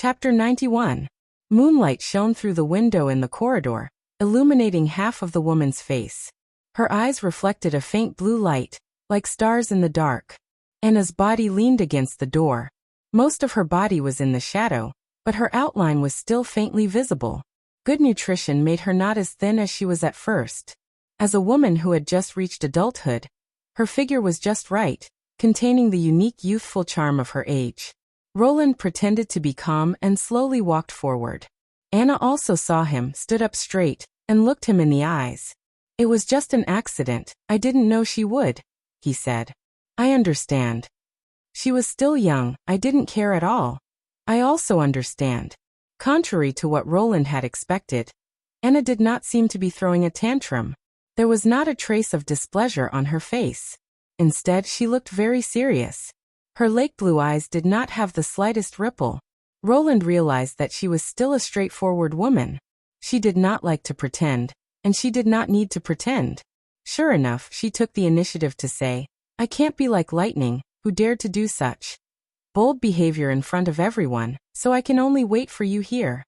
Chapter 91. Moonlight shone through the window in the corridor, illuminating half of the woman's face. Her eyes reflected a faint blue light, like stars in the dark. Anna's body leaned against the door. Most of her body was in the shadow, but her outline was still faintly visible. Good nutrition made her not as thin as she was at first. As a woman who had just reached adulthood, her figure was just right, containing the unique youthful charm of her age. Roland pretended to be calm and slowly walked forward. Anna also saw him, stood up straight, and looked him in the eyes. "It was just an accident, I didn't know she would," he said. "I understand. She was still young, I didn't care at all. I also understand." Contrary to what Roland had expected, Anna did not seem to be throwing a tantrum. There was not a trace of displeasure on her face. Instead, she looked very serious. Her lake blue eyes did not have the slightest ripple. Roland realized that she was still a straightforward woman. She did not like to pretend, and she did not need to pretend. Sure enough, she took the initiative to say, "I can't be like Lightning, who dared to do such bold behavior in front of everyone, so I can only wait for you here."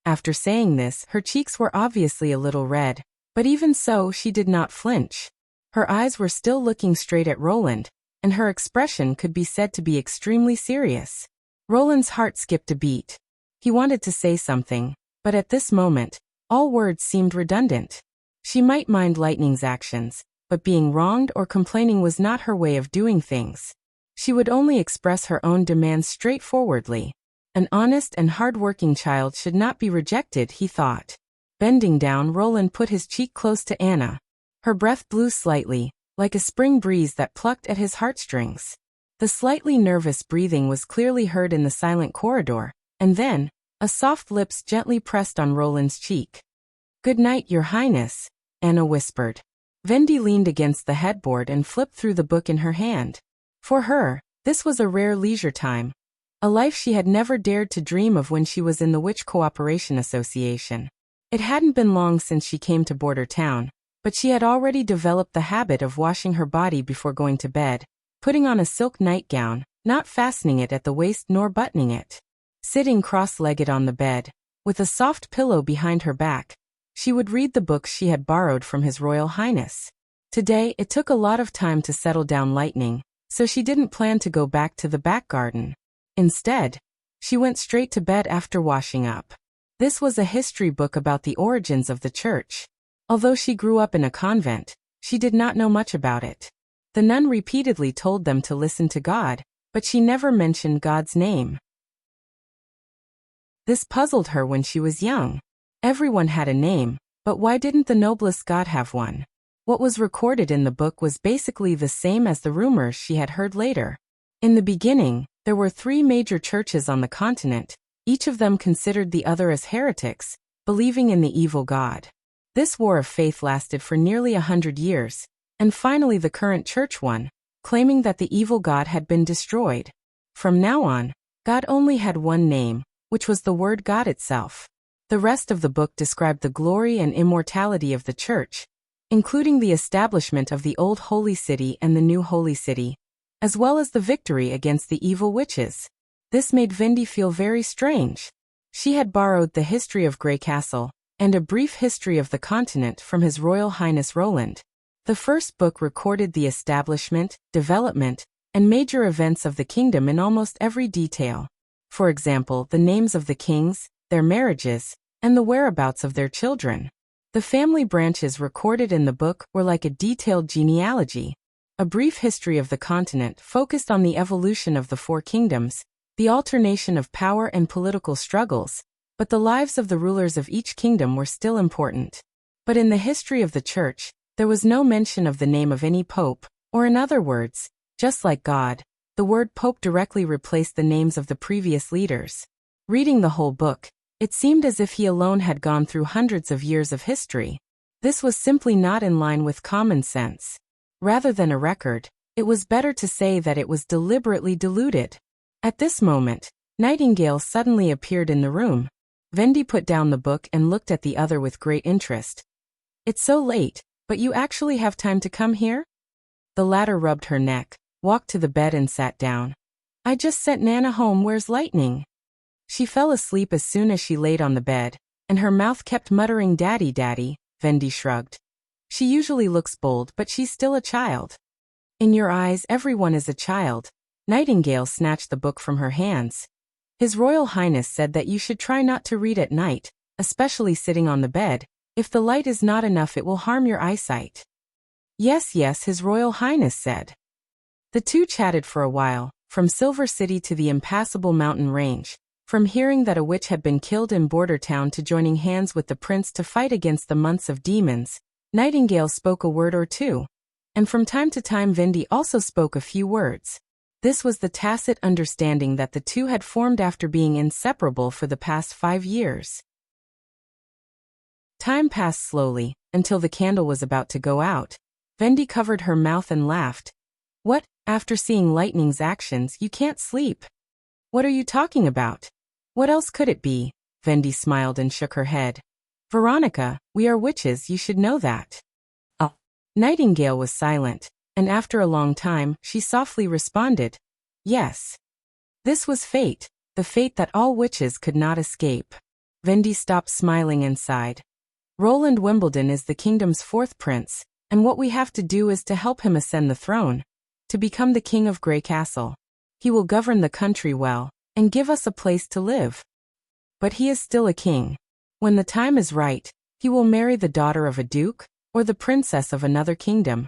After saying this, her cheeks were obviously a little red, but even so, she did not flinch. Her eyes were still looking straight at Roland, and her expression could be said to be extremely serious. Roland's heart skipped a beat. He wanted to say something, but at this moment, all words seemed redundant. She might mind Lightning's actions, but being wronged or complaining was not her way of doing things. She would only express her own demands straightforwardly. An honest and hard-working child should not be rejected, he thought. Bending down, Roland put his cheek close to Anna. Her breath blew slightly, like a spring breeze that plucked at his heartstrings. The slightly nervous breathing was clearly heard in the silent corridor, and then, a soft lips gently pressed on Roland's cheek. "Good night, Your Highness," Anna whispered. Vendi leaned against the headboard and flipped through the book in her hand. For her, this was a rare leisure time. A life she had never dared to dream of when she was in the Witch Cooperation Association. It hadn't been long since she came to Border Town, but she had already developed the habit of washing her body before going to bed, putting on a silk nightgown, not fastening it at the waist nor buttoning it. Sitting cross-legged on the bed, with a soft pillow behind her back, she would read the books she had borrowed from His Royal Highness. Today, it took a lot of time to settle down Lightning, so she didn't plan to go back to the back garden. Instead, she went straight to bed after washing up. This was a history book about the origins of the church. Although she grew up in a convent, she did not know much about it. The nun repeatedly told them to listen to God, but she never mentioned God's name. This puzzled her when she was young. Everyone had a name, but why didn't the noblest god have one? What was recorded in the book was basically the same as the rumors she had heard later. In the beginning, there were 3 major churches on the continent, each of them considered the other as heretics, believing in the evil god. This war of faith lasted for nearly 100 years, and finally the current church won, claiming that the evil god had been destroyed. From now on, God only had one name, which was the word God itself. The rest of the book described the glory and immortality of the church, including the establishment of the old holy city and the new holy city, as well as the victory against the evil witches. This made Vendi feel very strange. She had borrowed the history of Grey Castle and a brief history of the continent from His Royal Highness Roland. The first book recorded the establishment, development, and major events of the kingdom in almost every detail. For example, the names of the kings, their marriages, and the whereabouts of their children. The family branches recorded in the book were like a detailed genealogy. A brief history of the continent focused on the evolution of the 4 kingdoms, the alternation of power and political struggles, but the lives of the rulers of each kingdom were still important. But in the history of the church, there was no mention of the name of any pope, or in other words, just like God, the word pope directly replaced the names of the previous leaders. Reading the whole book, it seemed as if he alone had gone through hundreds of years of history. This was simply not in line with common sense. Rather than a record, it was better to say that it was deliberately diluted. At this moment, Nightingale suddenly appeared in the room. Vendi put down the book and looked at the other with great interest. "It's so late, but you actually have time to come here?" The latter rubbed her neck, walked to the bed and sat down. "I just sent Nana home. Where's Lightning?" She fell asleep as soon as she laid on the bed, and her mouth kept muttering "Daddy, Daddy." Vendi shrugged. She usually looks bold, but she's still a child. In your eyes, everyone is a child. Nightingale snatched the book from her hands. His Royal Highness said that you should try not to read at night, especially sitting on the bed. If the light is not enough, it will harm your eyesight. Yes, yes, His Royal Highness said. The two chatted for a while, from Silver City to the impassable mountain range, from hearing that a witch had been killed in Border Town to joining hands with the prince to fight against the months of demons. Nightingale spoke a word or two, and from time to time Vendi also spoke a few words. This was the tacit understanding that the two had formed after being inseparable for the past 5 years. Time passed slowly, until the candle was about to go out. Vendi covered her mouth and laughed. What, after seeing Lightning's actions, you can't sleep? What are you talking about? What else could it be? Vendi smiled and shook her head. Veronica, we are witches, you should know that. Oh. Nightingale was silent, and after a long time, she softly responded, yes. This was fate, the fate that all witches could not escape. Vendi stopped smiling and sighed. Roland Wimbledon is the kingdom's 4th prince, and what we have to do is to help him ascend the throne, to become the king of Grey Castle. He will govern the country well, and give us a place to live. But he is still a king. When the time is right, he will marry the daughter of a duke, or the princess of another kingdom,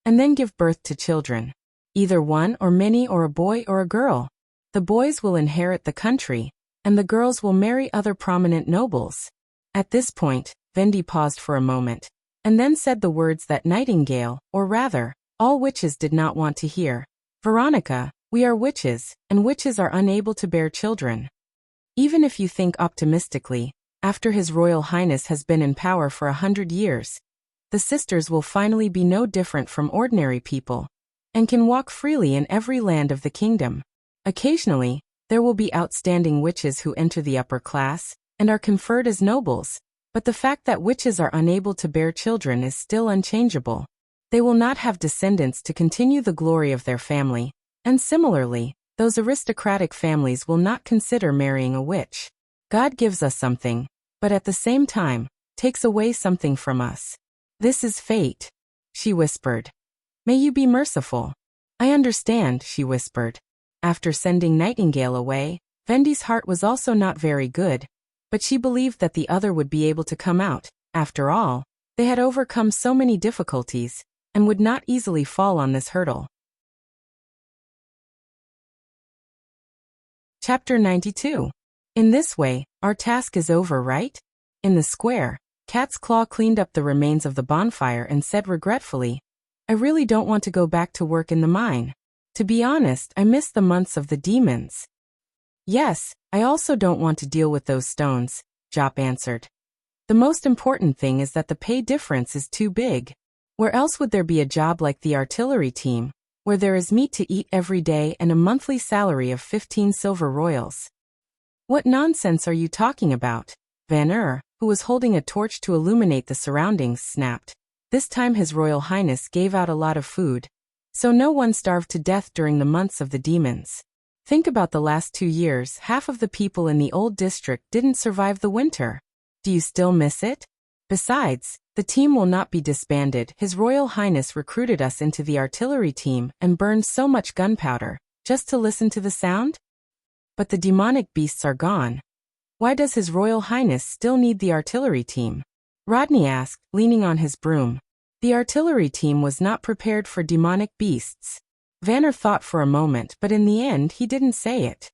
and then give birth to children. Either one or many, or a boy or a girl. The boys will inherit the country, and the girls will marry other prominent nobles. At this point, Vendi paused for a moment, and then said the words that Nightingale, or rather, all witches did not want to hear. Veronica, we are witches, and witches are unable to bear children. Even if you think optimistically, after His Royal Highness has been in power for 100 years, the sisters will finally be no different from ordinary people, and can walk freely in every land of the kingdom. Occasionally, there will be outstanding witches who enter the upper class, and are conferred as nobles, but the fact that witches are unable to bear children is still unchangeable. They will not have descendants to continue the glory of their family, and similarly, those aristocratic families will not consider marrying a witch. God gives us something, but at the same time, takes away something from us. This is fate, she whispered. May you be merciful. I understand, she whispered. After sending Nightingale away, Vendi's heart was also not very good, but she believed that the other would be able to come out. After all, they had overcome so many difficulties, and would not easily fall on this hurdle. Chapter 92. In this way, our task is over, right? In the square, Cat's Claw cleaned up the remains of the bonfire and said regretfully, I really don't want to go back to work in the mine. To be honest, I miss the months of the demons. Yes, I also don't want to deal with those stones, Jop answered. The most important thing is that the pay difference is too big. Where else would there be a job like the artillery team, where there is meat to eat every day and a monthly salary of 15 silver royals? What nonsense are you talking about? Van who was holding a torch to illuminate the surroundings, snapped. This time His Royal Highness gave out a lot of food, so no one starved to death during the months of the demons. Think about the last 2 years, half of the people in the old district didn't survive the winter. Do you still miss it? Besides, the team will not be disbanded. His Royal Highness recruited us into the artillery team and burned so much gunpowder, just to listen to the sound? But the demonic beasts are gone. Why does His Royal Highness still need the artillery team? Rodney asked, leaning on his broom. The artillery team was not prepared for demonic beasts. Vanner thought for a moment, but in the end he didn't say it.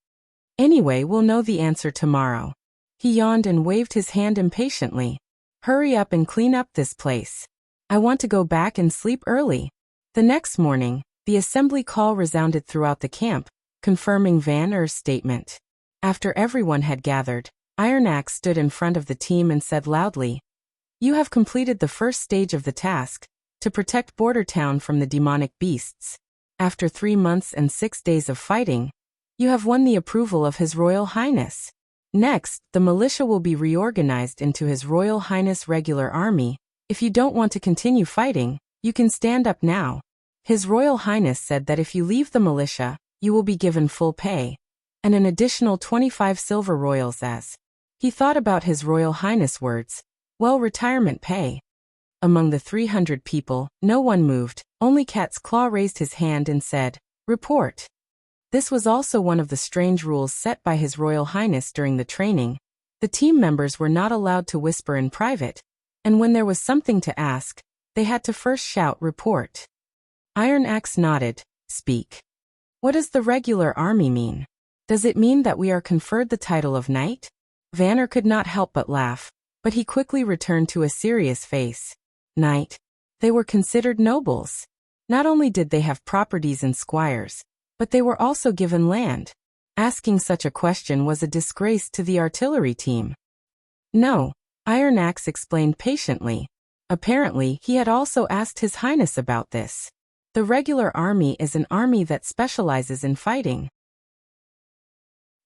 Anyway, we'll know the answer tomorrow. He yawned and waved his hand impatiently. Hurry up and clean up this place. I want to go back and sleep early. The next morning, the assembly call resounded throughout the camp, confirming Vanner's statement. After everyone had gathered, Iron Axe stood in front of the team and said loudly, You have completed the first stage of the task, to protect Border Town from the demonic beasts. After 3 months and 6 days of fighting, you have won the approval of His Royal Highness. Next, the militia will be reorganized into His Royal Highness regular army. If you don't want to continue fighting, you can stand up now. His Royal Highness said that if you leave the militia, you will be given full pay. and an additional 25 silver royals as he thought about his Royal Highness words. Well, retirement pay. Among the 300 people, no one moved, only Cat's Claw raised his hand and said, "Report." This was also one of the strange rules set by His Royal Highness during the training. The team members were not allowed to whisper in private, and when there was something to ask, they had to first shout, "Report." Iron Axe nodded. "Speak. What does the regular army mean? Does it mean that we are conferred the title of knight?" Vanner could not help but laugh, but he quickly returned to a serious face. Knight. They were considered nobles. Not only did they have properties and squires, but they were also given land. Asking such a question was a disgrace to the artillery team. No, Iron Axe explained patiently. Apparently, he had also asked His Highness about this. The regular army is an army that specializes in fighting.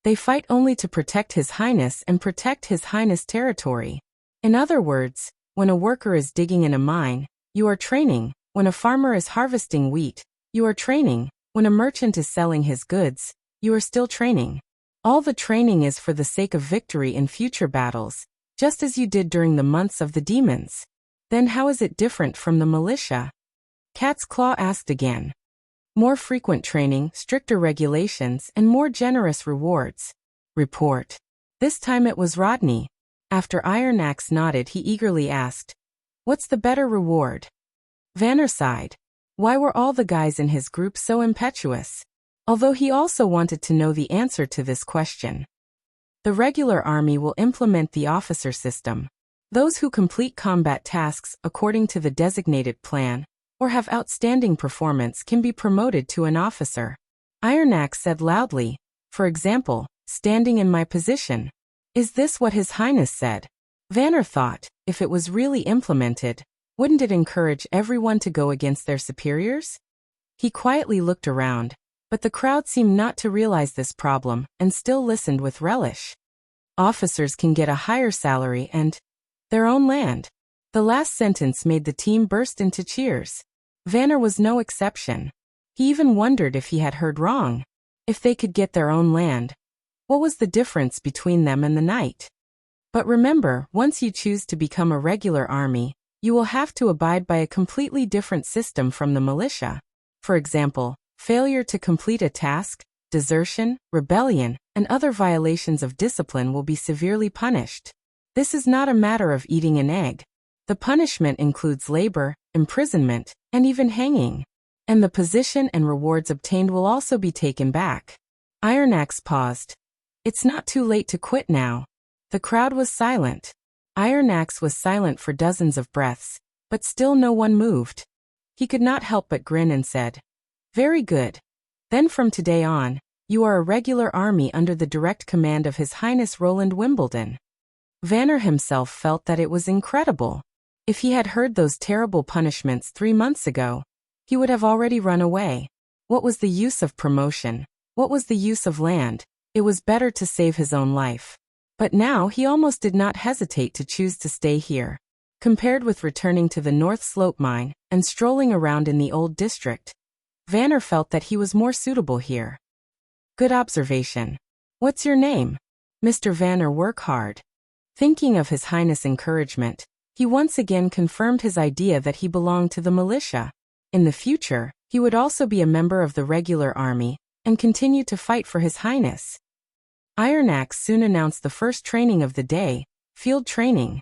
They fight only to protect His Highness and protect His Highness' territory. In other words, when a worker is digging in a mine, you are training. When a farmer is harvesting wheat, you are training. When a merchant is selling his goods, you are still training. All the training is for the sake of victory in future battles, just as you did during the months of the demons. Then how is it different from the militia? Cat's Claw asked again. More frequent training, stricter regulations, and more generous rewards. Report. This time it was Rodney. After Iron Axe nodded, he eagerly asked, "What's the better reward?" Vanner sighed. Why were all the guys in his group so impetuous? Although he also wanted to know the answer to this question. The regular army will implement the officer system. Those who complete combat tasks according to the designated plan, or have outstanding performance can be promoted to an officer. Iron Axe said loudly, "For example, standing in my position." Is this what His Highness said? Vanner thought, if it was really implemented, wouldn't it encourage everyone to go against their superiors? He quietly looked around, but the crowd seemed not to realize this problem and still listened with relish. Officers can get a higher salary and their own land. The last sentence made the team burst into cheers. Vanner was no exception. He even wondered if he had heard wrong. If they could get their own land, what was the difference between them and the knight? But remember, once you choose to become a regular army, you will have to abide by a completely different system from the militia. For example, failure to complete a task, desertion, rebellion, and other violations of discipline will be severely punished. This is not a matter of eating an egg. The punishment includes labor, imprisonment, and even hanging. And the position and rewards obtained will also be taken back. Iron Axe paused. It's not too late to quit now. The crowd was silent. Iron Axe was silent for dozens of breaths, but still no one moved. He could not help but grin and said, "Very good. Then from today on, you are a regular army under the direct command of His Highness Roland Wimbledon." Vanner himself felt that it was incredible. If he had heard those terrible punishments 3 months ago, he would have already run away. What was the use of promotion? What was the use of land? It was better to save his own life. But now he almost did not hesitate to choose to stay here. Compared with returning to the North Slope mine and strolling around in the old district, Vanner felt that he was more suitable here. Good observation. What's your name? Mr. Vanner, work hard. Thinking of His Highness' encouragement, he once again confirmed his idea that he belonged to the militia. In the future, he would also be a member of the regular army and continue to fight for His Highness. Iron Axe soon announced the first training of the day, field training.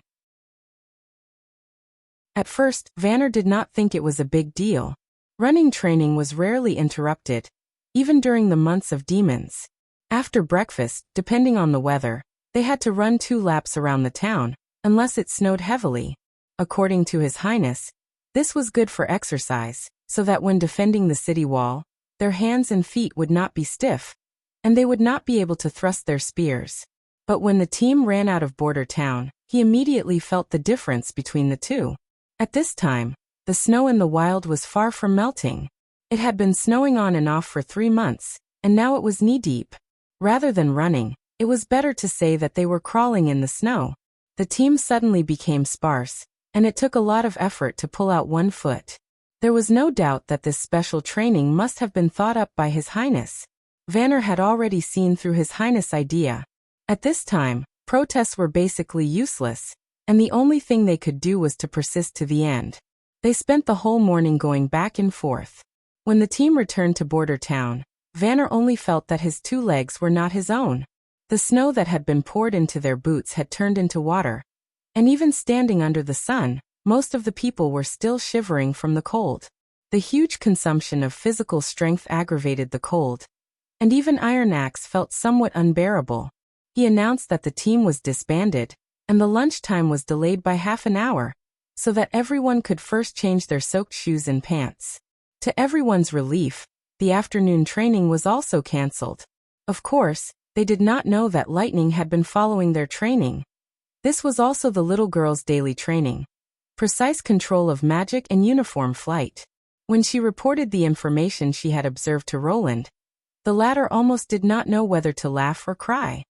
At first, Vanner did not think it was a big deal. Running training was rarely interrupted, even during the months of demons. After breakfast, depending on the weather, they had to run 2 laps around the town, unless it snowed heavily. According to His Highness, this was good for exercise, so that when defending the city wall, their hands and feet would not be stiff, and they would not be able to thrust their spears. But when the team ran out of Border Town, he immediately felt the difference between the two. At this time, the snow in the wild was far from melting. It had been snowing on and off for 3 months, and now it was knee-deep. Rather than running, it was better to say that they were crawling in the snow. The team suddenly became sparse, and it took a lot of effort to pull out 1 foot. There was no doubt that this special training must have been thought up by His Highness. Vanner had already seen through His Highness' idea. At this time, protests were basically useless, and the only thing they could do was to persist to the end. They spent the whole morning going back and forth. When the team returned to Border Town, Vanner only felt that his 2 legs were not his own. The snow that had been poured into their boots had turned into water, and even standing under the sun, most of the people were still shivering from the cold. The huge consumption of physical strength aggravated the cold, and even Iron Axe felt somewhat unbearable. He announced that the team was disbanded, and the lunchtime was delayed by half an hour, so that everyone could first change their soaked shoes and pants. To everyone's relief, the afternoon training was also cancelled. Of course, they did not know that Lightning had been following their training. This was also the little girl's daily training. Precise control of magic and uniform flight. When she reported the information she had observed to Roland, the latter almost did not know whether to laugh or cry.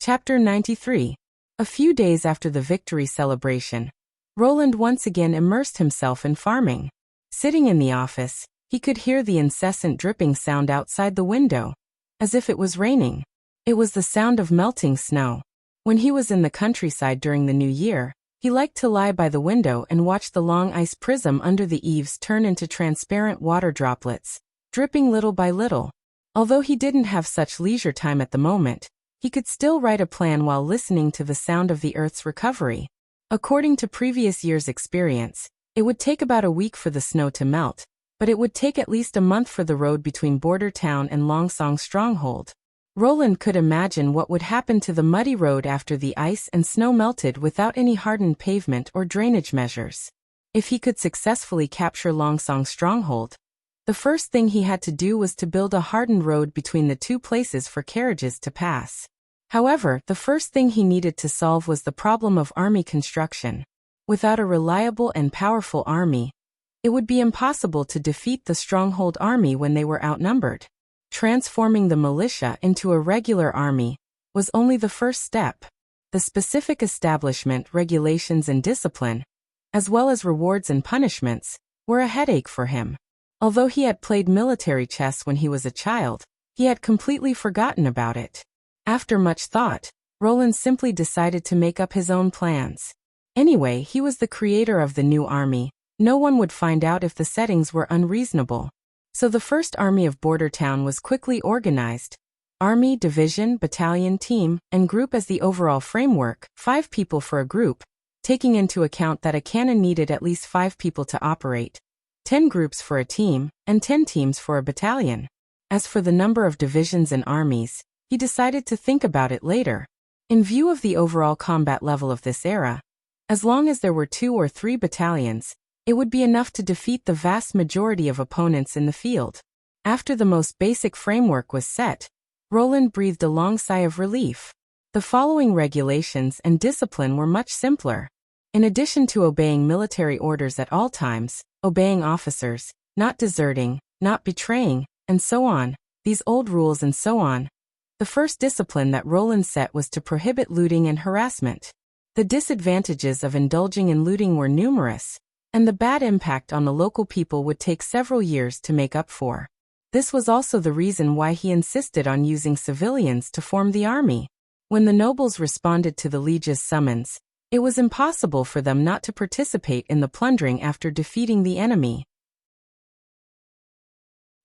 Chapter 93. A few days after the victory celebration, Roland once again immersed himself in farming. Sitting in the office, he could hear the incessant dripping sound outside the window, as if it was raining. It was the sound of melting snow. When he was in the countryside during the New Year, he liked to lie by the window and watch the long ice prism under the eaves turn into transparent water droplets, dripping little by little. Although he didn't have such leisure time at the moment, he could still write a plan while listening to the sound of the Earth's recovery. According to previous year's experience, it would take about a week for the snow to melt, but it would take at least a month for the road between Border Town and Longsong Stronghold. Roland could imagine what would happen to the muddy road after the ice and snow melted without any hardened pavement or drainage measures. If he could successfully capture Longsong Stronghold, the first thing he had to do was to build a hardened road between the 2 places for carriages to pass. However, the first thing he needed to solve was the problem of army construction. Without a reliable and powerful army, it would be impossible to defeat the Stronghold army when they were outnumbered. Transforming the militia into a regular army was only the first step. The specific establishment, regulations and discipline, as well as rewards and punishments, were a headache for him. Although he had played military chess when he was a child, he had completely forgotten about it. After much thought, Roland simply decided to make up his own plans. Anyway, he was the creator of the new army. No one would find out if the settings were unreasonable. So the first army of Border Town was quickly organized. Army, division, battalion, team, and group as the overall framework, 5 people for a group, taking into account that a cannon needed at least 5 people to operate, 10 groups for a team, and 10 teams for a battalion. As for the number of divisions and armies, he decided to think about it later. In view of the overall combat level of this era, as long as there were 2 or 3 battalions, it would be enough to defeat the vast majority of opponents in the field. After the most basic framework was set, Roland breathed a long sigh of relief. The following regulations and discipline were much simpler. In addition to obeying military orders at all times, obeying officers, not deserting, not betraying, and so on, these old rules and so on, the first discipline that Roland set was to prohibit looting and harassment. The disadvantages of indulging in looting were numerous, and the bad impact on the local people would take several years to make up for. This was also the reason why he insisted on using civilians to form the army. When the nobles responded to the liege's summons, it was impossible for them not to participate in the plundering after defeating the enemy.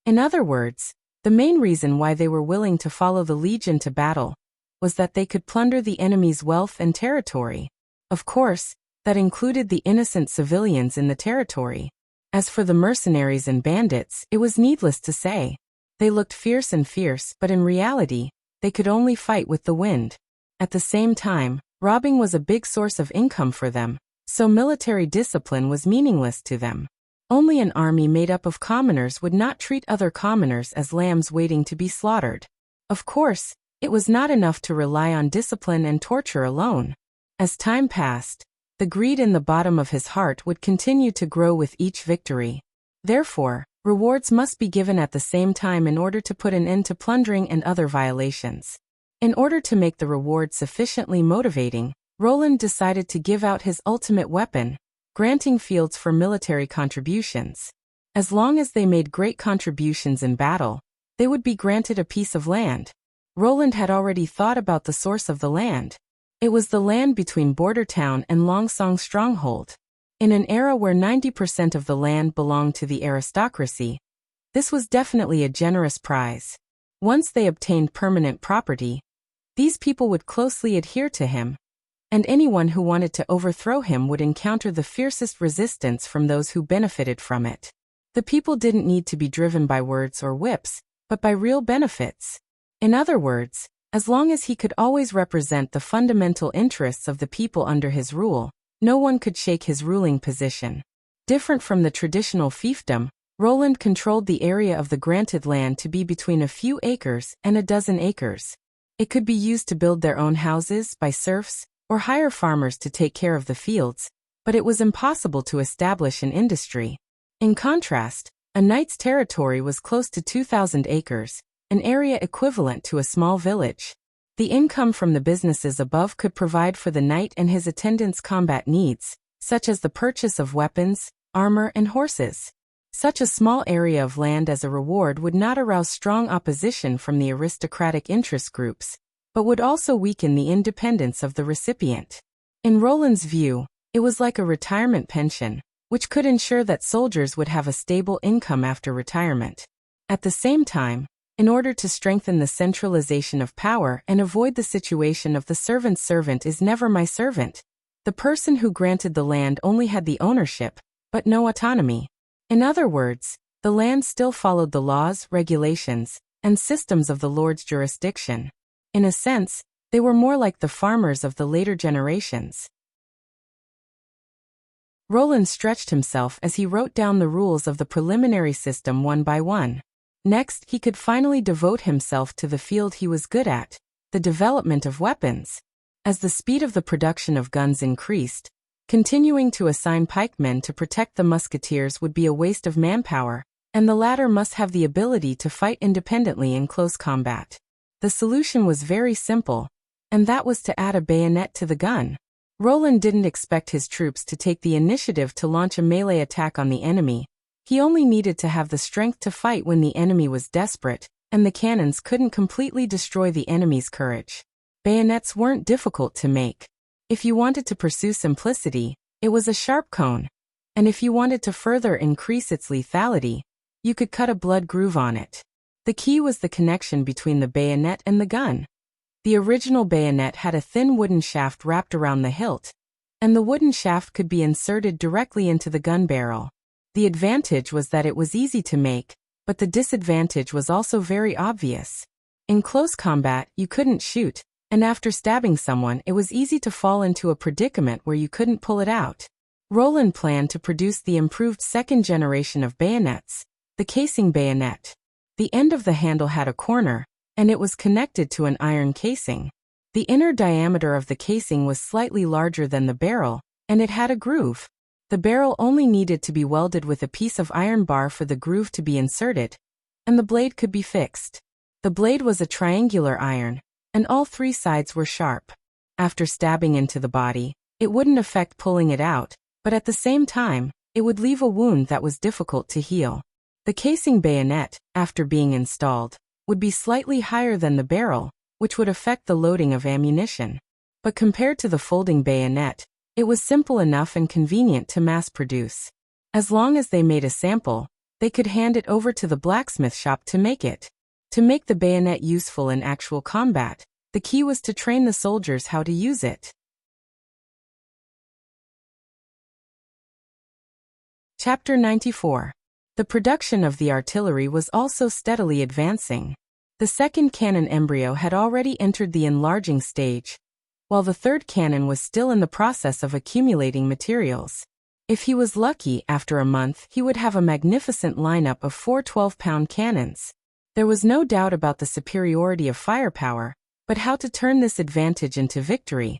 In other words, the main reason why they were willing to follow the legion to battle was that they could plunder the enemy's wealth and territory. Of course, that included the innocent civilians in the territory. As for the mercenaries and bandits, it was needless to say. They looked fierce, but in reality, they could only fight with the wind. At the same time, robbing was a big source of income for them, so military discipline was meaningless to them. Only an army made up of commoners would not treat other commoners as lambs waiting to be slaughtered. Of course, it was not enough to rely on discipline and torture alone. As time passed, the greed in the bottom of his heart would continue to grow with each victory. Therefore, rewards must be given at the same time in order to put an end to plundering and other violations. In order to make the reward sufficiently motivating, Roland decided to give out his ultimate weapon, granting fields for military contributions. As long as they made great contributions in battle, they would be granted a piece of land. Roland had already thought about the source of the land. It was the land between Border Town and Longsong Stronghold. In an era where 90% of the land belonged to the aristocracy, this was definitely a generous prize. Once they obtained permanent property, these people would closely adhere to him, and anyone who wanted to overthrow him would encounter the fiercest resistance from those who benefited from it. The people didn't need to be driven by words or whips, but by real benefits. In other words, as long as he could always represent the fundamental interests of the people under his rule, no one could shake his ruling position. Different from the traditional fiefdom, Roland controlled the area of the granted land to be between a few acres and a dozen acres. It could be used to build their own houses by serfs, or hire farmers to take care of the fields, but it was impossible to establish an industry. In contrast, a knight's territory was close to 2,000 acres, an area equivalent to a small village. The income from the businesses above could provide for the knight and his attendants' combat needs, such as the purchase of weapons, armor, and horses. Such a small area of land as a reward would not arouse strong opposition from the aristocratic interest groups, but would also weaken the independence of the recipient. In Roland's view, it was like a retirement pension, which could ensure that soldiers would have a stable income after retirement. At the same time, in order to strengthen the centralization of power and avoid the situation of the servant's servant is never my servant, the person who granted the land only had the ownership, but no autonomy. In other words, the land still followed the laws, regulations, and systems of the lord's jurisdiction. In a sense, they were more like the farmers of the later generations. Roland stretched himself as he wrote down the rules of the preliminary system one by one. Next, he could finally devote himself to the field he was good at, the development of weapons. As the speed of the production of guns increased, continuing to assign pikemen to protect the musketeers would be a waste of manpower, and the latter must have the ability to fight independently in close combat. The solution was very simple, and that was to add a bayonet to the gun. Roland didn't expect his troops to take the initiative to launch a melee attack on the enemy. He only needed to have the strength to fight when the enemy was desperate, and the cannons couldn't completely destroy the enemy's courage. Bayonets weren't difficult to make. If you wanted to pursue simplicity, it was a sharp cone, and if you wanted to further increase its lethality, you could cut a blood groove on it. The key was the connection between the bayonet and the gun. The original bayonet had a thin wooden shaft wrapped around the hilt, and the wooden shaft could be inserted directly into the gun barrel. The advantage was that it was easy to make, but the disadvantage was also very obvious. In close combat, you couldn't shoot, and after stabbing someone it was easy to fall into a predicament where you couldn't pull it out. Roland planned to produce the improved second generation of bayonets, the casing bayonet. The end of the handle had a corner, and it was connected to an iron casing. The inner diameter of the casing was slightly larger than the barrel, and it had a groove. The barrel only needed to be welded with a piece of iron bar for the groove to be inserted, and the blade could be fixed. The blade was a triangular iron, and all three sides were sharp. After stabbing into the body, it wouldn't affect pulling it out, but at the same time, it would leave a wound that was difficult to heal. The casing bayonet, after being installed, would be slightly higher than the barrel, which would affect the loading of ammunition. But compared to the folding bayonet, it was simple enough and convenient to mass produce. As long as they made a sample, they could hand it over to the blacksmith shop to make it. To make the bayonet useful in actual combat, the key was to train the soldiers how to use it. Chapter 94. The production of the artillery was also steadily advancing. The second cannon embryo had already entered the enlarging stage, while the third cannon was still in the process of accumulating materials. If he was lucky, after a month he would have a magnificent lineup of 4 12-pound cannons. There was no doubt about the superiority of firepower, but how to turn this advantage into victory?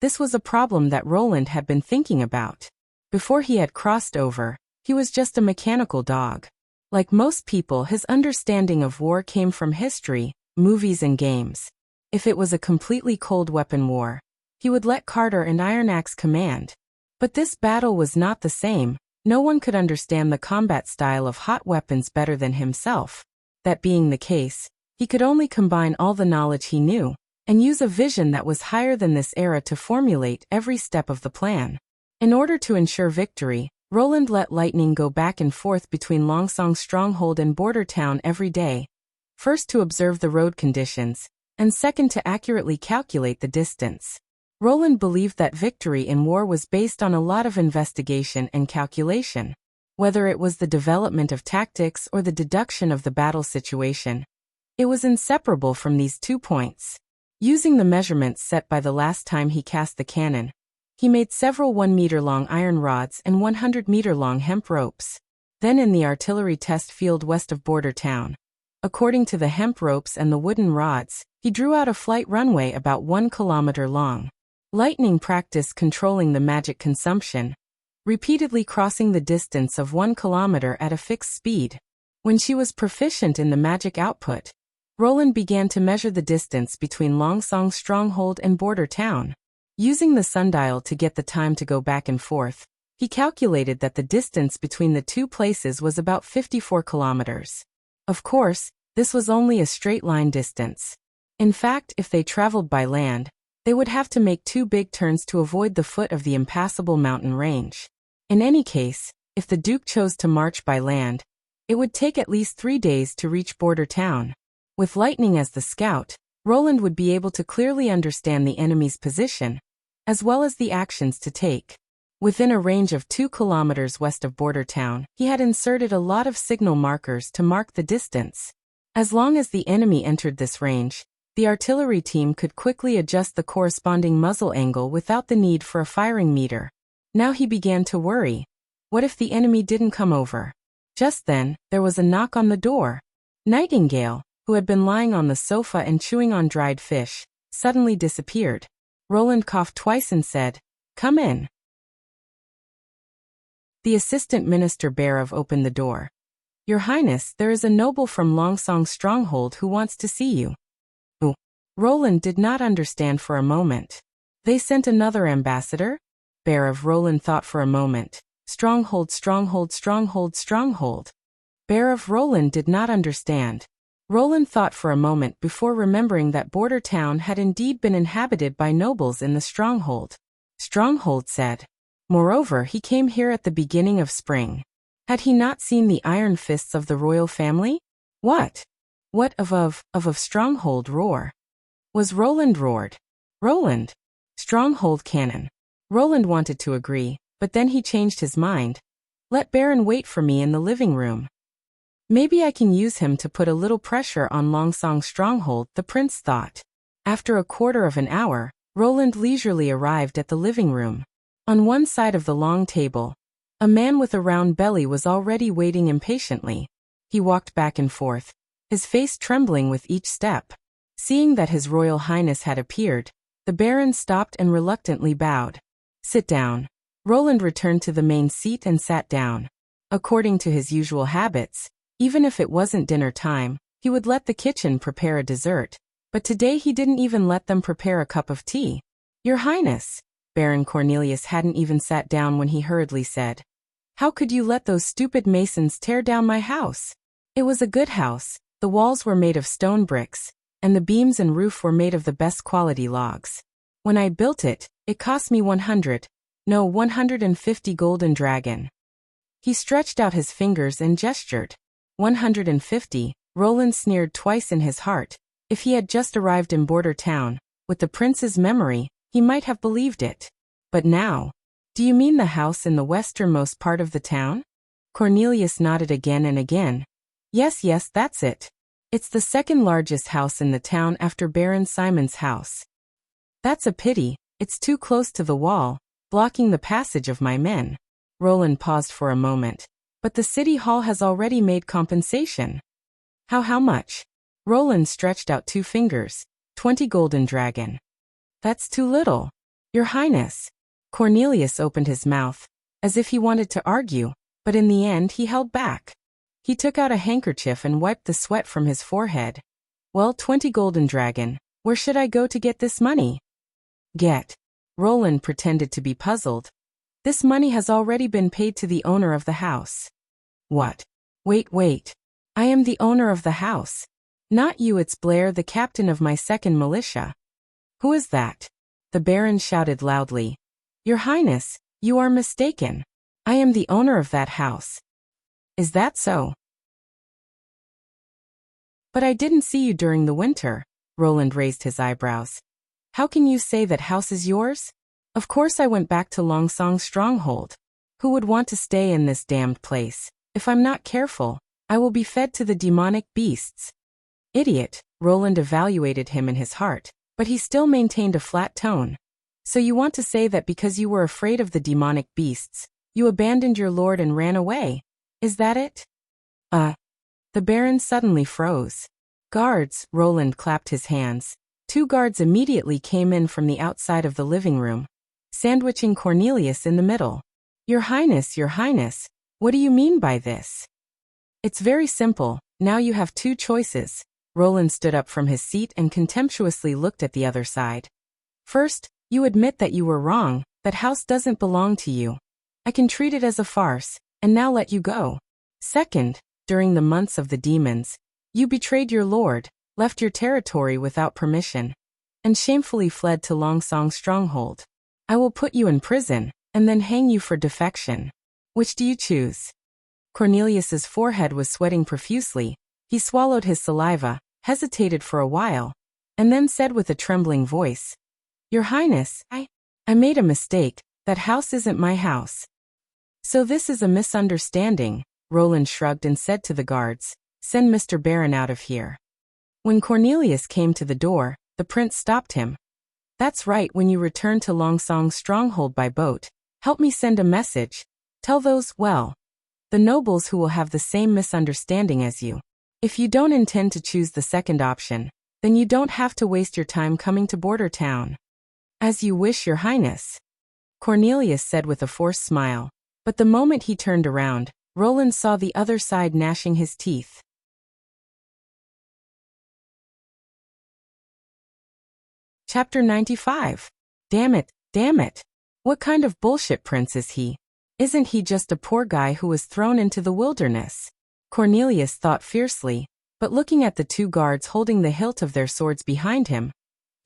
This was a problem that Roland had been thinking about. Before he had crossed over, he was just a mechanical dog. Like most people, his understanding of war came from history, movies and games. If it was a completely cold weapon war, he would let Carter and Iron Axe command. But this battle was not the same. No one could understand the combat style of hot weapons better than himself. That being the case, he could only combine all the knowledge he knew, and use a vision that was higher than this era to formulate every step of the plan. In order to ensure victory, Roland let lightning go back and forth between Longsong's stronghold and border town every day, first to observe the road conditions, and second to accurately calculate the distance. Roland believed that victory in war was based on a lot of investigation and calculation. Whether it was the development of tactics or the deduction of the battle situation, it was inseparable from these 2 points. Using the measurements set by the last time he cast the cannon, he made several 1-meter-long iron rods and 100-meter-long hemp ropes. Then in the artillery test field west of border town, according to the hemp ropes and the wooden rods, he drew out a flight runway about 1 kilometer long. Lightning practiced controlling the magic consumption, repeatedly crossing the distance of 1 kilometer at a fixed speed. When she was proficient in the magic output, Roland began to measure the distance between Longsong's stronghold and border town. Using the sundial to get the time to go back and forth, he calculated that the distance between the 2 places was about 54 kilometers. Of course, this was only a straight-line distance. In fact, if they traveled by land, they would have to make 2 big turns to avoid the foot of the impassable mountain range. In any case, if the Duke chose to march by land, it would take at least 3 days to reach border town. With lightning as the scout, Roland would be able to clearly understand the enemy's position, as well as the actions to take. Within a range of 2 kilometers west of border town, he had inserted a lot of signal markers to mark the distance. As long as the enemy entered this range, the artillery team could quickly adjust the corresponding muzzle angle without the need for a firing meter. Now he began to worry. What if the enemy didn't come over? Just then, there was a knock on the door. Nightingale, who had been lying on the sofa and chewing on dried fish, suddenly disappeared. Roland coughed twice and said, "Come in." The assistant minister Berev opened the door. "Your Highness, there is a noble from Longsong's stronghold who wants to see you." Oh. Roland did not understand for a moment. They sent another ambassador? Berev. Roland thought for a moment. Stronghold, stronghold, stronghold, stronghold. Berev. Roland did not understand. Roland thought for a moment before remembering that border town had indeed been inhabited by nobles in the stronghold. Stronghold said. Moreover, he came here at the beginning of spring. Had he not seen the iron fists of the royal family? What? What of stronghold roar? Was Roland roared? Roland. Stronghold cannon. Roland wanted to agree, but then he changed his mind. Let Baron wait for me in the living room. Maybe I can use him to put a little pressure on Longsong's stronghold, the prince thought. After a quarter of an hour, Roland leisurely arrived at the living room. On one side of the long table, a man with a round belly was already waiting impatiently. He walked back and forth, his face trembling with each step. Seeing that His Royal Highness had appeared, the Baron stopped and reluctantly bowed. Sit down. Roland returned to the main seat and sat down. According to his usual habits, even if it wasn't dinner time, he would let the kitchen prepare a dessert, but today he didn't even let them prepare a cup of tea. Your Highness. Baron Cornelius hadn't even sat down when he hurriedly said, "How could you let those stupid masons tear down my house? It was a good house, the walls were made of stone bricks, and the beams and roof were made of the best quality logs. When I built it, it cost me 150 golden dragon." He stretched out his fingers and gestured. 150, Roland sneered twice in his heart. If he had just arrived in border town, with the prince's memory, he might have believed it. But now, do you mean the house in the westernmost part of the town? Cornelius nodded again and again. Yes, that's it. It's the second largest house in the town after Baron Simon's house. That's a pity, it's too close to the wall, blocking the passage of my men. Roland paused for a moment. But the city hall has already made compensation. How much? Roland stretched out 2 fingers. 20 golden dragon. That's too little. Your Highness. Cornelius opened his mouth, as if he wanted to argue, but in the end he held back. He took out a handkerchief and wiped the sweat from his forehead. Well, 20 golden dragon, where should I go to get this money? Get. Roland pretended to be puzzled. This money has already been paid to the owner of the house. What? Wait. I am the owner of the house. Not you, it's Blair, the captain of my second militia. Who is that? The Baron shouted loudly. Your Highness, you are mistaken. I am the owner of that house. Is that so? But I didn't see you during the winter. Roland raised his eyebrows. How can you say that house is yours? Of course I went back to Longsong's stronghold. Who would want to stay in this damned place? If I'm not careful, I will be fed to the demonic beasts. Idiot, Roland evaluated him in his heart, but he still maintained a flat tone. So you want to say that because you were afraid of the demonic beasts, you abandoned your lord and ran away? Is that it? The Baron suddenly froze. Guards, Roland clapped his hands. 2 guards immediately came in from the outside of the living room, sandwiching Cornelius in the middle. Your Highness, what do you mean by this? It's very simple, now you have 2 choices. Roland stood up from his seat and contemptuously looked at the other side. First, you admit that you were wrong, that house doesn't belong to you. I can treat it as a farce, and now let you go. Second, during the months of the demons, you betrayed your lord, left your territory without permission, and shamefully fled to Longsong's stronghold. I will put you in prison, and then hang you for defection. Which do you choose? Cornelius's forehead was sweating profusely. He swallowed his saliva, hesitated for a while, and then said with a trembling voice, Your Highness, I made a mistake. That house isn't my house. So this is a misunderstanding. Roland shrugged and said to the guards, Send Mr. Baron out of here. When Cornelius came to the door, the prince stopped him. That's right, when you return to Longsong's stronghold by boat, help me send a message. Tell those, the nobles who will have the same misunderstanding as you. If you don't intend to choose the second option, then you don't have to waste your time coming to Border Town. As you wish, Your Highness, Cornelius said with a forced smile. But the moment he turned around, Roland saw the other side gnashing his teeth. Chapter 95. Damn it. What kind of bullshit prince is he? Isn't he just a poor guy who was thrown into the wilderness? Cornelius thought fiercely, but looking at the 2 guards holding the hilt of their swords behind him,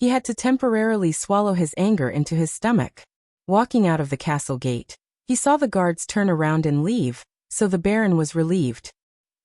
he had to temporarily swallow his anger into his stomach. Walking out of the castle gate, he saw the guards turn around and leave, so the Baron was relieved.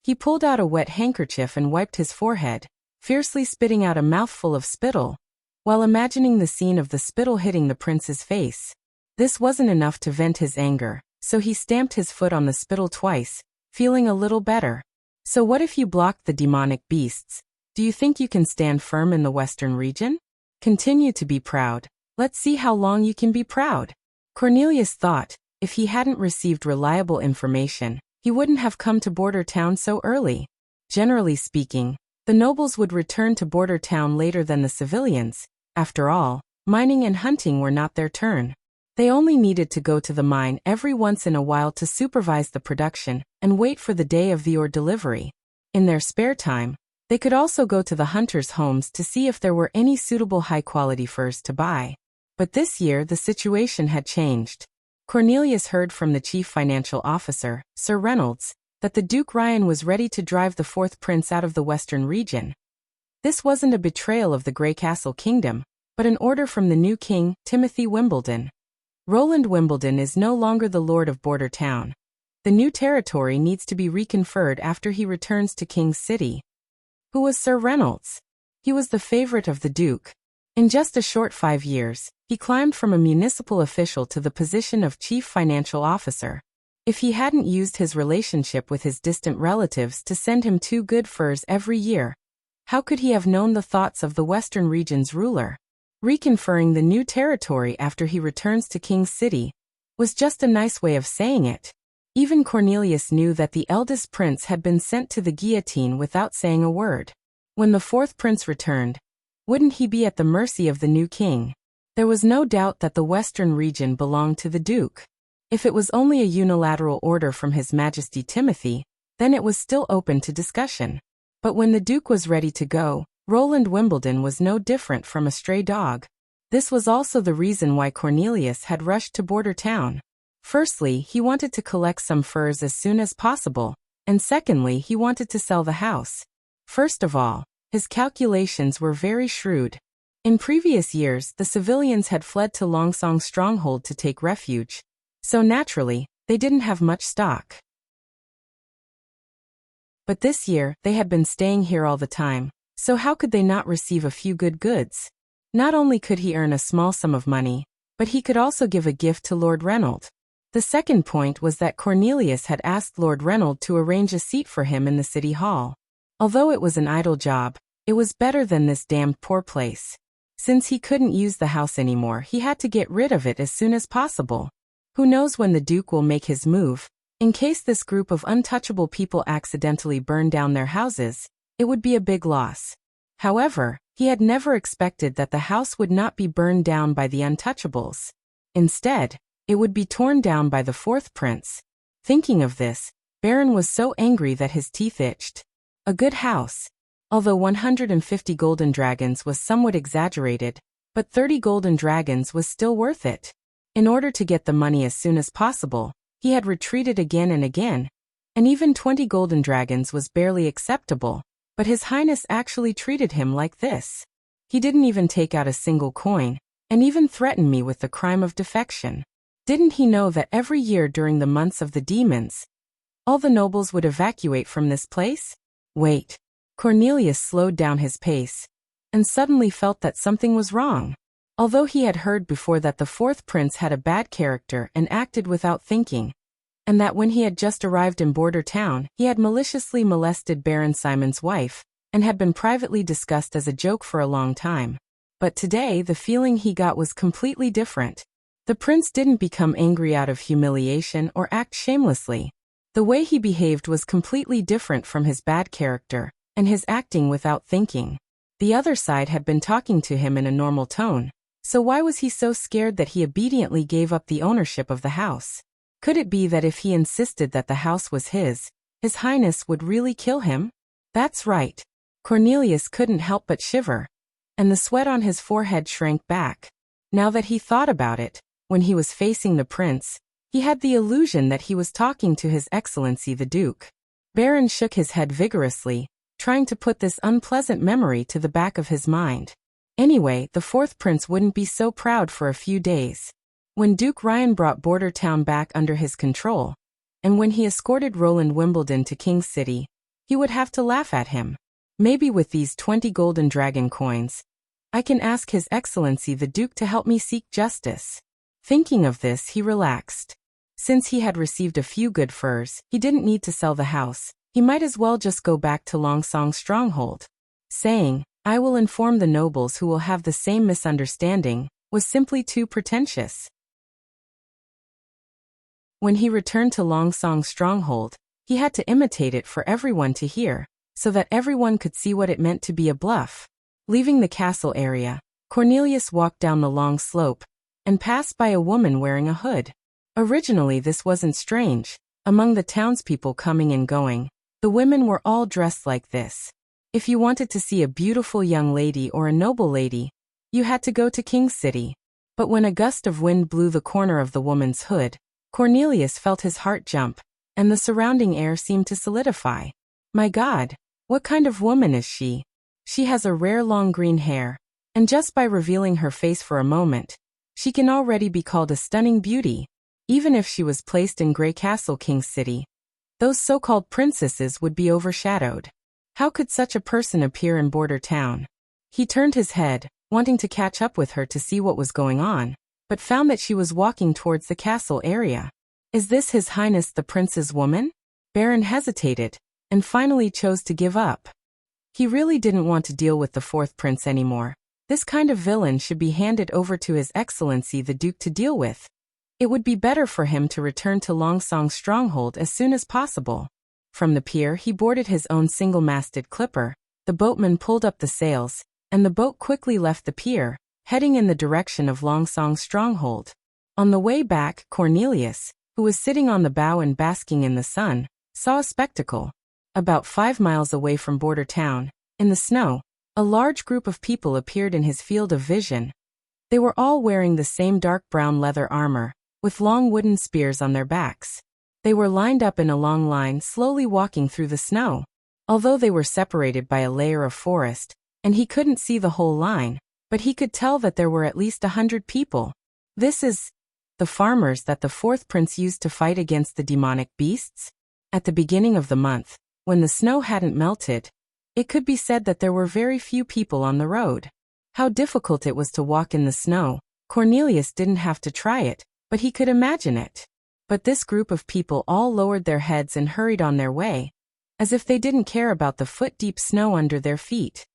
He pulled out a wet handkerchief and wiped his forehead, fiercely spitting out a mouthful of spittle, while imagining the scene of the spittle hitting the prince's face. This wasn't enough to vent his anger, so he stamped his foot on the spittle twice, feeling a little better. So what if you blocked the demonic beasts? Do you think you can stand firm in the western region? Continue to be proud. Let's see how long you can be proud. Cornelius thought, if he hadn't received reliable information, he wouldn't have come to Border Town so early. Generally speaking, the nobles would return to Border Town later than the civilians. After all, mining and hunting were not their turn. They only needed to go to the mine every once in a while to supervise the production and wait for the day of the ore delivery. In their spare time, they could also go to the hunters' homes to see if there were any suitable high-quality furs to buy. But this year the situation had changed. Cornelius heard from the chief financial officer, Sir Reynolds, that the Duke Ryan was ready to drive the 4th prince out of the western region. This wasn't a betrayal of the Grey Castle Kingdom, but an order from the new king, Timothy Wimbledon. Roland Wimbledon is no longer the lord of Border Town. The new territory needs to be reconferred after he returns to King's City. Who was Sir Reynolds? He was the favorite of the Duke. In just a short 5 years, he climbed from a municipal official to the position of chief financial officer. If he hadn't used his relationship with his distant relatives to send him 2 good furs every year, how could he have known the thoughts of the Western region's ruler? Reconferring the new territory after he returns to King's City was just a nice way of saying it. Even Cornelius knew that the eldest prince had been sent to the guillotine without saying a word. When the 4th prince returned, wouldn't he be at the mercy of the new king? There was no doubt that the western region belonged to the Duke. If it was only a unilateral order from His Majesty Timothy, then it was still open to discussion. But when the Duke was ready to go, Roland Wimbledon was no different from a stray dog. This was also the reason why Cornelius had rushed to Border Town. Firstly, he wanted to collect some furs as soon as possible, and secondly, he wanted to sell the house. First of all, his calculations were very shrewd. In previous years, the civilians had fled to Longsong's stronghold to take refuge. So naturally, they didn't have much stock. But this year, they had been staying here all the time, so how could they not receive a few good goods? Not only could he earn a small sum of money, but he could also give a gift to Lord Reynold. The second point was that Cornelius had asked Lord Reynold to arrange a seat for him in the city hall. Although it was an idle job, it was better than this damned poor place. Since he couldn't use the house anymore, he had to get rid of it as soon as possible. Who knows when the Duke will make his move? In case this group of untouchable people accidentally burned down their houses, it would be a big loss. However, he had never expected that the house would not be burned down by the untouchables. Instead, it would be torn down by the fourth prince. Thinking of this, Baron was so angry that his teeth itched. A good house. Although 150 golden dragons was somewhat exaggerated, but 30 golden dragons was still worth it. In order to get the money as soon as possible, he had retreated again and again, and even 20 golden dragons was barely acceptable, but His Highness actually treated him like this. He didn't even take out a single coin, and even threatened me with the crime of defection. Didn't he know that every year during the months of the demons, all the nobles would evacuate from this place? Wait. Cornelius slowed down his pace, and suddenly felt that something was wrong. Although he had heard before that the fourth prince had a bad character and acted without thinking, and that when he had just arrived in Border Town, he had maliciously molested Baron Simon's wife, and had been privately discussed as a joke for a long time. But today the feeling he got was completely different. The prince didn't become angry out of humiliation or act shamelessly. The way he behaved was completely different from his bad character, and his acting without thinking. The other side had been talking to him in a normal tone, so why was he so scared that he obediently gave up the ownership of the house? Could it be that if he insisted that the house was His Highness would really kill him? That's right. Cornelius couldn't help but shiver, and the sweat on his forehead shrank back. Now that he thought about it, when he was facing the prince, he had the illusion that he was talking to His Excellency the Duke. Baron shook his head vigorously, trying to put this unpleasant memory to the back of his mind. Anyway, the fourth prince wouldn't be so proud for a few days. When Duke Ryan brought Border Town back under his control, and when he escorted Roland Wimbledon to King's City, he would have to laugh at him. Maybe with these 20 golden dragon coins, I can ask His Excellency the Duke to help me seek justice. Thinking of this, he relaxed. Since he had received a few good furs, he didn't need to sell the house. He might as well just go back to Longsong's stronghold. Saying, "I will inform the nobles who will have the same misunderstanding," was simply too pretentious. When he returned to Longsong's stronghold, he had to imitate it for everyone to hear, so that everyone could see what it meant to be a bluff. Leaving the castle area, Cornelius walked down the long slope, and passed by a woman wearing a hood. Originally this wasn't strange. Among the townspeople coming and going, the women were all dressed like this. If you wanted to see a beautiful young lady or a noble lady, you had to go to King's City. But when a gust of wind blew the corner of the woman's hood, Cornelius felt his heart jump, and the surrounding air seemed to solidify. My God, what kind of woman is she? She has a rare long green hair, and just by revealing her face for a moment, she can already be called a stunning beauty. Even if she was placed in Grey Castle, King's City, those so-called princesses would be overshadowed. How could such a person appear in Border Town? He turned his head, wanting to catch up with her to see what was going on, but found that she was walking towards the castle area. Is this His Highness the Prince's woman? Baron hesitated, and finally chose to give up. He really didn't want to deal with the fourth prince anymore. This kind of villain should be handed over to His Excellency the Duke to deal with. It would be better for him to return to Longsong's stronghold as soon as possible. From the pier he boarded his own single-masted clipper, the boatman pulled up the sails, and the boat quickly left the pier, heading in the direction of Longsong's stronghold. On the way back, Cornelius, who was sitting on the bow and basking in the sun, saw a spectacle. About 5 miles away from Border Town, in the snow, a large group of people appeared in his field of vision. They were all wearing the same dark brown leather armor, with long wooden spears on their backs. They were lined up in a long line, slowly walking through the snow. Although they were separated by a layer of forest, and he couldn't see the whole line, but he could tell that there were at least 100 people. This is the farmers that the fourth prince used to fight against the demonic beasts? At the beginning of the month, when the snow hadn't melted, it could be said that there were very few people on the road. How difficult it was to walk in the snow. Cornelius didn't have to try it, but he could imagine it. But this group of people all lowered their heads and hurried on their way, as if they didn't care about the foot-deep snow under their feet.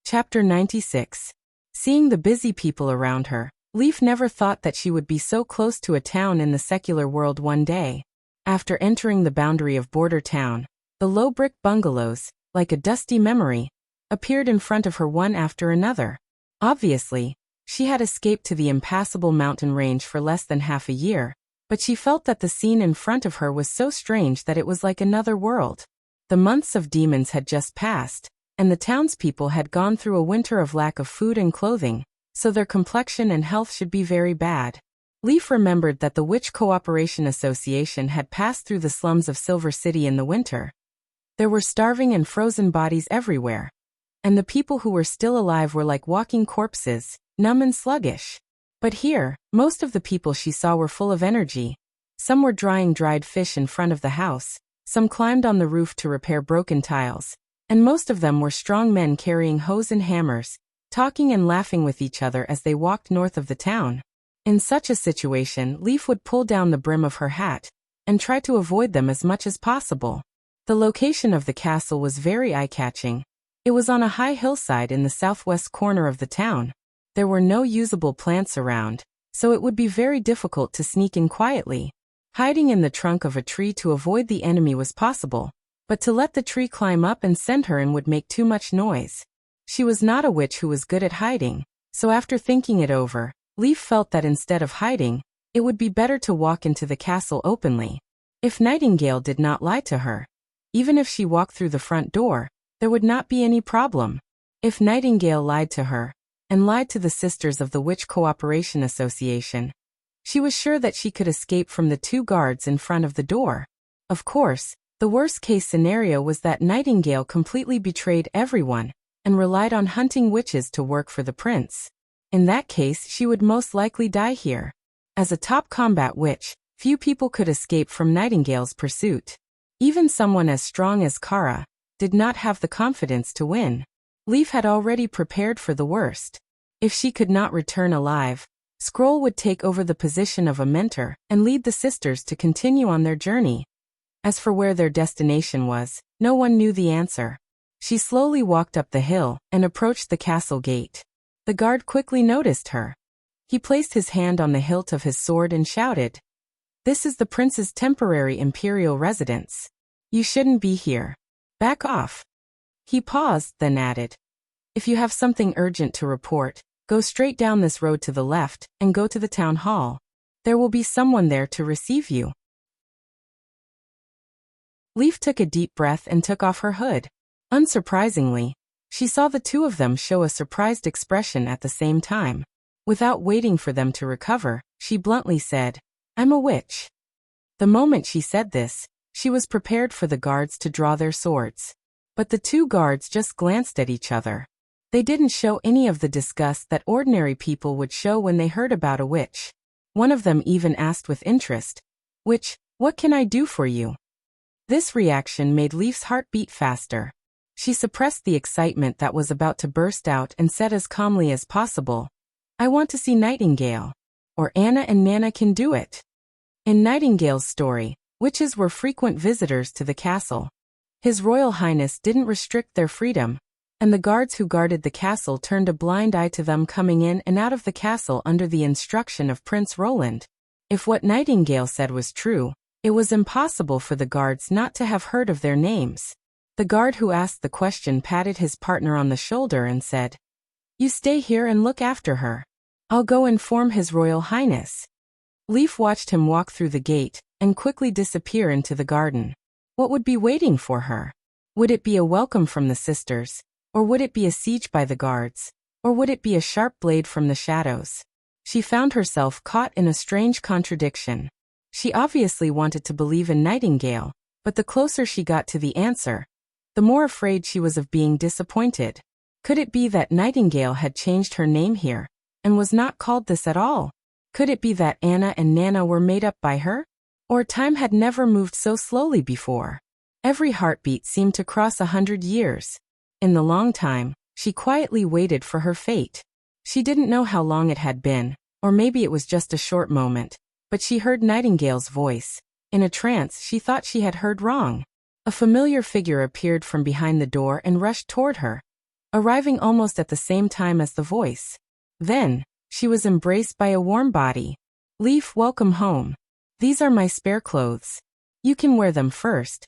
Chapter 96. Seeing the busy people around her, Leaf never thought that she would be so close to a town in the secular world one day. After entering the boundary of Border Town, the low brick bungalows, like a dusty memory, appeared in front of her one after another. Obviously, she had escaped to the impassable mountain range for less than half a year, but she felt that the scene in front of her was so strange that it was like another world. The months of demons had just passed, and the townspeople had gone through a winter of lack of food and clothing, so their complexion and health should be very bad. Leaf remembered that the Witch Cooperation Association had passed through the slums of Silver City in the winter. There were starving and frozen bodies everywhere, and the people who were still alive were like walking corpses, numb and sluggish. But here, most of the people she saw were full of energy. Some were drying dried fish in front of the house, some climbed on the roof to repair broken tiles, and most of them were strong men carrying hoes and hammers, talking and laughing with each other as they walked north of the town. In such a situation, Leaf would pull down the brim of her hat and try to avoid them as much as possible. The location of the castle was very eye-catching. It was on a high hillside in the southwest corner of the town. There were no usable plants around, so it would be very difficult to sneak in quietly. Hiding in the trunk of a tree to avoid the enemy was possible, but to let the tree climb up and send her in would make too much noise. She was not a witch who was good at hiding, so after thinking it over, Leaf felt that instead of hiding, it would be better to walk into the castle openly. If Nightingale did not lie to her, even if she walked through the front door, there would not be any problem. If Nightingale lied to her, and lied to the sisters of the Witch Cooperation Association, she was sure that she could escape from the 2 guards in front of the door. Of course, the worst-case scenario was that Nightingale completely betrayed everyone and relied on hunting witches to work for the prince. In that case, she would most likely die here. As a top combat witch, few people could escape from Nightingale's pursuit. Even someone as strong as Kara did not have the confidence to win. Leaf had already prepared for the worst. If she could not return alive, Scroll would take over the position of a mentor and lead the sisters to continue on their journey. As for where their destination was, no one knew the answer. She slowly walked up the hill and approached the castle gate. The guard quickly noticed her. He placed his hand on the hilt of his sword and shouted, "This is the prince's temporary imperial residence. You shouldn't be here. Back off." He paused, then added, "If you have something urgent to report, go straight down this road to the left and go to the town hall. There will be someone there to receive you." Leaf took a deep breath and took off her hood. Unsurprisingly, she saw the 2 of them show a surprised expression at the same time. Without waiting for them to recover, she bluntly said, "I'm a witch." The moment she said this, she was prepared for the guards to draw their swords. But the 2 guards just glanced at each other. They didn't show any of the disgust that ordinary people would show when they heard about a witch. One of them even asked with interest, "Witch, what can I do for you?" This reaction made Leaf's heart beat faster. She suppressed the excitement that was about to burst out and said as calmly as possible, "I want to see Nightingale. Or Anna and Nana can do it." In Nightingale's story, witches were frequent visitors to the castle. His Royal Highness didn't restrict their freedom, and the guards who guarded the castle turned a blind eye to them coming in and out of the castle under the instruction of Prince Roland. If what Nightingale said was true, it was impossible for the guards not to have heard of their names. The guard who asked the question patted his partner on the shoulder and said, "You stay here and look after her. I'll go inform His Royal Highness." Leaf watched him walk through the gate and quickly disappear into the garden. What would be waiting for her? Would it be a welcome from the sisters, or would it be a siege by the guards? Or would it be a sharp blade from the shadows? She found herself caught in a strange contradiction. She obviously wanted to believe in Nightingale, but the closer she got to the answer, the more afraid she was of being disappointed. Could it be that Nightingale had changed her name here, and was not called this at all? Could it be that Anna and Nana were made up by her? Or time had never moved so slowly before? Every heartbeat seemed to cross 100 years. In the long time, she quietly waited for her fate. She didn't know how long it had been, or maybe it was just a short moment, but she heard Nightingale's voice. In a trance, she thought she had heard wrong. A familiar figure appeared from behind the door and rushed toward her, arriving almost at the same time as the voice. Then, she was embraced by a warm body. "Leaf, welcome home. These are my spare clothes. You can wear them first."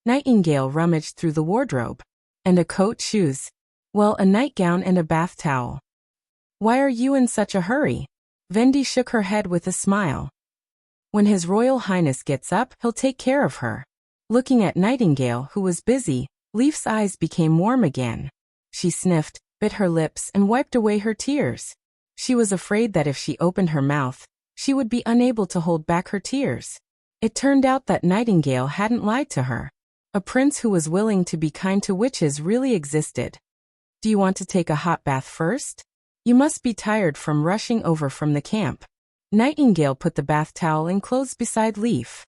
Nightingale rummaged through the wardrobe. "And a coat, shoes. Well, a nightgown and a bath towel. Why are you in such a hurry?" Vendi shook her head with a smile. "When His Royal Highness gets up, he'll take care of her." Looking at Nightingale, who was busy, Leaf's eyes became warm again. She sniffed, bit her lips, and wiped away her tears. She was afraid that if she opened her mouth, she would be unable to hold back her tears. It turned out that Nightingale hadn't lied to her. A prince who was willing to be kind to witches really existed. "Do you want to take a hot bath first? You must be tired from rushing over from the camp." Nightingale put the bath towel and clothes beside Leaf.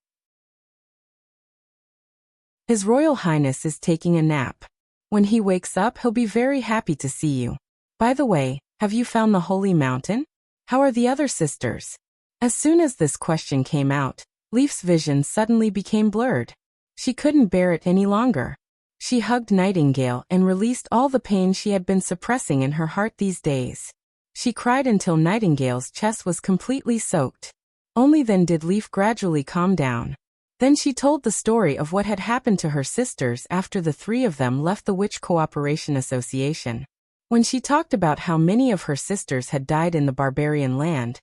"His Royal Highness is taking a nap. When he wakes up, he'll be very happy to see you. By the way, have you found the Holy Mountain? How are the other sisters?" As soon as this question came out, Leaf's vision suddenly became blurred. She couldn't bear it any longer. She hugged Nightingale and released all the pain she had been suppressing in her heart these days. She cried until Nightingale's chest was completely soaked. Only then did Leaf gradually calm down. Then she told the story of what had happened to her sisters after the three of them left the Witch Cooperation Association. When she talked about how many of her sisters had died in the barbarian land,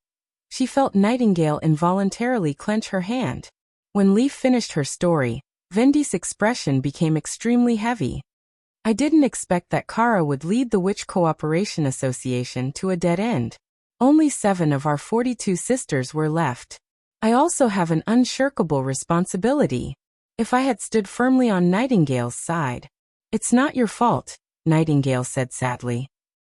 she felt Nightingale involuntarily clench her hand. When Leaf finished her story, Vendi's expression became extremely heavy. "I didn't expect that Kara would lead the Witch Cooperation Association to a dead end. Only 7 of our 42 sisters were left. I also have an unshirkable responsibility. If I had stood firmly on Nightingale's side." "It's not your fault," Nightingale said sadly.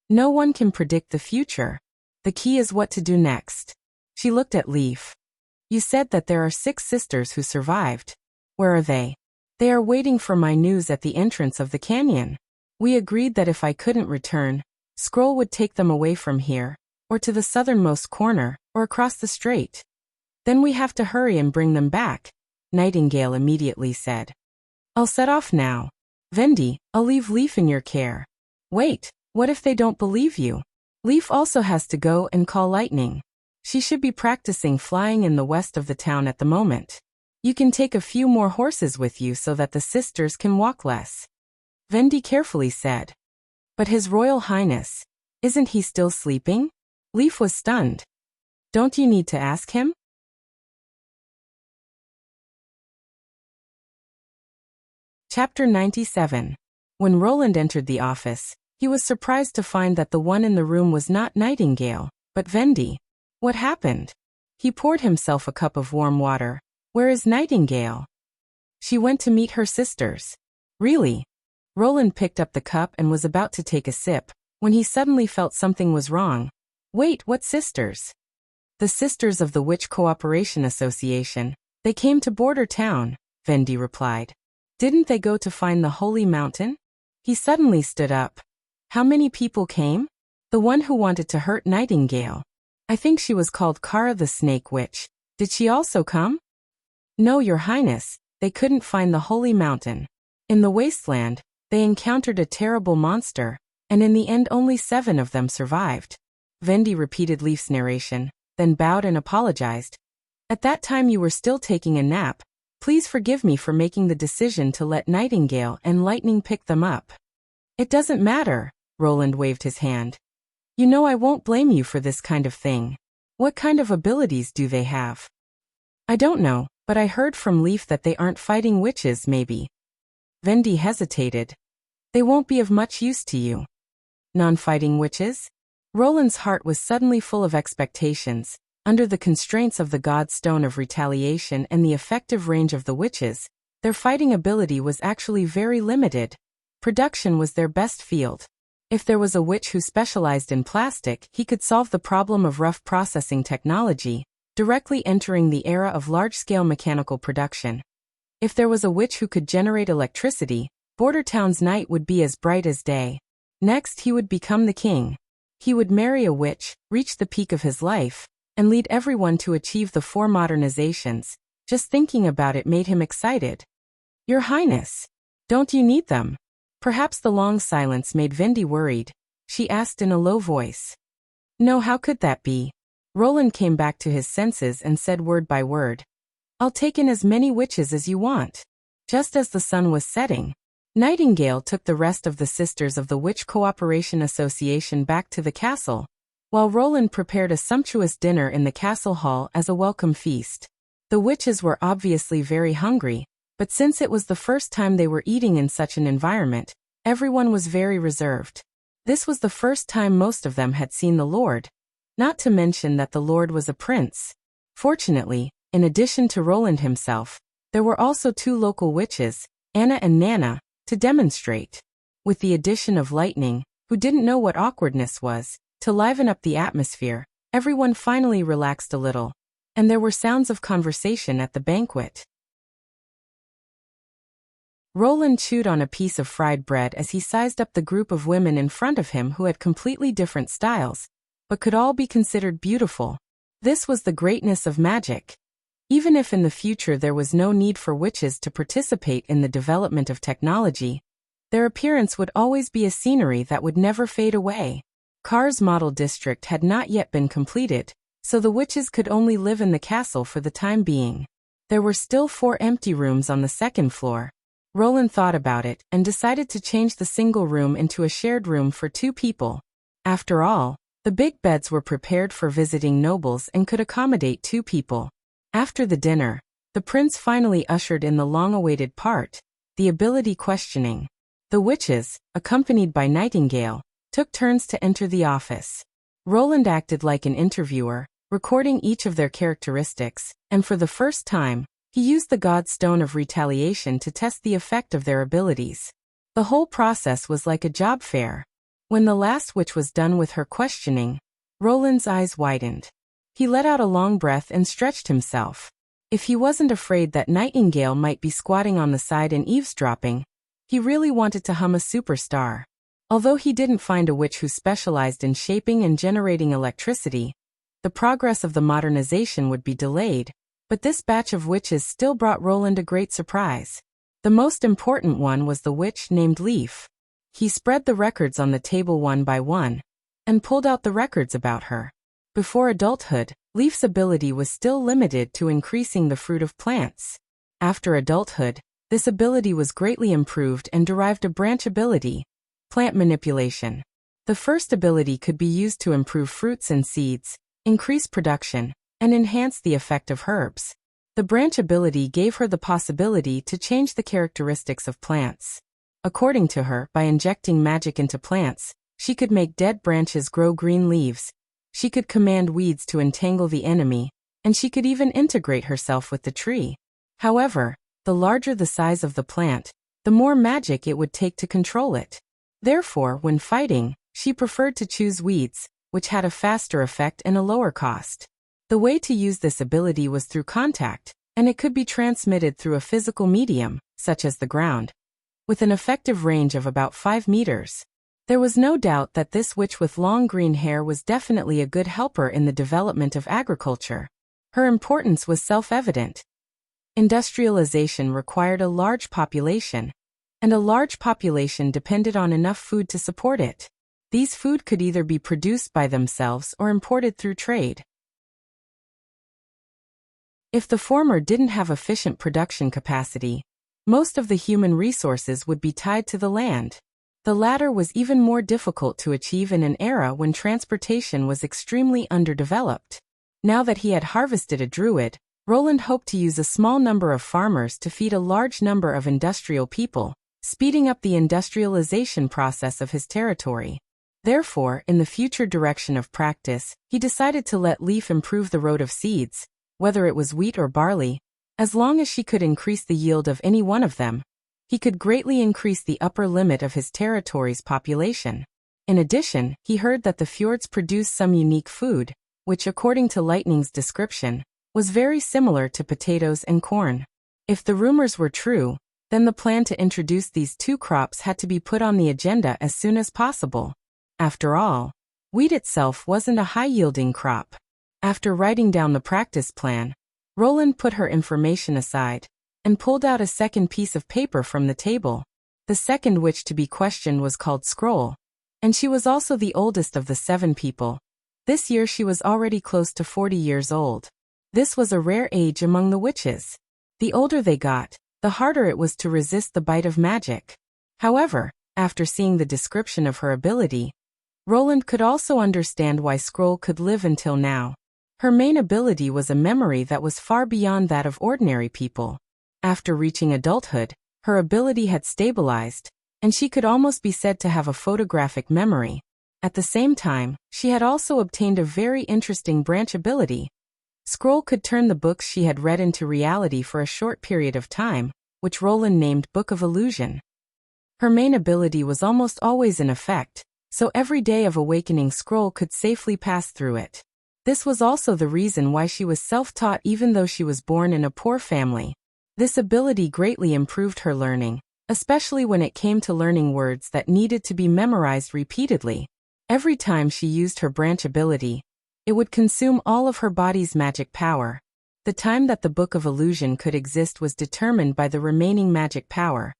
"No one can predict the future. The key is what to do next." She looked at Leaf. "You said that there are 6 sisters who survived. Where are they?" "They are waiting for my news at the entrance of the canyon. We agreed that if I couldn't return, Scroll would take them away from here, or to the southernmost corner, or across the strait. Then we have to hurry and bring them back," Nightingale immediately said. "I'll set off now. Vendi, I'll leave Leaf in your care." "Wait, what if they don't believe you?" "Leaf also has to go and call Lightning. She should be practicing flying in the west of the town at the moment. You can take a few more horses with you so that the sisters can walk less," Vendi carefully said. "But His Royal Highness, isn't he still sleeping?" Leaf was stunned. "Don't you need to ask him?" Chapter 97. When Roland entered the office, he was surprised to find that the one in the room was not Nightingale, but Vendi. What happened? He poured himself a cup of warm water. "Where is Nightingale?" "She went to meet her sisters." "Really?" Roland picked up the cup and was about to take a sip, when he suddenly felt something was wrong. "Wait, what sisters?" "The sisters of the Witch Cooperation Association. They came to Border Town," Vendi replied. "Didn't they go to find the Holy Mountain?" He suddenly stood up. "How many people came?" "The one who wanted to hurt Nightingale. I think she was called Kara the Snake Witch. Did she also come?" "No, Your Highness, they couldn't find the Holy Mountain. In the wasteland, they encountered a terrible monster, and in the end only 7 of them survived." Vendi repeated Leaf's narration, then bowed and apologized. "At that time you were still taking a nap. Please forgive me for making the decision to let Nightingale and Lightning pick them up." "It doesn't matter," Roland waved his hand. "You know I won't blame you for this kind of thing. What kind of abilities do they have?" "I don't know, but I heard from Leaf that they aren't fighting witches, maybe." Vendi hesitated. "They won't be of much use to you." Non-fighting witches? Roland's heart was suddenly full of expectations. Under the constraints of the god stone of retaliation and the effective range of the witches, their fighting ability was actually very limited. Production was their best field. If there was a witch who specialized in plastic, he could solve the problem of rough processing technology, directly entering the era of large-scale mechanical production. If there was a witch who could generate electricity, Bordertown's night would be as bright as day. Next, he would become the king. He would marry a witch, reach the peak of his life, and lead everyone to achieve the 4 modernizations. Just thinking about it made him excited. Your Highness, don't you need them? Perhaps the long silence made Vindy worried. She asked in a low voice. No, how could that be? Roland came back to his senses and said word by word. I'll take in as many witches as you want. Just as the sun was setting, Nightingale took the rest of the Sisters of the Witch Cooperation Association back to the castle, while Roland prepared a sumptuous dinner in the castle hall as a welcome feast. The witches were obviously very hungry, but since it was the first time they were eating in such an environment, everyone was very reserved. This was the first time most of them had seen the Lord, not to mention that the Lord was a prince. Fortunately, in addition to Roland himself, there were also 2 local witches, Anna and Nana, to demonstrate. With the addition of Lightning, who didn't know what awkwardness was, to liven up the atmosphere, everyone finally relaxed a little, and there were sounds of conversation at the banquet. Roland chewed on a piece of fried bread as he sized up the group of women in front of him who had completely different styles, but could all be considered beautiful. This was the greatness of magic. Even if in the future there was no need for witches to participate in the development of technology, their appearance would always be a scenery that would never fade away. Carr's model district had not yet been completed, so the witches could only live in the castle for the time being. There were still 4 empty rooms on the 2nd floor. Roland thought about it and decided to change the single room into a shared room for 2 people. After all, the big beds were prepared for visiting nobles and could accommodate 2 people. After the dinner, the prince finally ushered in the long-awaited part, the ability questioning. The witches, accompanied by Nightingale, took turns to enter the office. Roland acted like an interviewer, recording each of their characteristics, and for the first time, he used the god stone of retaliation to test the effect of their abilities. The whole process was like a job fair. When the last witch was done with her questioning, Roland's eyes widened. He let out a long breath and stretched himself. If he wasn't afraid that Nightingale might be squatting on the side and eavesdropping, he really wanted to hum a superstar. Although he didn't find a witch who specialized in shaping and generating electricity, the progress of the modernization would be delayed, but this batch of witches still brought Roland a great surprise. The most important one was the witch named Leaf. He spread the records on the table one by one, and pulled out the records about her. Before adulthood, Leaf's ability was still limited to increasing the fruit of plants. After adulthood, this ability was greatly improved and derived a branch ability, plant manipulation. The first ability could be used to improve fruits and seeds, increase production, and enhance the effect of herbs. The branch ability gave her the possibility to change the characteristics of plants. According to her, by injecting magic into plants, she could make dead branches grow green leaves. She could command weeds to entangle the enemy, and she could even integrate herself with the tree. However, the larger the size of the plant, the more magic it would take to control it. Therefore, when fighting, she preferred to choose weeds, which had a faster effect and a lower cost. The way to use this ability was through contact, and it could be transmitted through a physical medium, such as the ground, with an effective range of about 5 meters. There was no doubt that this witch with long green hair was definitely a good helper in the development of agriculture. Her importance was self-evident. Industrialization required a large population, and a large population depended on enough food to support it. These food could either be produced by themselves or imported through trade. If the former didn't have efficient production capacity, most of the human resources would be tied to the land. The latter was even more difficult to achieve in an era when transportation was extremely underdeveloped. Now that he had harvested a druid, Roland hoped to use a small number of farmers to feed a large number of industrial people, speeding up the industrialization process of his territory. Therefore, in the future direction of practice, he decided to let Leaf improve the road of seeds, whether it was wheat or barley, as long as she could increase the yield of any one of them. He could greatly increase the upper limit of his territory's population. In addition, he heard that the fjords produced some unique food, which according to Lightning's description, was very similar to potatoes and corn. If the rumors were true, then the plan to introduce these two crops had to be put on the agenda as soon as possible. After all, wheat itself wasn't a high-yielding crop. After writing down the practice plan, Roland put her information aside and pulled out a second piece of paper from the table. The second which to be questioned was called Scroll, and she was also the oldest of the 7 people. This year she was already close to 40 years old. This was a rare age among the witches. The older they got, the harder it was to resist the bite of magic. However, after seeing the description of her ability, Roland could also understand why Scroll could live until now. Her main ability was a memory that was far beyond that of ordinary people. After reaching adulthood, her ability had stabilized, and she could almost be said to have a photographic memory. At the same time, she had also obtained a very interesting branch ability. Scroll could turn the books she had read into reality for a short period of time, which Roland named Book of Illusion. Her main ability was almost always in effect, so every day of awakening Scroll could safely pass through it. This was also the reason why she was self-taught even though she was born in a poor family. This ability greatly improved her learning, especially when it came to learning words that needed to be memorized repeatedly. Every time she used her branch ability, it would consume all of her body's magic power. The time that the Book of Illusion could exist was determined by the remaining magic power,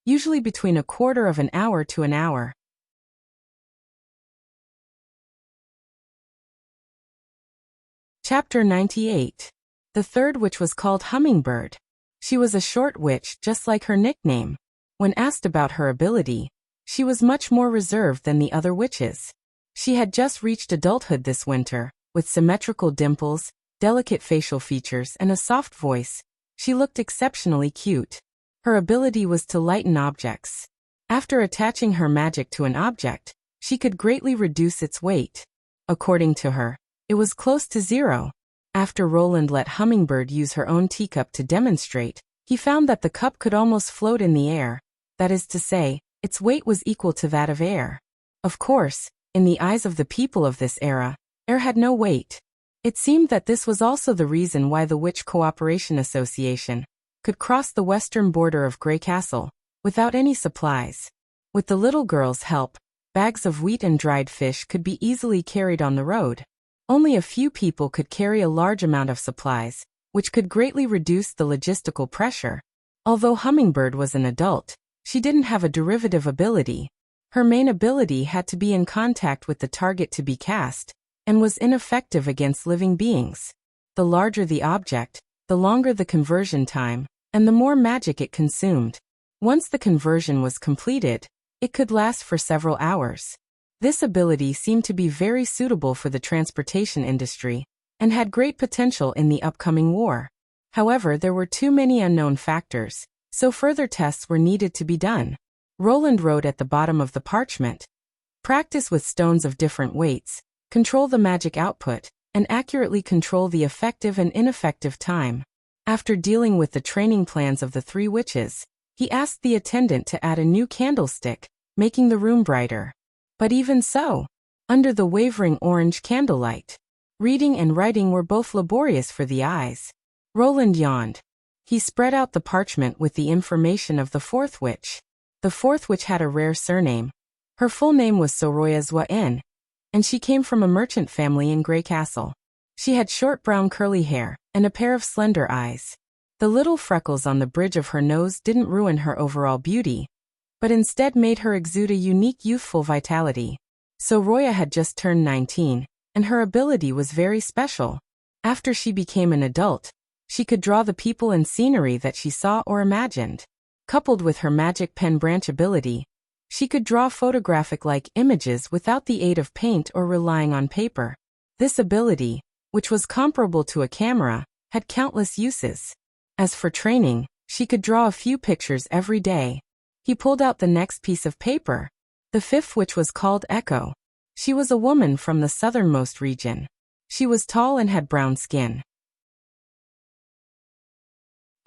usually between a quarter of an hour to an hour. Chapter 98. The third witch was called Hummingbird. She was a short witch just like her nickname. When asked about her ability, she was much more reserved than the other witches. She had just reached adulthood this winter, with symmetrical dimples, delicate facial features and a soft voice. She looked exceptionally cute. Her ability was to lighten objects. After attaching her magic to an object, she could greatly reduce its weight. According to her, it was close to 0. After Roland let Hummingbird use her own teacup to demonstrate, he found that the cup could almost float in the air. That is to say, its weight was equal to that of air. Of course, in the eyes of the people of this era, air had no weight. It seemed that this was also the reason why the Witch Cooperation Association could cross the western border of Grey Castle without any supplies. With the little girl's help, bags of wheat and dried fish could be easily carried on the road. Only a few people could carry a large amount of supplies, which could greatly reduce the logistical pressure. Although Hummingbird was an adult, she didn't have a derivative ability. Her main ability had to be in contact with the target to be cast, and was ineffective against living beings. The larger the object, the longer the conversion time, and the more magic it consumed. Once the conversion was completed, it could last for several hours. This ability seemed to be very suitable for the transportation industry, and had great potential in the upcoming war. However, there were too many unknown factors, so further tests were needed to be done. Roland wrote at the bottom of the parchment, "Practice with stones of different weights, control the magic output, and accurately control the effective and ineffective time." After dealing with the training plans of the 3 witches, he asked the attendant to add a new candlestick, making the room brighter. But even so, under the wavering orange candlelight, reading and writing were both laborious for the eyes. Roland yawned. He spread out the parchment with the information of the 4th witch. The 4th witch had a rare surname. Her full name was Soroya Zwa-en, and she came from a merchant family in Grey Castle. She had short brown curly hair and a pair of slender eyes. The little freckles on the bridge of her nose didn't ruin her overall beauty, but instead made her exude a unique youthful vitality. Soroya had just turned 19, and her ability was very special. After she became an adult, she could draw the people and scenery that she saw or imagined. Coupled with her magic pen branch ability, she could draw photographic-like images without the aid of paint or relying on paper. This ability, which was comparable to a camera, had countless uses. As for training, she could draw a few pictures every day. He pulled out the next piece of paper. The 5th witch was called Echo. She was a woman from the southernmost region. She was tall and had brown skin.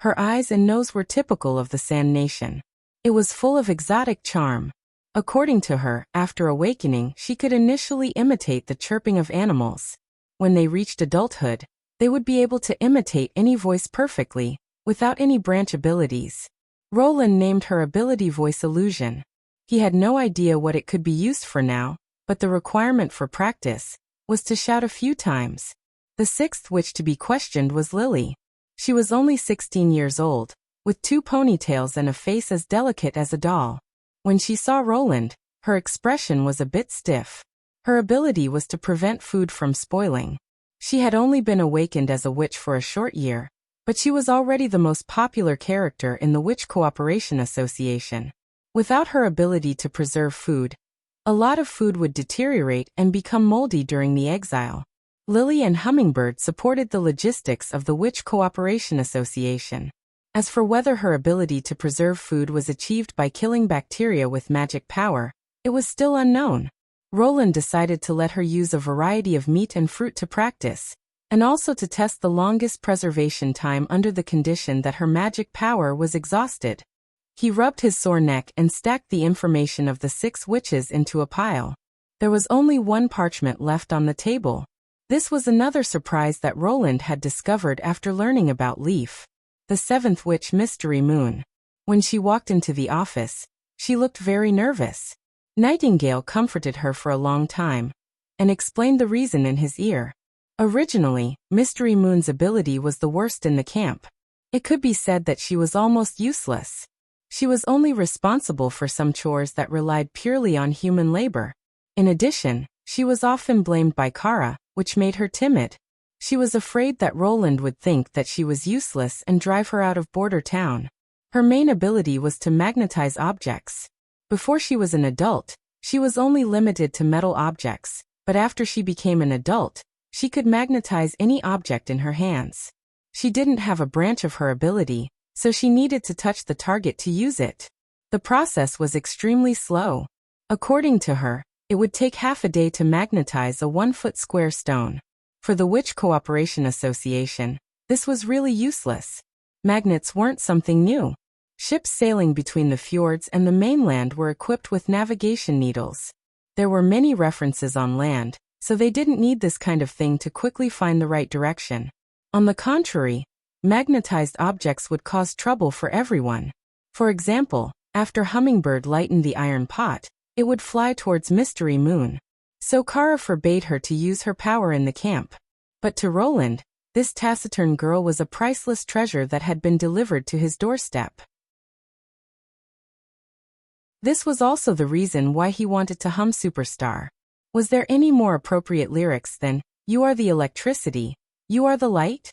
Her eyes and nose were typical of the Sand Nation. It was full of exotic charm. According to her, after awakening, she could initially imitate the chirping of animals. When they reached adulthood, they would be able to imitate any voice perfectly, without any branch abilities. Roland named her ability Voice Illusion. He had no idea what it could be used for now, but the requirement for practice was to shout a few times. The sixth witch to be questioned was Lily. She was only 16 years old, with 2 ponytails and a face as delicate as a doll. When she saw Roland, her expression was a bit stiff. Her ability was to prevent food from spoiling. She had only been awakened as a witch for a short year, but she was already the most popular character in the Witch Cooperation Association. Without her ability to preserve food, a lot of food would deteriorate and become moldy during the exile. Lily and Hummingbird supported the logistics of the Witch Cooperation Association. As for whether her ability to preserve food was achieved by killing bacteria with magic power, it was still unknown. Roland decided to let her use a variety of meat and fruit to practice, and also to test the longest preservation time under the condition that her magic power was exhausted. He rubbed his sore neck and stacked the information of the 6 witches into a pile. There was only one parchment left on the table. This was another surprise that Roland had discovered after learning about Leaf, the 7th witch, Mystery Moon. When she walked into the office, she looked very nervous. Nightingale comforted her for a long time, and explained the reason in his ear. Originally, Mystery Moon's ability was the worst in the camp. It could be said that she was almost useless. She was only responsible for some chores that relied purely on human labor. In addition, she was often blamed by Kara, which made her timid. She was afraid that Roland would think that she was useless and drive her out of Border Town. Her main ability was to magnetize objects. Before she was an adult, she was only limited to metal objects, but after she became an adult, she could magnetize any object in her hands. She didn't have a branch of her ability, so she needed to touch the target to use it. The process was extremely slow. According to her, it would take half a day to magnetize a 1-foot square stone. For the Witch Cooperation Association, this was really useless. Magnets weren't something new. Ships sailing between the fjords and the mainland were equipped with navigation needles. There were many references on land, so they didn't need this kind of thing to quickly find the right direction. On the contrary, magnetized objects would cause trouble for everyone. For example, after Hummingbird lightened the iron pot, it would fly towards Mystery Moon. So Kara forbade her to use her power in the camp. But to Roland, this taciturn girl was a priceless treasure that had been delivered to his doorstep. This was also the reason why he wanted to hum Superstar. Was there any more appropriate lyrics than, "You are the electricity, you are the light"?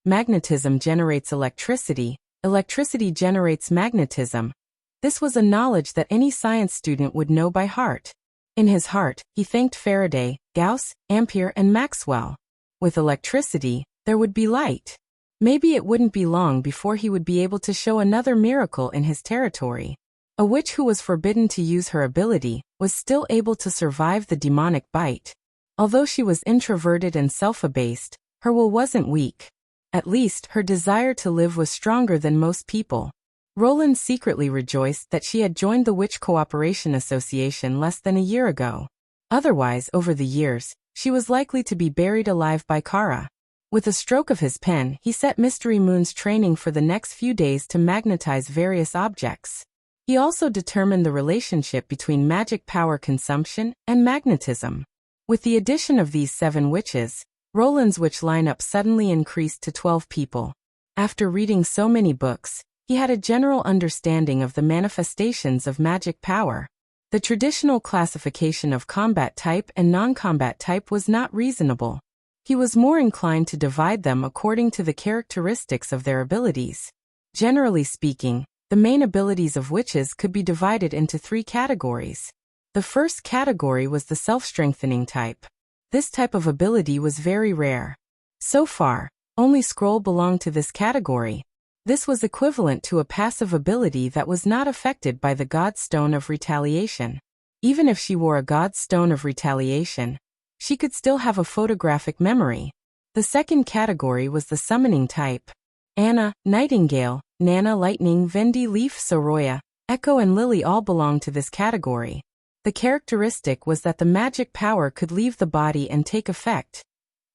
Magnetism generates electricity, electricity generates magnetism. This was a knowledge that any science student would know by heart. In his heart, he thanked Faraday, Gauss, Ampere, and Maxwell. With electricity, there would be light. Maybe it wouldn't be long before he would be able to show another miracle in his territory. A witch who was forbidden to use her ability was still able to survive the demonic bite. Although she was introverted and self-abased, her will wasn't weak. At least, her desire to live was stronger than most people. Roland secretly rejoiced that she had joined the Witch Cooperation Association less than a year ago. Otherwise, over the years, she was likely to be buried alive by Kara. With a stroke of his pen, he set Mystery Moon's training for the next few days to magnetize various objects. He also determined the relationship between magic power consumption and magnetism. With the addition of these 7 witches, Roland's witch lineup suddenly increased to 12 people. After reading so many books, he had a general understanding of the manifestations of magic power. The traditional classification of combat type and non-combat type was not reasonable. He was more inclined to divide them according to the characteristics of their abilities. Generally speaking, the main abilities of witches could be divided into 3 categories. The first category was the self-strengthening type. This type of ability was very rare. So far, only Scroll belonged to this category. This was equivalent to a passive ability that was not affected by the God Stone of Retaliation. Even if she wore a god's stone of retaliation, she could still have a photographic memory. The second category was the summoning type. Anna, Nightingale, Nana, Lightning, Vendi, Leaf, Soroya, Echo and Lily all belonged to this category. The characteristic was that the magic power could leave the body and take effect.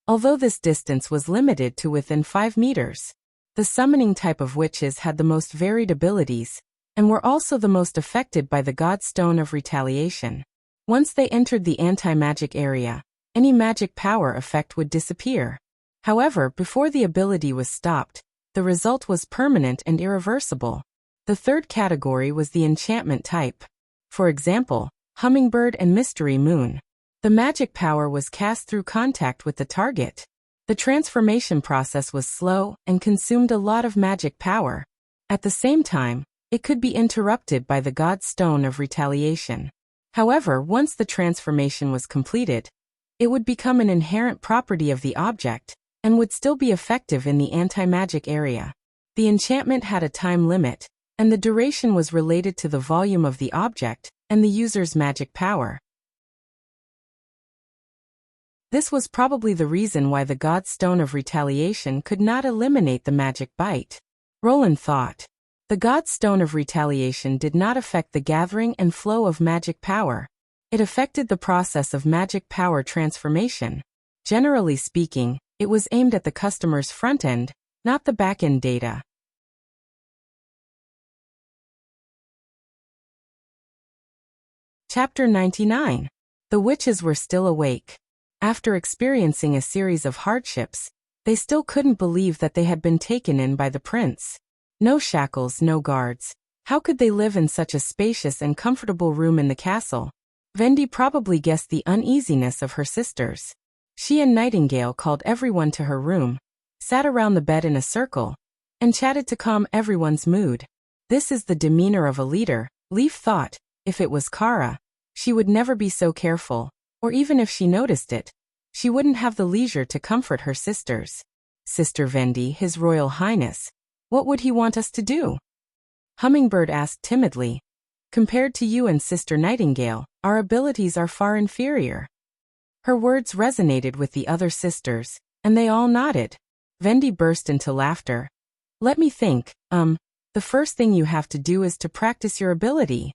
Although this distance was limited to within 5 meters, the summoning type of witches had the most varied abilities, and were also the most affected by the god stone of retaliation. Once they entered the anti-magic area, any magic power effect would disappear. However, before the ability was stopped, the result was permanent and irreversible. The third category was the enchantment type. For example, Hummingbird and Mystery Moon. The magic power was cast through contact with the target. The transformation process was slow and consumed a lot of magic power. At the same time, it could be interrupted by the god stone of retaliation. However, once the transformation was completed, it would become an inherent property of the object, and would still be effective in the anti-magic area. The enchantment had a time limit, and the duration was related to the volume of the object and the user's magic power. This was probably the reason why the god stone of retaliation could not eliminate the magic bite. Roland thought. The god stone of retaliation did not affect the gathering and flow of magic power. It affected the process of magic power transformation. Generally speaking, it was aimed at the customer's front end, not the back-end data. Chapter 99. The witches were still awake. After experiencing a series of hardships, they still couldn't believe that they had been taken in by the prince. No shackles, no guards. How could they live in such a spacious and comfortable room in the castle? Vendi probably guessed the uneasiness of her sisters. She and Nightingale called everyone to her room, sat around the bed in a circle, and chatted to calm everyone's mood. This is the demeanor of a leader, Leaf thought. If it was Kara, she would never be so careful, or even if she noticed it, she wouldn't have the leisure to comfort her sisters. Sister Vendi, His Royal Highness, what would he want us to do? Hummingbird asked timidly. Compared to you and Sister Nightingale, our abilities are far inferior. Her words resonated with the other sisters, and they all nodded. Vendi burst into laughter. Let me think, the first thing you have to do is to practice your ability.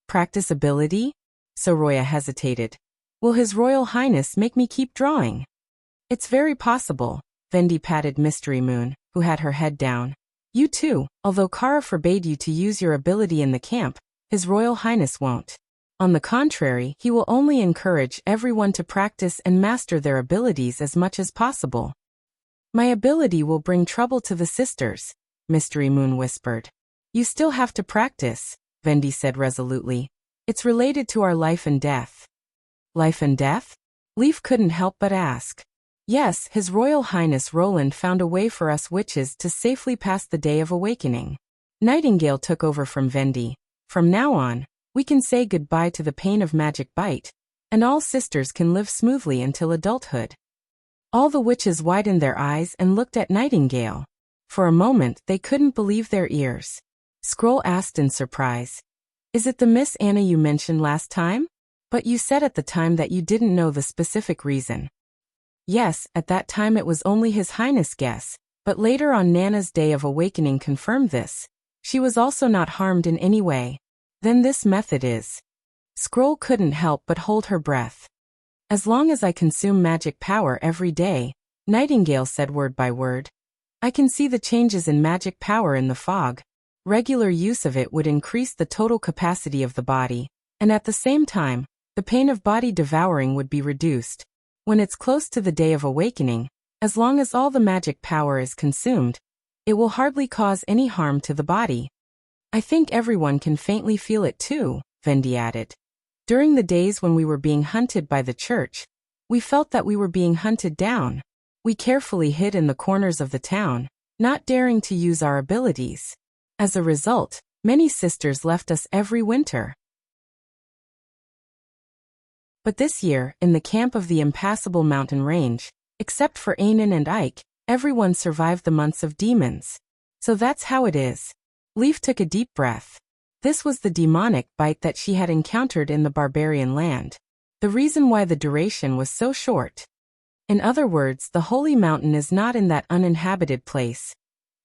Practice ability? Soroya hesitated. Will His Royal Highness make me keep drawing? It's very possible, Vendi patted Mystery Moon, who had her head down. You too, although Kara forbade you to use your ability in the camp, His Royal Highness won't. On the contrary, he will only encourage everyone to practice and master their abilities as much as possible. My ability will bring trouble to the sisters, Mystery Moon whispered. You still have to practice, Vendi said resolutely. It's related to our life and death. Life and death? Leaf couldn't help but ask. Yes, His Royal Highness Roland found a way for us witches to safely pass the day of awakening. Nightingale took over from Vendi. From now on, we can say goodbye to the pain of magic bite, and all sisters can live smoothly until adulthood. All the witches widened their eyes and looked at Nightingale. For a moment they couldn't believe their ears. Scroll asked in surprise. Is it the Miss Anna you mentioned last time? But you said at the time that you didn't know the specific reason. Yes, at that time it was only His Highness' guess, but later on Nana's day of awakening confirmed this. She was also not harmed in any way. Then this method is. Scroll couldn't help but hold her breath. As long as I consume magic power every day, Nightingale said word by word, I can see the changes in magic power in the fog. Regular use of it would increase the total capacity of the body, and at the same time, the pain of body devouring would be reduced. When it's close to the day of awakening, as long as all the magic power is consumed, it will hardly cause any harm to the body. I think everyone can faintly feel it too, Vendi added. During the days when we were being hunted by the church, we felt that we were being hunted down. We carefully hid in the corners of the town, not daring to use our abilities. As a result, many sisters left us every winter. But this year, in the camp of the impassable mountain range, except for Ainan and Ike, everyone survived the months of demons. So that's how it is. Leaf took a deep breath. This was the demonic bite that she had encountered in the barbarian land. The reason why the duration was so short. In other words, the holy mountain is not in that uninhabited place.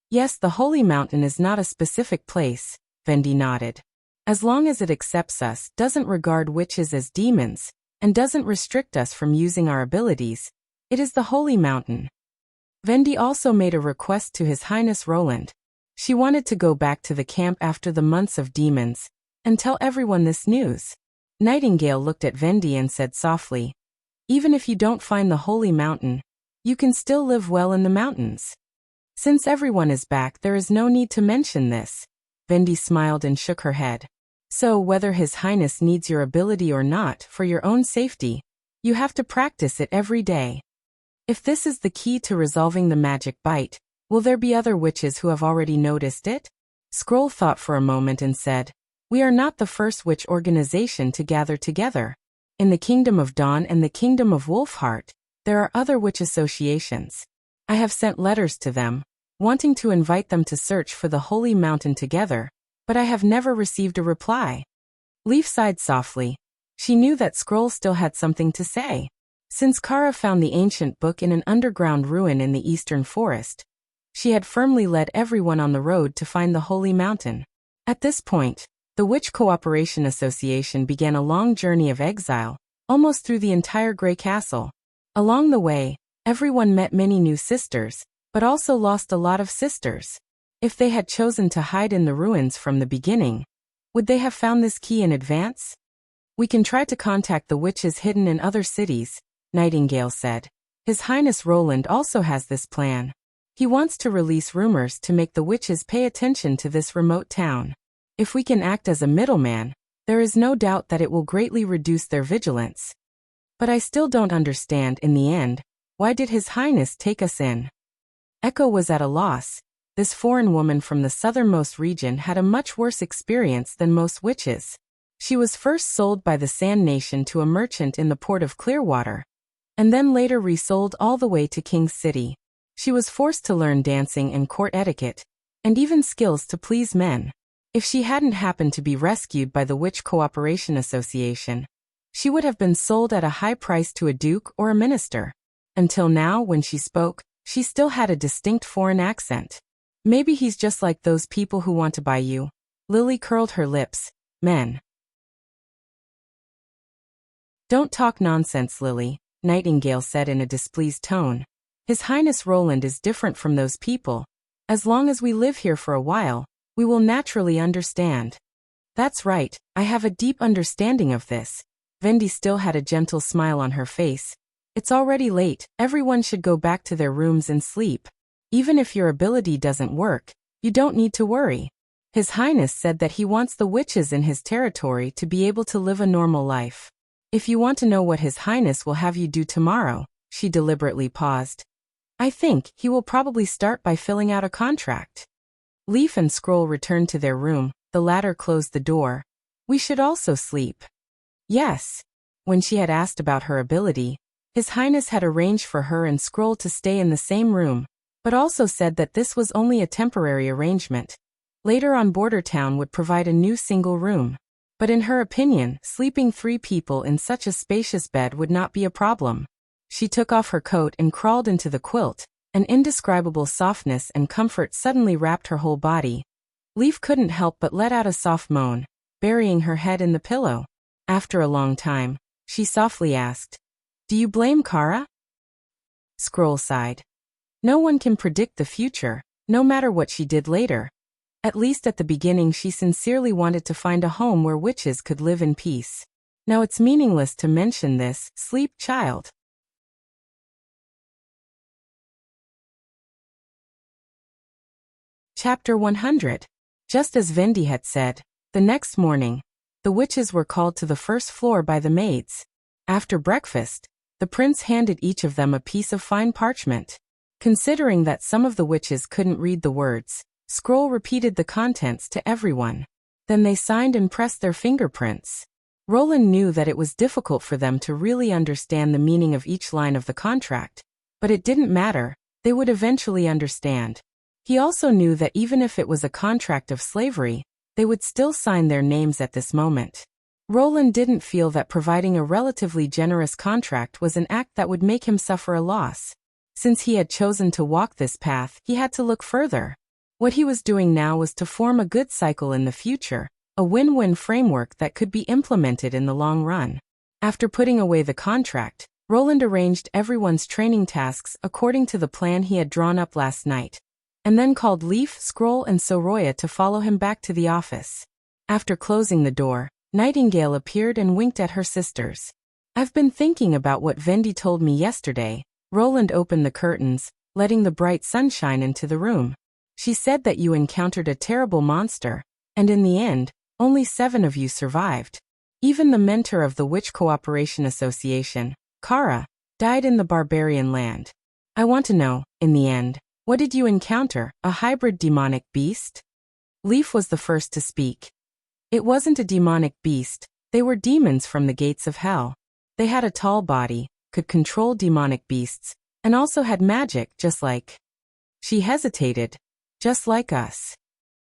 Yes, the holy mountain is not a specific place, Vendi nodded. As long as it accepts us, doesn't regard witches as demons, and doesn't restrict us from using our abilities, it is the holy mountain. Vendi also made a request to His Highness Roland. She wanted to go back to the camp after the months of demons, and tell everyone this news. Nightingale looked at Vendi and said softly, "Even if you don't find the holy mountain, you can still live well in the mountains. Since everyone is back, there is no need to mention this." Vendi smiled and shook her head. "So, whether His Highness needs your ability or not, for your own safety, you have to practice it every day. If this is the key to resolving the magic bite, will there be other witches who have already noticed it?" Scroll thought for a moment and said, "We are not the first witch organization to gather together. In the Kingdom of Dawn and the Kingdom of Wolfheart, there are other witch associations. I have sent letters to them, wanting to invite them to search for the Holy Mountain together, but I have never received a reply." Leaf sighed softly. She knew that Scroll still had something to say. Since Kara found the ancient book in an underground ruin in the eastern forest, she had firmly led everyone on the road to find the Holy Mountain. At this point, the Witch Cooperation Association began a long journey of exile, almost through the entire Grey Castle. Along the way, everyone met many new sisters, but also lost a lot of sisters. If they had chosen to hide in the ruins from the beginning, would they have found this key in advance? "We can try to contact the witches hidden in other cities," Nightingale said. "His Highness Roland also has this plan. He wants to release rumors to make the witches pay attention to this remote town. If we can act as a middleman, there is no doubt that it will greatly reduce their vigilance. But I still don't understand, in the end, why did His Highness take us in?" Echo was at a loss. This foreign woman from the southernmost region had a much worse experience than most witches. She was first sold by the Sand Nation to a merchant in the port of Clearwater, and then later resold all the way to King's City. She was forced to learn dancing and court etiquette, and even skills to please men. If she hadn't happened to be rescued by the Witch Cooperation Association, she would have been sold at a high price to a duke or a minister. Until now, when she spoke, she still had a distinct foreign accent. "Maybe he's just like those people who want to buy you." Lily curled her lips. "Men." "Don't talk nonsense, Lily," Nightingale said in a displeased tone. "His Highness Roland is different from those people. As long as we live here for a while, we will naturally understand." "That's right, I have a deep understanding of this." Vendi still had a gentle smile on her face. "It's already late, everyone should go back to their rooms and sleep. Even if your ability doesn't work, you don't need to worry. His Highness said that he wants the witches in his territory to be able to live a normal life. If you want to know what His Highness will have you do tomorrow," she deliberately paused, "I think he will probably start by filling out a contract." Leaf and Scroll returned to their room. The latter closed the door. "We should also sleep." "Yes." When she had asked about her ability, His Highness had arranged for her and Scroll to stay in the same room, but also said that this was only a temporary arrangement. Later on, Border Town would provide a new single room. But in her opinion, sleeping 3 people in such a spacious bed would not be a problem. She took off her coat and crawled into the quilt. An indescribable softness and comfort suddenly wrapped her whole body. Leaf couldn't help but let out a soft moan, burying her head in the pillow. After a long time, she softly asked, "Do you blame Kara?" Scroll sighed. "No one can predict the future, no matter what she did later. At least at the beginning she sincerely wanted to find a home where witches could live in peace. Now it's meaningless to mention this, sleep, child." Chapter 100. Just as Vendi had said, the next morning, the witches were called to the first floor by the maids. After breakfast, the prince handed each of them a piece of fine parchment. Considering that some of the witches couldn't read the words, Scroll repeated the contents to everyone. Then they signed and pressed their fingerprints. Roland knew that it was difficult for them to really understand the meaning of each line of the contract, but it didn't matter, they would eventually understand. He also knew that even if it was a contract of slavery, they would still sign their names at this moment. Roland didn't feel that providing a relatively generous contract was an act that would make him suffer a loss. Since he had chosen to walk this path, he had to look further. What he was doing now was to form a good cycle in the future, a win-win framework that could be implemented in the long run. After putting away the contract, Roland arranged everyone's training tasks according to the plan he had drawn up last night, and then called Leaf, Scroll, and Soroya to follow him back to the office. After closing the door, Nightingale appeared and winked at her sisters. "I've been thinking about what Vendi told me yesterday." Roland opened the curtains, letting the bright sunshine into the room. "She said that you encountered a terrible monster, and in the end, only 7 of you survived. Even the mentor of the Witch Cooperation Association, Kara, died in the barbarian land. I want to know, in the end, what did you encounter, a hybrid demonic beast?" Leaf was the first to speak. "It wasn't a demonic beast, they were demons from the gates of hell. They had a tall body, could control demonic beasts, and also had magic just like..." She hesitated. "Just like us."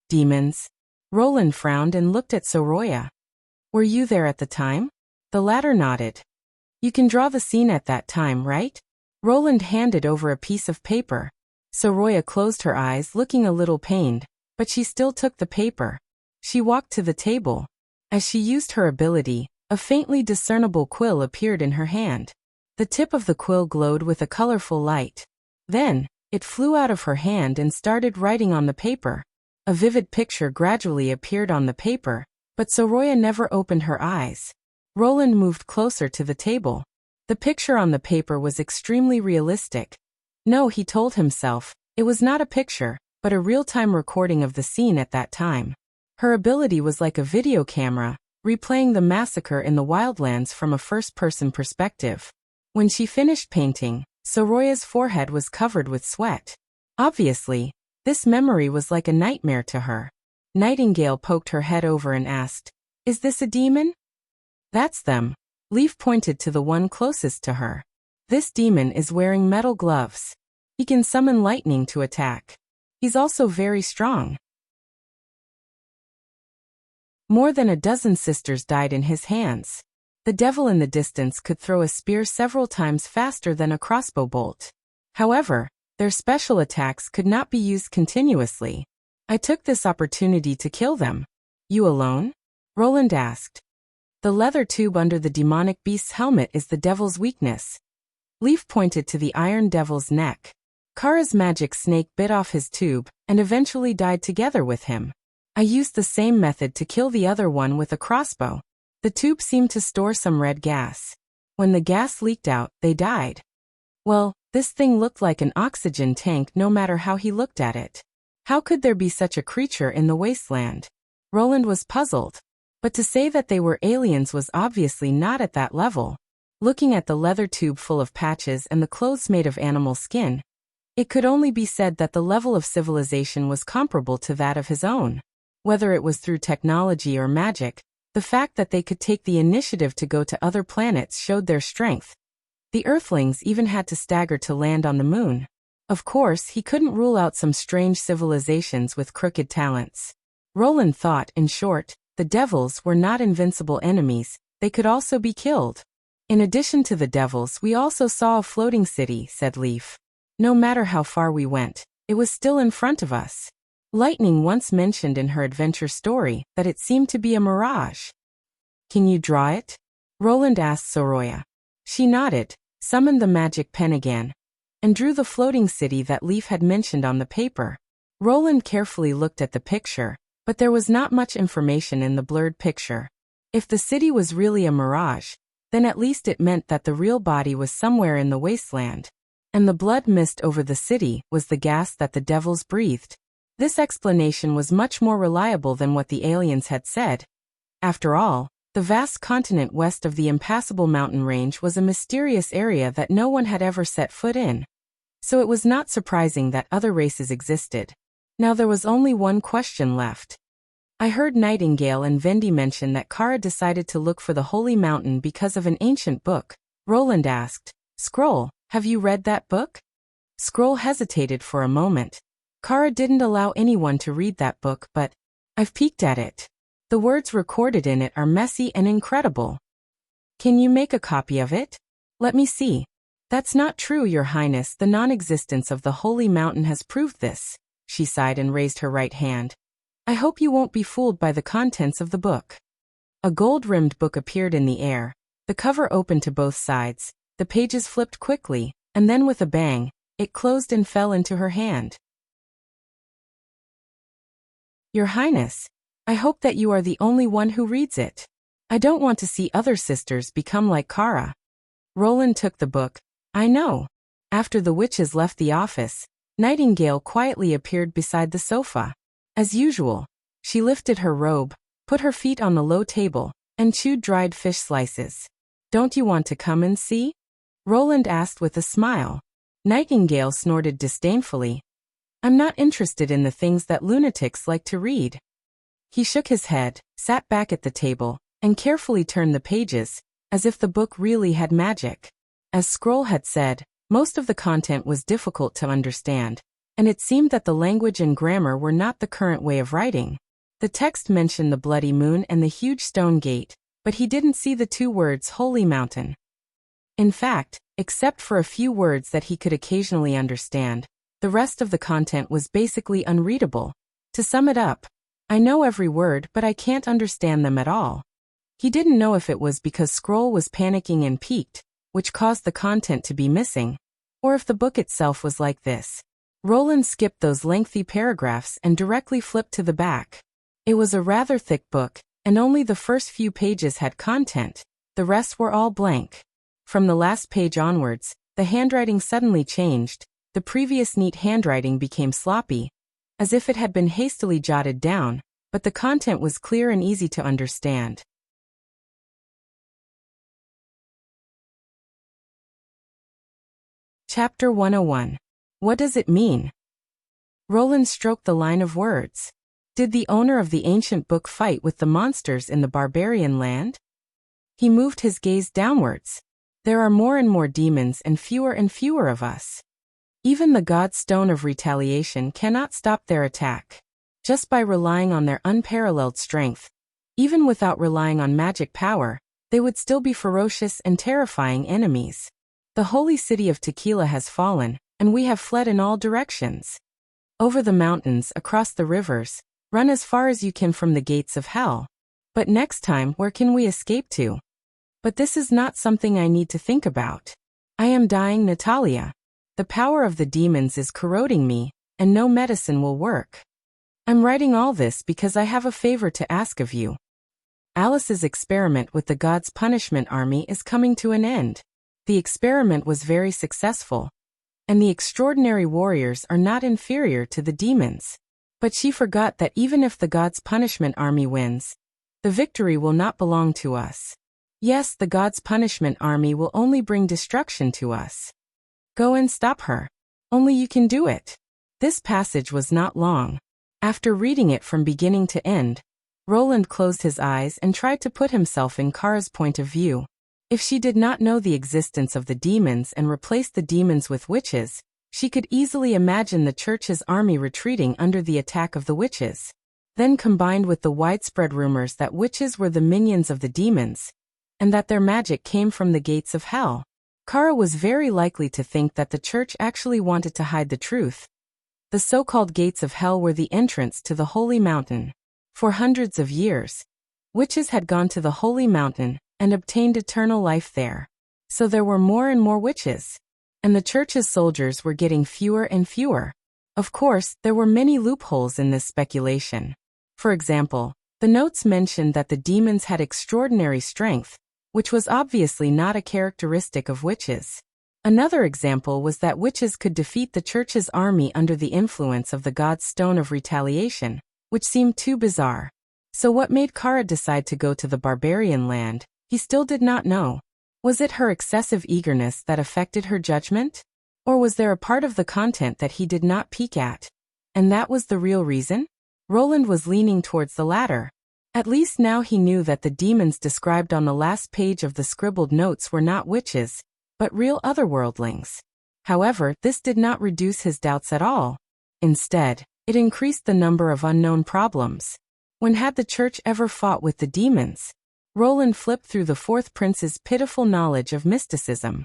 "Demons?" Roland frowned and looked at Soroya. "Were you there at the time?" The latter nodded. "You can draw the scene at that time, right?" Roland handed over a piece of paper. Soroya closed her eyes, looking a little pained, but she still took the paper. She walked to the table. As she used her ability, a faintly discernible quill appeared in her hand. The tip of the quill glowed with a colorful light. Then, it flew out of her hand and started writing on the paper. A vivid picture gradually appeared on the paper, but Soroya never opened her eyes. Roland moved closer to the table. The picture on the paper was extremely realistic. No, he told himself, it was not a picture, but a real-time recording of the scene at that time. Her ability was like a video camera, replaying the massacre in the wildlands from a first-person perspective. When she finished painting, Soroya's forehead was covered with sweat. Obviously, this memory was like a nightmare to her. Nightingale poked her head over and asked, "Is this a demon?" "That's them." Leaf pointed to the one closest to her. "This demon is wearing metal gloves. He can summon lightning to attack. He's also very strong. More than a dozen sisters died in his hands. The devil in the distance could throw a spear several times faster than a crossbow bolt. However, their special attacks could not be used continuously. I took this opportunity to kill them." "You alone?" Roland asked. "The leather tube under the demonic beast's helmet is the devil's weakness." Leaf pointed to the iron devil's neck. "Kara's magic snake bit off his tube, and eventually died together with him. I used the same method to kill the other one with a crossbow. The tube seemed to store some red gas. When the gas leaked out, they died. Well, this thing looked like an oxygen tank no matter how he looked at it. How could there be such a creature in the wasteland?" Roland was puzzled. But to say that they were aliens was obviously not at that level. Looking at the leather tube full of patches and the clothes made of animal skin, it could only be said that the level of civilization was comparable to that of his own. Whether it was through technology or magic, the fact that they could take the initiative to go to other planets showed their strength. The Earthlings even had to stagger to land on the moon. Of course, he couldn't rule out some strange civilizations with crooked talents. Roland thought, in short, the devils were not invincible enemies, they could also be killed. "In addition to the devils, we also saw a floating city," said Leaf. "No matter how far we went, it was still in front of us. Lightning once mentioned in her adventure story that it seemed to be a mirage." "Can you draw it?" Roland asked Soroya. She nodded, summoned the magic pen again, and drew the floating city that Leaf had mentioned on the paper. Roland carefully looked at the picture, but there was not much information in the blurred picture. If the city was really a mirage, then at least it meant that the real body was somewhere in the wasteland, and the blood mist over the city was the gas that the devils breathed. This explanation was much more reliable than what the aliens had said. After all, the vast continent west of the impassable mountain range was a mysterious area that no one had ever set foot in. So it was not surprising that other races existed. Now there was only one question left. "I heard Nightingale and Vendi mention that Kara decided to look for the Holy Mountain because of an ancient book." Roland asked, "Scroll, have you read that book?" Scroll hesitated for a moment. Kara didn't allow anyone to read that book, but I've peeked at it. The words recorded in it are messy and incredible. Can you make a copy of it? Let me see. That's not true, Your Highness. The non-existence of the holy mountain has proved this. She sighed and raised her right hand. I hope you won't be fooled by the contents of the book. A gold-rimmed book appeared in the air. The cover opened to both sides. The pages flipped quickly, and then with a bang, it closed and fell into her hand. Your Highness, I hope that you are the only one who reads it. I don't want to see other sisters become like Kara. Roland took the book. I know. After the witches left the office, Nightingale quietly appeared beside the sofa. As usual, she lifted her robe, put her feet on the low table, and chewed dried fish slices. Don't you want to come and see? Roland asked with a smile. Nightingale snorted disdainfully. I'm not interested in the things that lunatics like to read. He shook his head, sat back at the table, and carefully turned the pages, as if the book really had magic. As Scroll had said, most of the content was difficult to understand, and it seemed that the language and grammar were not the current way of writing. The text mentioned the bloody moon and the huge stone gate, but he didn't see the two words Holy Mountain. In fact, except for a few words that he could occasionally understand, the rest of the content was basically unreadable. To sum it up, I know every word, but I can't understand them at all. He didn't know if it was because Scroll was panicking and peaked, which caused the content to be missing, or if the book itself was like this. Roland skipped those lengthy paragraphs and directly flipped to the back. It was a rather thick book, and only the first few pages had content. The rest were all blank. From the last page onwards, the handwriting suddenly changed. The previous neat handwriting became sloppy, as if it had been hastily jotted down, but the content was clear and easy to understand. Chapter 101. What does it mean? Roland stroked the line of words. Did the owner of the ancient book fight with the monsters in the barbarian land? He moved his gaze downwards. There are more and more demons and fewer of us. Even the God's Stone of Retaliation cannot stop their attack. Just by relying on their unparalleled strength, even without relying on magic power, they would still be ferocious and terrifying enemies. The holy city of Tequila has fallen, and we have fled in all directions. Over the mountains, across the rivers, run as far as you can from the gates of hell. But next time, where can we escape to? But this is not something I need to think about. I am dying, Natalia. The power of the demons is corroding me, and no medicine will work. I'm writing all this because I have a favor to ask of you. Alice's experiment with the God's Punishment Army is coming to an end. The experiment was very successful, and the extraordinary warriors are not inferior to the demons. But she forgot that even if the God's Punishment Army wins, the victory will not belong to us. Yes, the God's Punishment Army will only bring destruction to us. Go and stop her. Only you can do it. This passage was not long. After reading it from beginning to end, Roland closed his eyes and tried to put himself in Kara's point of view. If she did not know the existence of the demons and replaced the demons with witches, she could easily imagine the church's army retreating under the attack of the witches. Then combined with the widespread rumors that witches were the minions of the demons, and that their magic came from the gates of hell, Kara was very likely to think that the church actually wanted to hide the truth. The so-called gates of hell were the entrance to the Holy Mountain. For hundreds of years, witches had gone to the Holy Mountain and obtained eternal life there. So there were more and more witches, and the church's soldiers were getting fewer and fewer. Of course, there were many loopholes in this speculation. For example, the notes mentioned that the demons had extraordinary strength, which was obviously not a characteristic of witches. Another example was that witches could defeat the church's army under the influence of the God's Stone of Retaliation, which seemed too bizarre. So what made Kara decide to go to the barbarian land? He still did not know. Was it her excessive eagerness that affected her judgment? Or was there a part of the content that he did not peek at? And that was the real reason? Roland was leaning towards the latter. At least now he knew that the demons described on the last page of the scribbled notes were not witches, but real otherworldlings. However, this did not reduce his doubts at all. Instead, it increased the number of unknown problems. When had the church ever fought with the demons? Roland flipped through the fourth prince's pitiful knowledge of mysticism.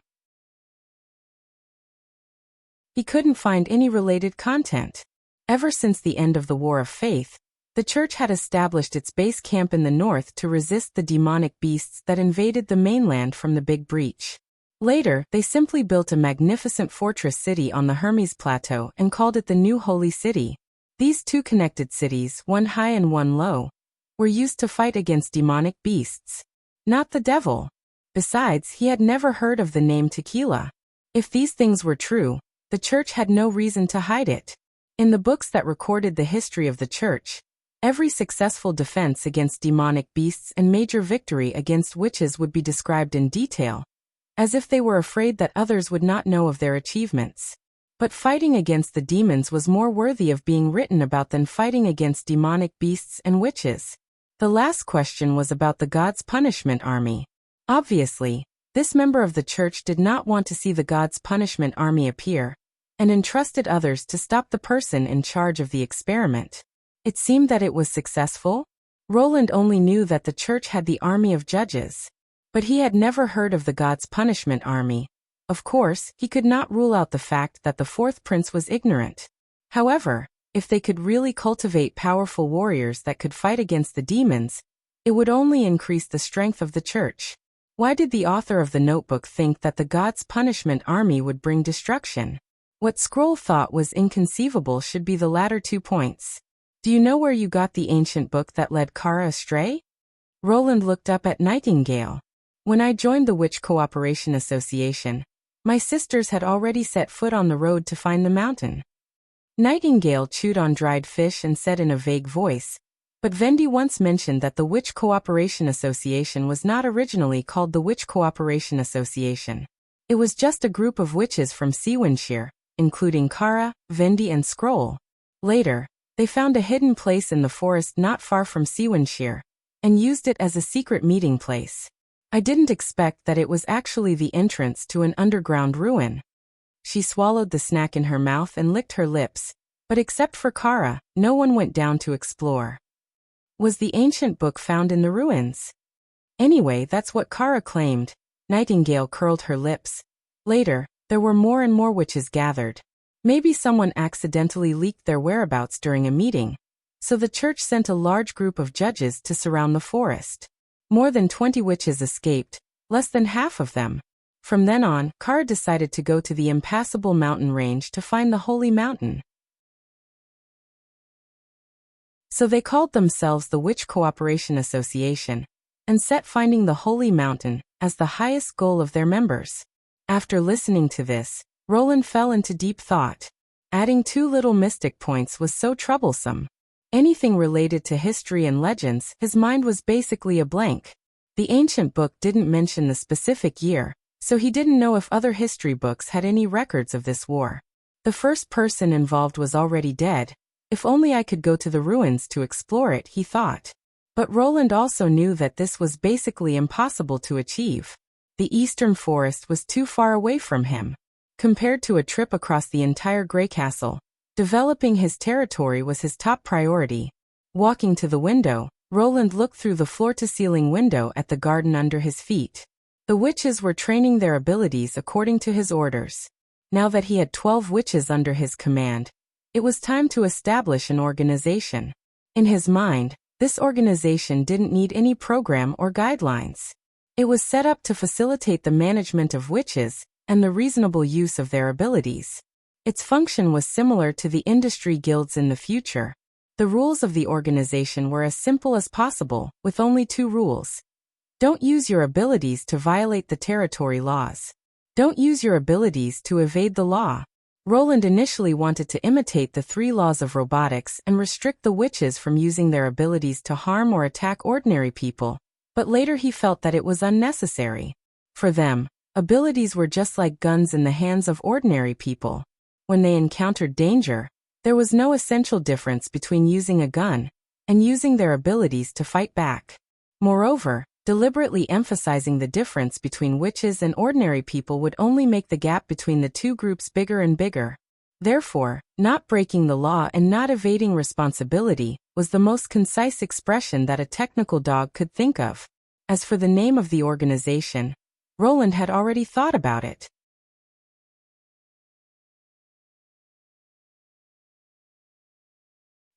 He couldn't find any related content. Ever since the end of the War of Faith, the church had established its base camp in the north to resist the demonic beasts that invaded the mainland from the Big Breach. Later, they simply built a magnificent fortress city on the Hermes Plateau and called it the New Holy City. These two connected cities, one high and one low, were used to fight against demonic beasts, not the devil. Besides, he had never heard of the name Tequila. If these things were true, the church had no reason to hide it. In the books that recorded the history of the church, every successful defense against demonic beasts and major victory against witches would be described in detail, as if they were afraid that others would not know of their achievements. But fighting against the demons was more worthy of being written about than fighting against demonic beasts and witches. The last question was about the God's Punishment Army. Obviously, this member of the church did not want to see the God's Punishment Army appear, and entrusted others to stop the person in charge of the experiment. It seemed that it was successful. Roland only knew that the church had the army of judges, but he had never heard of the God's Punishment Army. Of course, he could not rule out the fact that the fourth prince was ignorant. However, if they could really cultivate powerful warriors that could fight against the demons, it would only increase the strength of the church. Why did the author of the notebook think that the God's Punishment Army would bring destruction? What Scroll thought was inconceivable should be the latter 2 points. Do you know where you got the ancient book that led Kara astray? Roland looked up at Nightingale. When I joined the Witch Cooperation Association, my sisters had already set foot on the road to find the mountain. Nightingale chewed on dried fish and said in a vague voice, but Vendi once mentioned that the Witch Cooperation Association was not originally called the Witch Cooperation Association. It was just a group of witches from Sewinshire, including Kara, Vendi and Scroll. Later, they found a hidden place in the forest not far from Sewinshire, and used it as a secret meeting place. I didn't expect that it was actually the entrance to an underground ruin. She swallowed the snack in her mouth and licked her lips, but except for Kara, no one went down to explore. Was the ancient book found in the ruins? Anyway, that's what Kara claimed. Nightingale curled her lips. Later, there were more and more witches gathered. Maybe someone accidentally leaked their whereabouts during a meeting, so the church sent a large group of judges to surround the forest. More than 20 witches escaped, less than half of them. From then on, Kara decided to go to the impassable mountain range to find the Holy Mountain. So they called themselves the Witch Cooperation Association, and set finding the Holy Mountain as the highest goal of their members. After listening to this, Roland fell into deep thought. Adding 2 little mystic points was so troublesome. Anything related to history and legends, his mind was basically a blank. The ancient book didn't mention the specific year, so he didn't know if other history books had any records of this war. The first person involved was already dead. If only I could go to the ruins to explore it, he thought. But Roland also knew that this was basically impossible to achieve. The eastern forest was too far away from him. Compared to a trip across the entire Grey Castle, developing his territory was his top priority. Walking to the window, Roland looked through the floor-to-ceiling window at the garden under his feet. The witches were training their abilities according to his orders. Now that he had 12 witches under his command, it was time to establish an organization. In his mind, this organization didn't need any program or guidelines. It was set up to facilitate the management of witches and the reasonable use of their abilities. Its function was similar to the industry guilds in the future. The rules of the organization were as simple as possible, with only 2 rules. Don't use your abilities to violate the territory laws. Don't use your abilities to evade the law. Roland initially wanted to imitate the 3 laws of robotics and restrict the witches from using their abilities to harm or attack ordinary people, but later he felt that it was unnecessary. For them, abilities were just like guns in the hands of ordinary people. When they encountered danger, there was no essential difference between using a gun and using their abilities to fight back. Moreover, deliberately emphasizing the difference between witches and ordinary people would only make the gap between the 2 groups bigger and bigger. Therefore, not breaking the law and not evading responsibility was the most concise expression that a technical dog could think of. As for the name of the organization, Roland had already thought about it.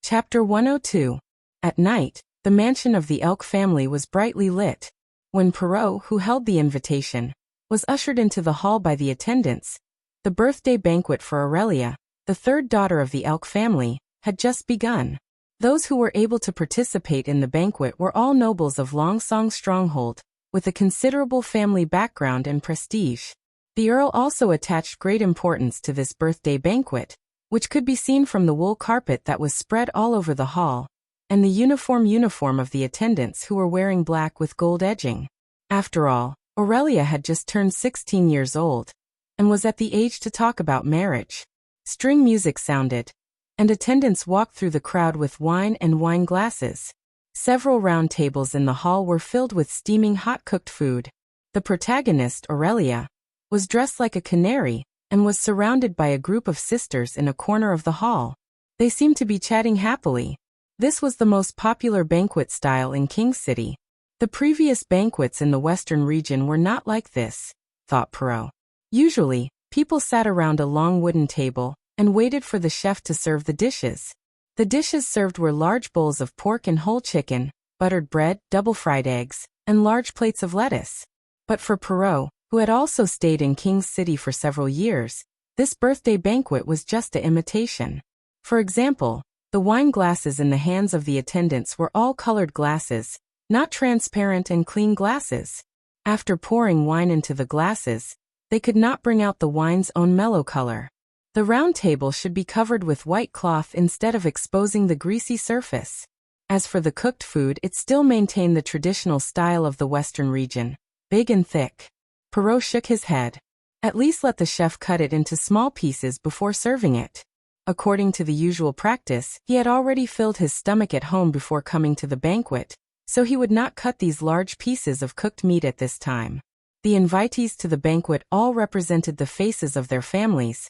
Chapter 102. At night, the mansion of the Elk family was brightly lit. When Perrault, who held the invitation, was ushered into the hall by the attendants, the birthday banquet for Aurelia, the third daughter of the Elk family, had just begun. Those who were able to participate in the banquet were all nobles of Longsong Stronghold, with a considerable family background and prestige. The Earl also attached great importance to this birthday banquet, which could be seen from the wool carpet that was spread all over the hall, and the uniform of the attendants who were wearing black with gold edging. After all, Aurelia had just turned 16 years old, and was at the age to talk about marriage. String music sounded, and attendants walked through the crowd with wine and wine glasses. Several round tables in the hall were filled with steaming hot-cooked food. The protagonist, Aurelia, was dressed like a canary, and was surrounded by a group of sisters in a corner of the hall. They seemed to be chatting happily. This was the most popular banquet style in King City. The previous banquets in the western region were not like this, thought Perrault. Usually, people sat around a long wooden table and waited for the chef to serve the dishes. The dishes served were large bowls of pork and whole chicken, buttered bread, double-fried eggs, and large plates of lettuce. But for Perrault, who had also stayed in King's City for several years, this birthday banquet was just an imitation. For example, the wine glasses in the hands of the attendants were all colored glasses, not transparent and clean glasses. After pouring wine into the glasses, they could not bring out the wine's own mellow color. The round table should be covered with white cloth instead of exposing the greasy surface. As for the cooked food, it still maintained the traditional style of the western region, big and thick. Perrault shook his head. At least let the chef cut it into small pieces before serving it. According to the usual practice, he had already filled his stomach at home before coming to the banquet, so he would not cut these large pieces of cooked meat at this time. The invitees to the banquet all represented the faces of their families,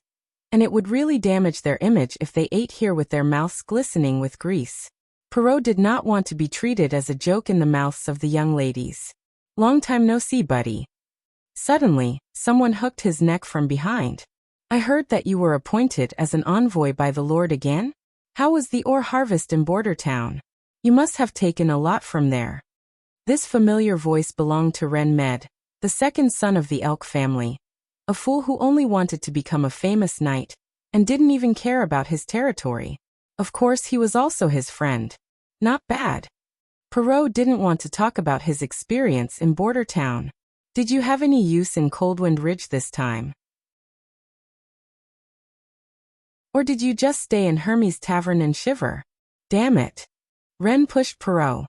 and it would really damage their image if they ate here with their mouths glistening with grease. Perrault did not want to be treated as a joke in the mouths of the young ladies. Long time no see, buddy. Suddenly, someone hooked his neck from behind. I heard that you were appointed as an envoy by the Lord again? How was the ore harvest in Border Town? You must have taken a lot from there. This familiar voice belonged to Ren Med, the second son of the Elk family, a fool who only wanted to become a famous knight, and didn't even care about his territory. Of course, he was also his friend. Not bad. Perrault didn't want to talk about his experience in Border Town. Did you have any use in Coldwind Ridge this time? Or did you just stay in Hermes Tavern and shiver? Damn it. Ren pushed Perrault.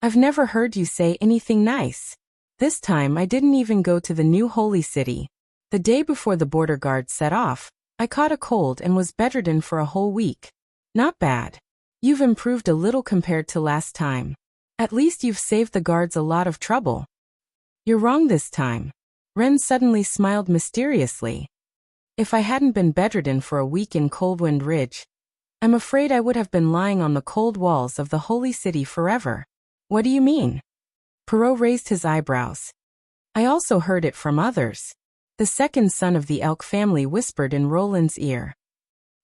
I've never heard you say anything nice. This time I didn't even go to the new holy city. The day before the border guards set off, I caught a cold and was bedridden for a whole week. Not bad. You've improved a little compared to last time. At least you've saved the guards a lot of trouble. You're wrong this time. Ren suddenly smiled mysteriously. If I hadn't been bedridden for a week in Coldwind Ridge, I'm afraid I would have been lying on the cold walls of the holy city forever. What do you mean? Perrault raised his eyebrows. I also heard it from others. The second son of the Elk family whispered in Roland's ear.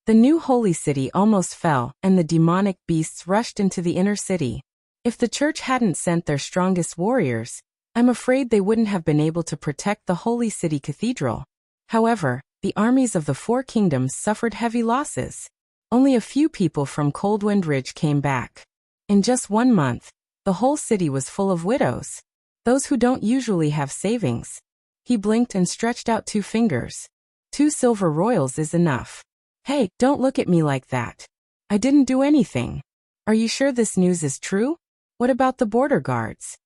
The new holy city almost fell, and the demonic beasts rushed into the inner city. If the church hadn't sent their strongest warriors, I'm afraid they wouldn't have been able to protect the holy city cathedral. However, the armies of the Four Kingdoms suffered heavy losses. Only a few people from Coldwind Ridge came back. In just 1 month, the whole city was full of widows, those who don't usually have savings. He blinked and stretched out 2 fingers. 2 silver royals is enough. Hey, don't look at me like that. I didn't do anything. Are you sure this news is true? What about the border guards?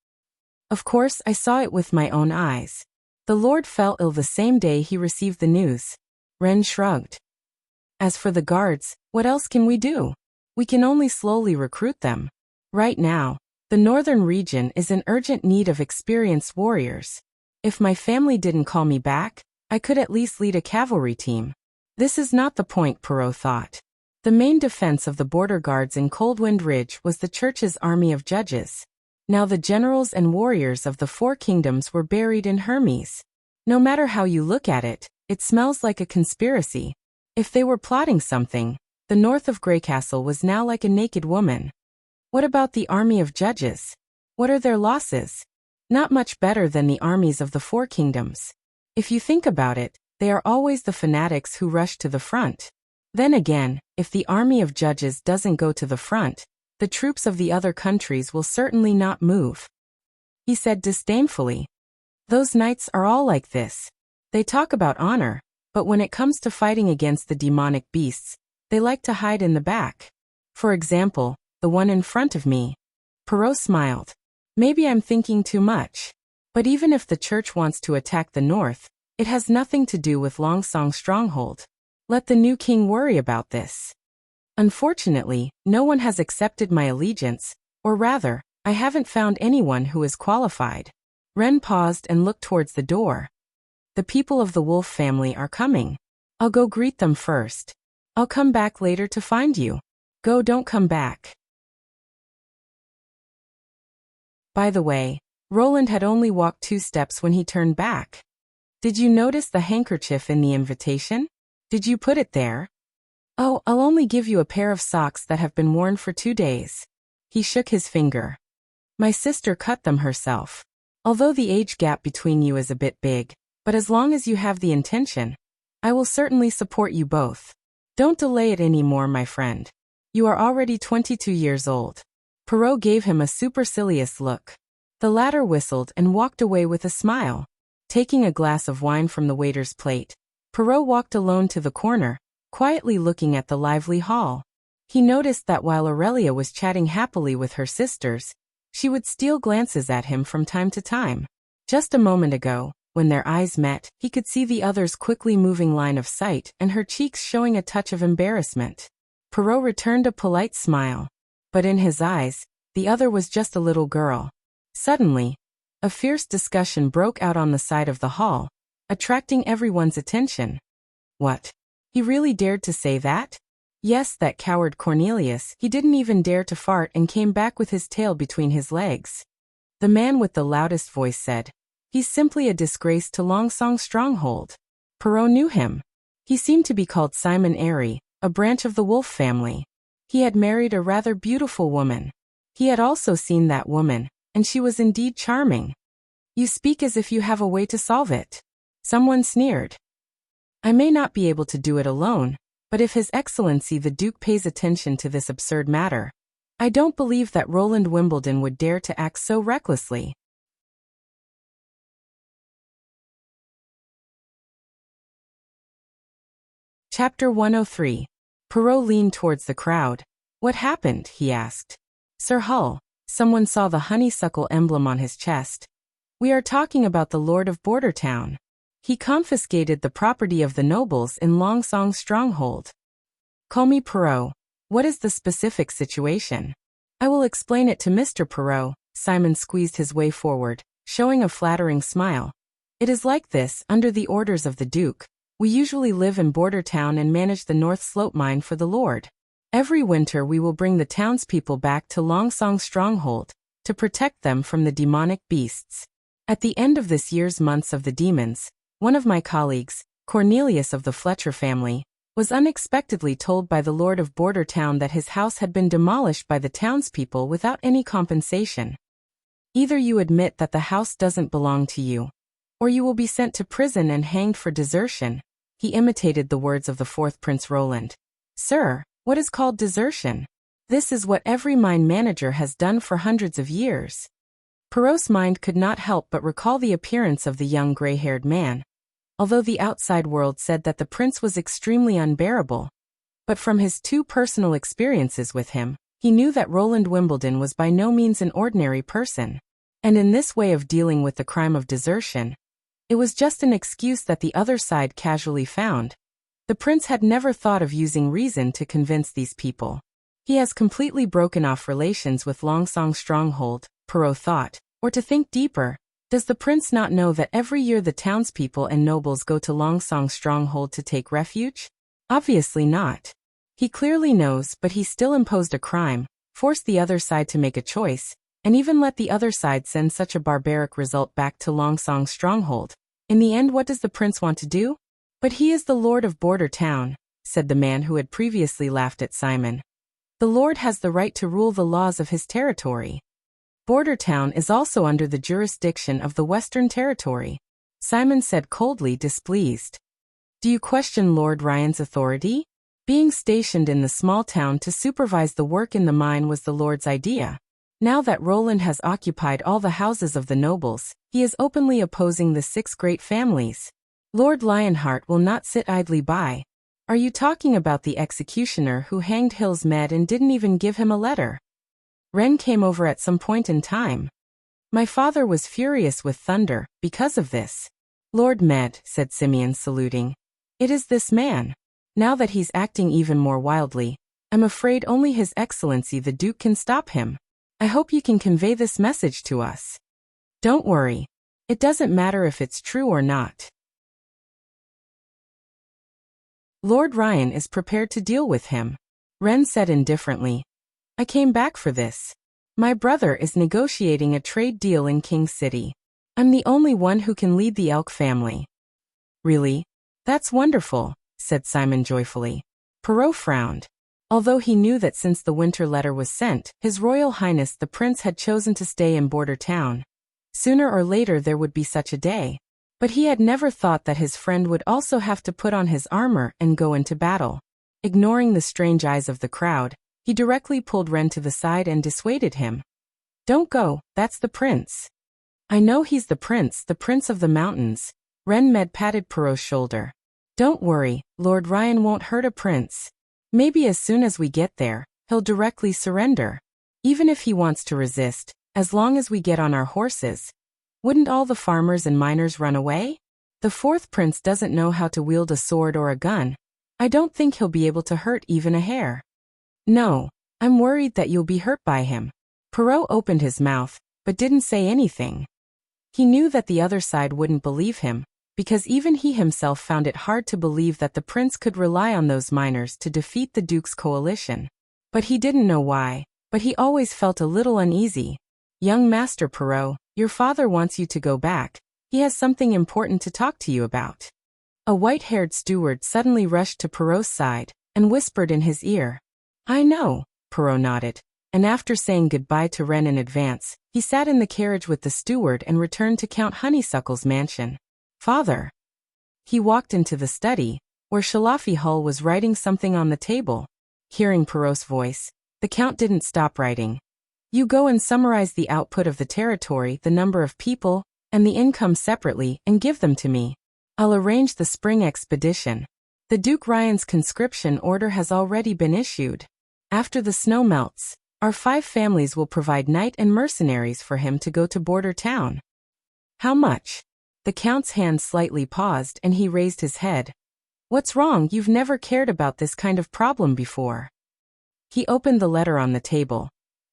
Of course, I saw it with my own eyes. The Lord fell ill the same day he received the news. Ren shrugged. As for the guards, what else can we do? We can only slowly recruit them. Right now, the northern region is in urgent need of experienced warriors. If my family didn't call me back, I could at least lead a cavalry team. This is not the point, Perrault thought. The main defense of the border guards in Coldwind Ridge was the church's army of judges. Now the generals and warriors of the four kingdoms were buried in Hermes. No matter how you look at it, it smells like a conspiracy. If they were plotting something, the north of Greycastle was now like a naked woman. What about the army of judges? What are their losses? Not much better than the armies of the four kingdoms. If you think about it, they are always the fanatics who rush to the front. Then again, if the army of judges doesn't go to the front, the troops of the other countries will certainly not move. He said disdainfully. Those knights are all like this. They talk about honor, but when it comes to fighting against the demonic beasts, they like to hide in the back. For example, the one in front of me. Perrault smiled. Maybe I'm thinking too much. But even if the church wants to attack the north, it has nothing to do with Longsong's stronghold. Let the new king worry about this. Unfortunately, no one has accepted my allegiance, or rather, I haven't found anyone who is qualified. Ren paused and looked towards the door. The people of the wolf family are coming. I'll go greet them first. I'll come back later to find you. Go, don't come back. By the way, Roland had only walked 2 steps when he turned back. Did you notice the handkerchief in the invitation? Did you put it there? Oh, I'll only give you a pair of socks that have been worn for 2 days. He shook his finger. My sister cut them herself. Although the age gap between you is a bit big, but as long as you have the intention, I will certainly support you both. Don't delay it any more, my friend. You are already 22 years old. Perrault gave him a supercilious look. The latter whistled and walked away with a smile. Taking a glass of wine from the waiter's plate, Perrault walked alone to the corner, quietly looking at the lively hall. He noticed that while Aurelia was chatting happily with her sisters, she would steal glances at him from time to time. Just a moment ago, when their eyes met, he could see the other's quickly moving line of sight and her cheeks showing a touch of embarrassment. Perrault returned a polite smile. But in his eyes, the other was just a little girl. Suddenly, a fierce discussion broke out on the side of the hall, attracting everyone's attention. What? He really dared to say that? Yes, that coward Cornelius. He didn't even dare to fart and came back with his tail between his legs. The man with the loudest voice said, he's simply a disgrace to Longsong's stronghold. Perrault knew him. He seemed to be called Simon Airy, a branch of the wolf family. He had married a rather beautiful woman. He had also seen that woman, and she was indeed charming. You speak as if you have a way to solve it. Someone sneered. I may not be able to do it alone, but if His Excellency the Duke pays attention to this absurd matter, I don't believe that Roland Wimbledon would dare to act so recklessly. Chapter 103. Perrault leaned towards the crowd. What happened? He asked. Sir Hull, someone saw the honeysuckle emblem on his chest. We are talking about the Lord of Bordertown. He confiscated the property of the nobles in Longsong's stronghold. Call me Perrault. What is the specific situation? I will explain it to Mr. Perrault. Simon squeezed his way forward, showing a flattering smile. It is like this, under the orders of the Duke. We usually live in Bordertown and manage the North Slope mine for the Lord. Every winter we will bring the townspeople back to Longsong's stronghold, to protect them from the demonic beasts. At the end of this year's Months of the Demons, one of my colleagues, Cornelius of the Fletcher family, was unexpectedly told by the Lord of Bordertown that his house had been demolished by the townspeople without any compensation. Either you admit that the house doesn't belong to you, or you will be sent to prison and hanged for desertion. He imitated the words of the fourth Prince Roland. Sir, what is called desertion? This is what every mine manager has done for hundreds of years. Perrault's mind could not help but recall the appearance of the young gray-haired man, although the outside world said that the prince was extremely unbearable. But from his 2 personal experiences with him, he knew that Roland Wimbledon was by no means an ordinary person. And in this way of dealing with the crime of desertion, it was just an excuse that the other side casually found. The prince had never thought of using reason to convince these people. He has completely broken off relations with Longsong's stronghold, Perrault thought. Or to think deeper, does the prince not know that every year the townspeople and nobles go to Longsong's stronghold to take refuge? Obviously not. He clearly knows, but he still imposed a crime, forced the other side to make a choice, and even let the other side send such a barbaric result back to Longsong's stronghold. In the end, what does the prince want to do? But he is the lord of Border Town, said the man who had previously laughed at Simon. The lord has the right to rule the laws of his territory. Border Town is also under the jurisdiction of the Western Territory, Simon said coldly, displeased. Do you question Lord Ryan's authority? Being stationed in the small town to supervise the work in the mine was the lord's idea. Now that Roland has occupied all the houses of the nobles, he is openly opposing the 6 great families. Lord Lionheart will not sit idly by. Are you talking about the executioner who hanged Hills Med and didn't even give him a letter? Ren came over at some point in time. My father was furious with Thunder because of this. Lord Med, said Simeon, saluting. It is this man. Now that he's acting even more wildly, I'm afraid only His Excellency the Duke can stop him. I hope you can convey this message to us. Don't worry. It doesn't matter if it's true or not. Lord Ryan is prepared to deal with him. Ren said indifferently. I came back for this. My brother is negotiating a trade deal in King City. I'm the only one who can lead the Elk family. Really? That's wonderful, said Simon joyfully. Perrault frowned. Although he knew that since the winter letter was sent, His Royal Highness the Prince had chosen to stay in Border Town. Sooner or later there would be such a day. But he had never thought that his friend would also have to put on his armor and go into battle. Ignoring the strange eyes of the crowd, he directly pulled Ren to the side and dissuaded him. Don't go, that's the prince. I know he's the prince of the mountains. Ren Med patted Perrault's shoulder. Don't worry, Lord Ryan won't hurt a prince. Maybe as soon as we get there, he'll directly surrender. Even if he wants to resist, as long as we get on our horses. Wouldn't all the farmers and miners run away? The 4th prince doesn't know how to wield a sword or a gun. I don't think he'll be able to hurt even a hair. No, I'm worried that you'll be hurt by him. Perrault opened his mouth, but didn't say anything. He knew that the other side wouldn't believe him, because even he himself found it hard to believe that the prince could rely on those miners to defeat the Duke's coalition. But he didn't know why, but he always felt a little uneasy. Young Master Perrault, your father wants you to go back. He has something important to talk to you about. A white-haired steward suddenly rushed to Perrault's side and whispered in his ear. I know, Perrault nodded, and after saying goodbye to Ren in advance, he sat in the carriage with the steward and returned to Count Honeysuckle's mansion. Father. He walked into the study, where Shalafi Hull was writing something on the table. Hearing Perrault's voice, the Count didn't stop writing. You go and summarize the output of the territory, the number of people, and the income separately, and give them to me. I'll arrange the spring expedition. The Duke Ryan's conscription order has already been issued. After the snow melts, our 5 families will provide knight and mercenaries for him to go to Border Town. How much? The Count's hand slightly paused and he raised his head. What's wrong? You've never cared about this kind of problem before. He opened the letter on the table.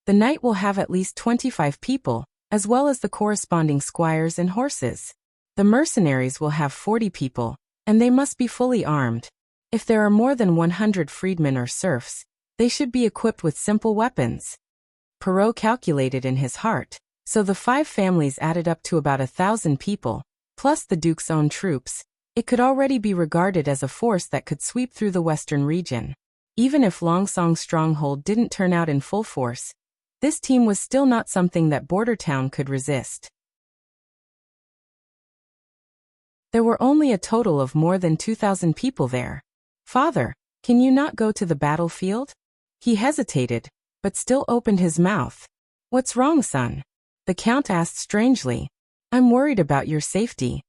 The knight will have at least 25 people, as well as the corresponding squires and horses. The mercenaries will have 40 people, and they must be fully armed. If there are more than 100 freedmen or serfs, they should be equipped with simple weapons. Perrault calculated in his heart, so the 5 families added up to about 1,000 people, plus the Duke's own troops. It could already be regarded as a force that could sweep through the western region. Even if Longsong's stronghold didn't turn out in full force, this team was still not something that Border Town could resist. There were only a total of more than 2,000 people there. Father, can you not go to the battlefield? He hesitated, but still opened his mouth. What's wrong, son? The Count asked strangely. I'm worried about your safety.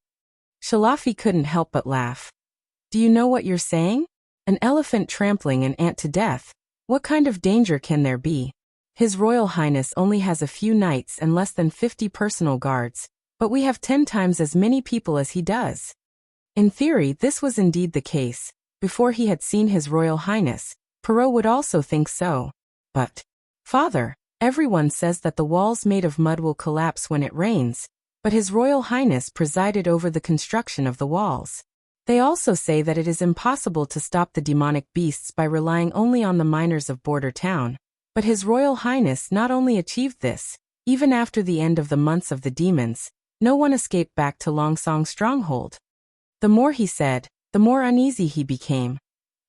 Shalafi couldn't help but laugh. Do you know what you're saying? An elephant trampling an ant to death. What kind of danger can there be? His Royal Highness only has a few knights and less than 50 personal guards, but we have 10 times as many people as he does. In theory, this was indeed the case. Before he had seen His Royal Highness, Perrault would also think so. But, Father, everyone says that the walls made of mud will collapse when it rains, but His Royal Highness presided over the construction of the walls. They also say that it is impossible to stop the demonic beasts by relying only on the miners of Border Town. But His Royal Highness not only achieved this, even after the end of the months of the demons, no one escaped back to Longsong's stronghold. The more he said, the more uneasy he became.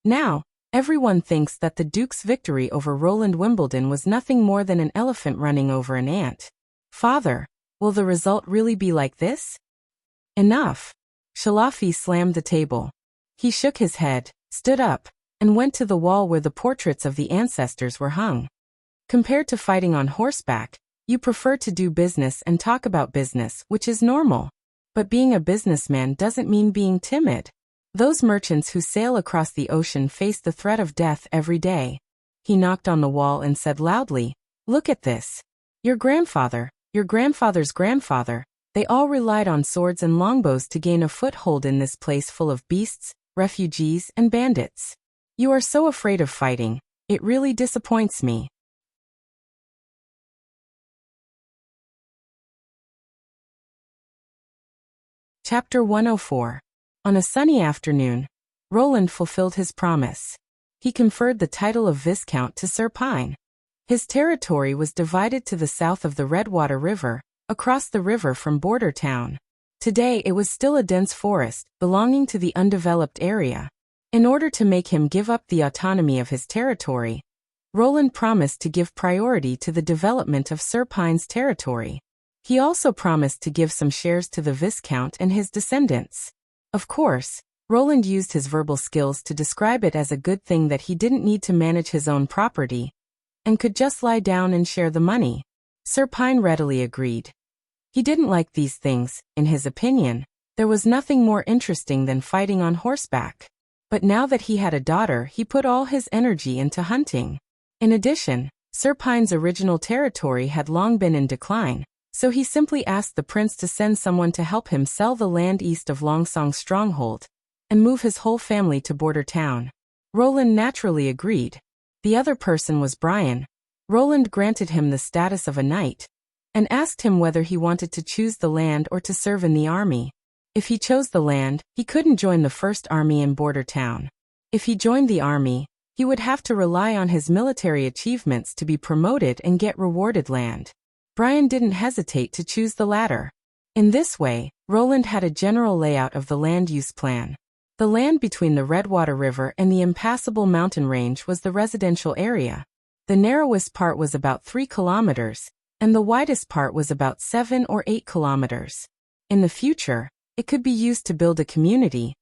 Now, everyone thinks that the Duke's victory over Roland Wimbledon was nothing more than an elephant running over an ant. Father, will the result really be like this? Enough. Shalafi slammed the table. He shook his head, stood up, and went to the wall where the portraits of the ancestors were hung. Compared to fighting on horseback, you prefer to do business and talk about business, which is normal. But being a businessman doesn't mean being timid. Those merchants who sail across the ocean face the threat of death every day. He knocked on the wall and said loudly, "Look at this. Your grandfather, your grandfather's grandfather, they all relied on swords and longbows to gain a foothold in this place full of beasts, refugees, and bandits. You are so afraid of fighting. It really disappoints me." Chapter 104. On a sunny afternoon, Roland fulfilled his promise. He conferred the title of Viscount to Sir Pine. His territory was divided to the south of the Redwater River, across the river from Border Town. Today it was still a dense forest, belonging to the undeveloped area. In order to make him give up the autonomy of his territory, Roland promised to give priority to the development of Sir Pine's territory. He also promised to give some shares to the Viscount and his descendants. Of course, Roland used his verbal skills to describe it as a good thing that he didn't need to manage his own property, and could just lie down and share the money. Sir Pine readily agreed. He didn't like these things, in his opinion. There was nothing more interesting than fighting on horseback. But now that he had a daughter, he put all his energy into hunting. In addition, Sir Pine's original territory had long been in decline, so he simply asked the prince to send someone to help him sell the land east of Longsong's stronghold, and move his whole family to Border Town. Roland naturally agreed. The other person was Brian. Roland granted him the status of a knight, and asked him whether he wanted to choose the land or to serve in the army. If he chose the land, he couldn't join the first army in Border Town. If he joined the army, he would have to rely on his military achievements to be promoted and get rewarded land. Brian didn't hesitate to choose the latter. In this way, Roland had a general layout of the land use plan. The land between the Redwater River and the impassable mountain range was the residential area. The narrowest part was about 3 kilometers, and the widest part was about 7 or 8 kilometers. In the future, it could be used to build a community,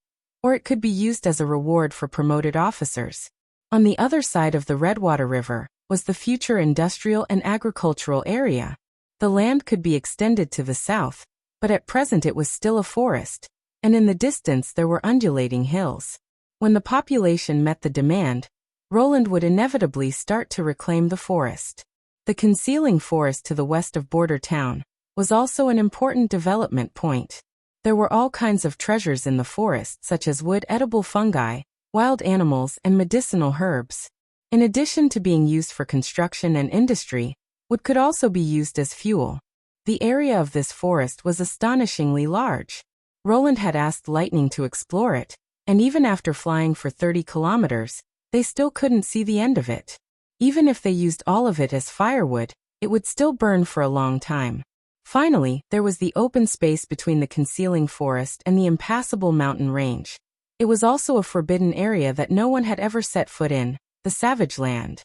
or it could be used as a reward for promoted officers. On the other side of the Redwater River was the future industrial and agricultural area. The land could be extended to the south, but at present it was still a forest, and in the distance there were undulating hills. When the population met the demand, Roland would inevitably start to reclaim the forest. The concealing forest to the west of Border Town was also an important development point. There were all kinds of treasures in the forest, such as wood, edible fungi, wild animals, and medicinal herbs. In addition to being used for construction and industry, wood could also be used as fuel. The area of this forest was astonishingly large. Roland had asked Lightning to explore it, and even after flying for 30 kilometers, they still couldn't see the end of it. Even if they used all of it as firewood, it would still burn for a long time. Finally, there was the open space between the concealing forest and the impassable mountain range. It was also a forbidden area that no one had ever set foot in, the Savage Land.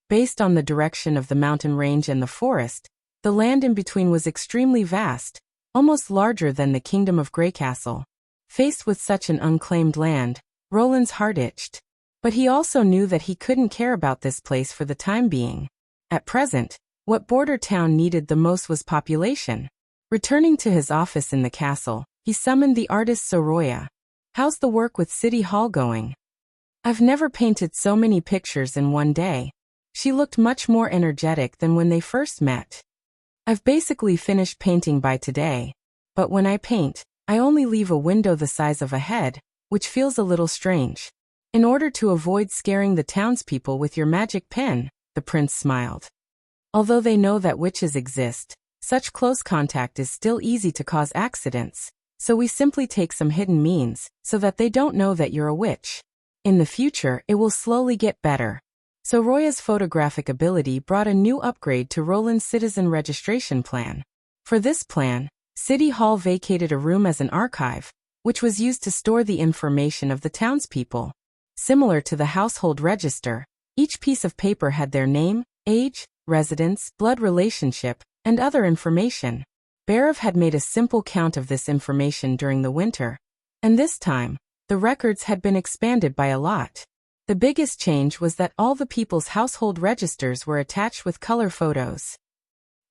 Based on the direction of the mountain range and the forest, the land in between was extremely vast, almost larger than the Kingdom of Greycastle. Faced with such an unclaimed land, Roland's heart itched. But he also knew that he couldn't care about this place for the time being. At present, what Border Town needed the most was population. Returning to his office in the castle, he summoned the artist Soroya. "How's the work with City Hall going?" "I've never painted so many pictures in one day." She looked much more energetic than when they first met. "I've basically finished painting by today. But when I paint, I only leave a window the size of a head, which feels a little strange. In order to avoid scaring the townspeople with your magic pen," the prince smiled. Although they know that witches exist, Such close contact is still easy to cause accidents, so we simply take some hidden means, so that they don't know that you're a witch. In the future, it will slowly get better. Soroya's photographic ability brought a new upgrade to Roland's citizen registration plan. For this plan, City Hall vacated a room as an archive, which was used to store the information of the townspeople. Similar to the household register, each piece of paper had their name, age, residence, blood relationship, and other information. Barav had made a simple count of this information during the winter, and this time, the records had been expanded by a lot. The biggest change was that all the people's household registers were attached with color photos.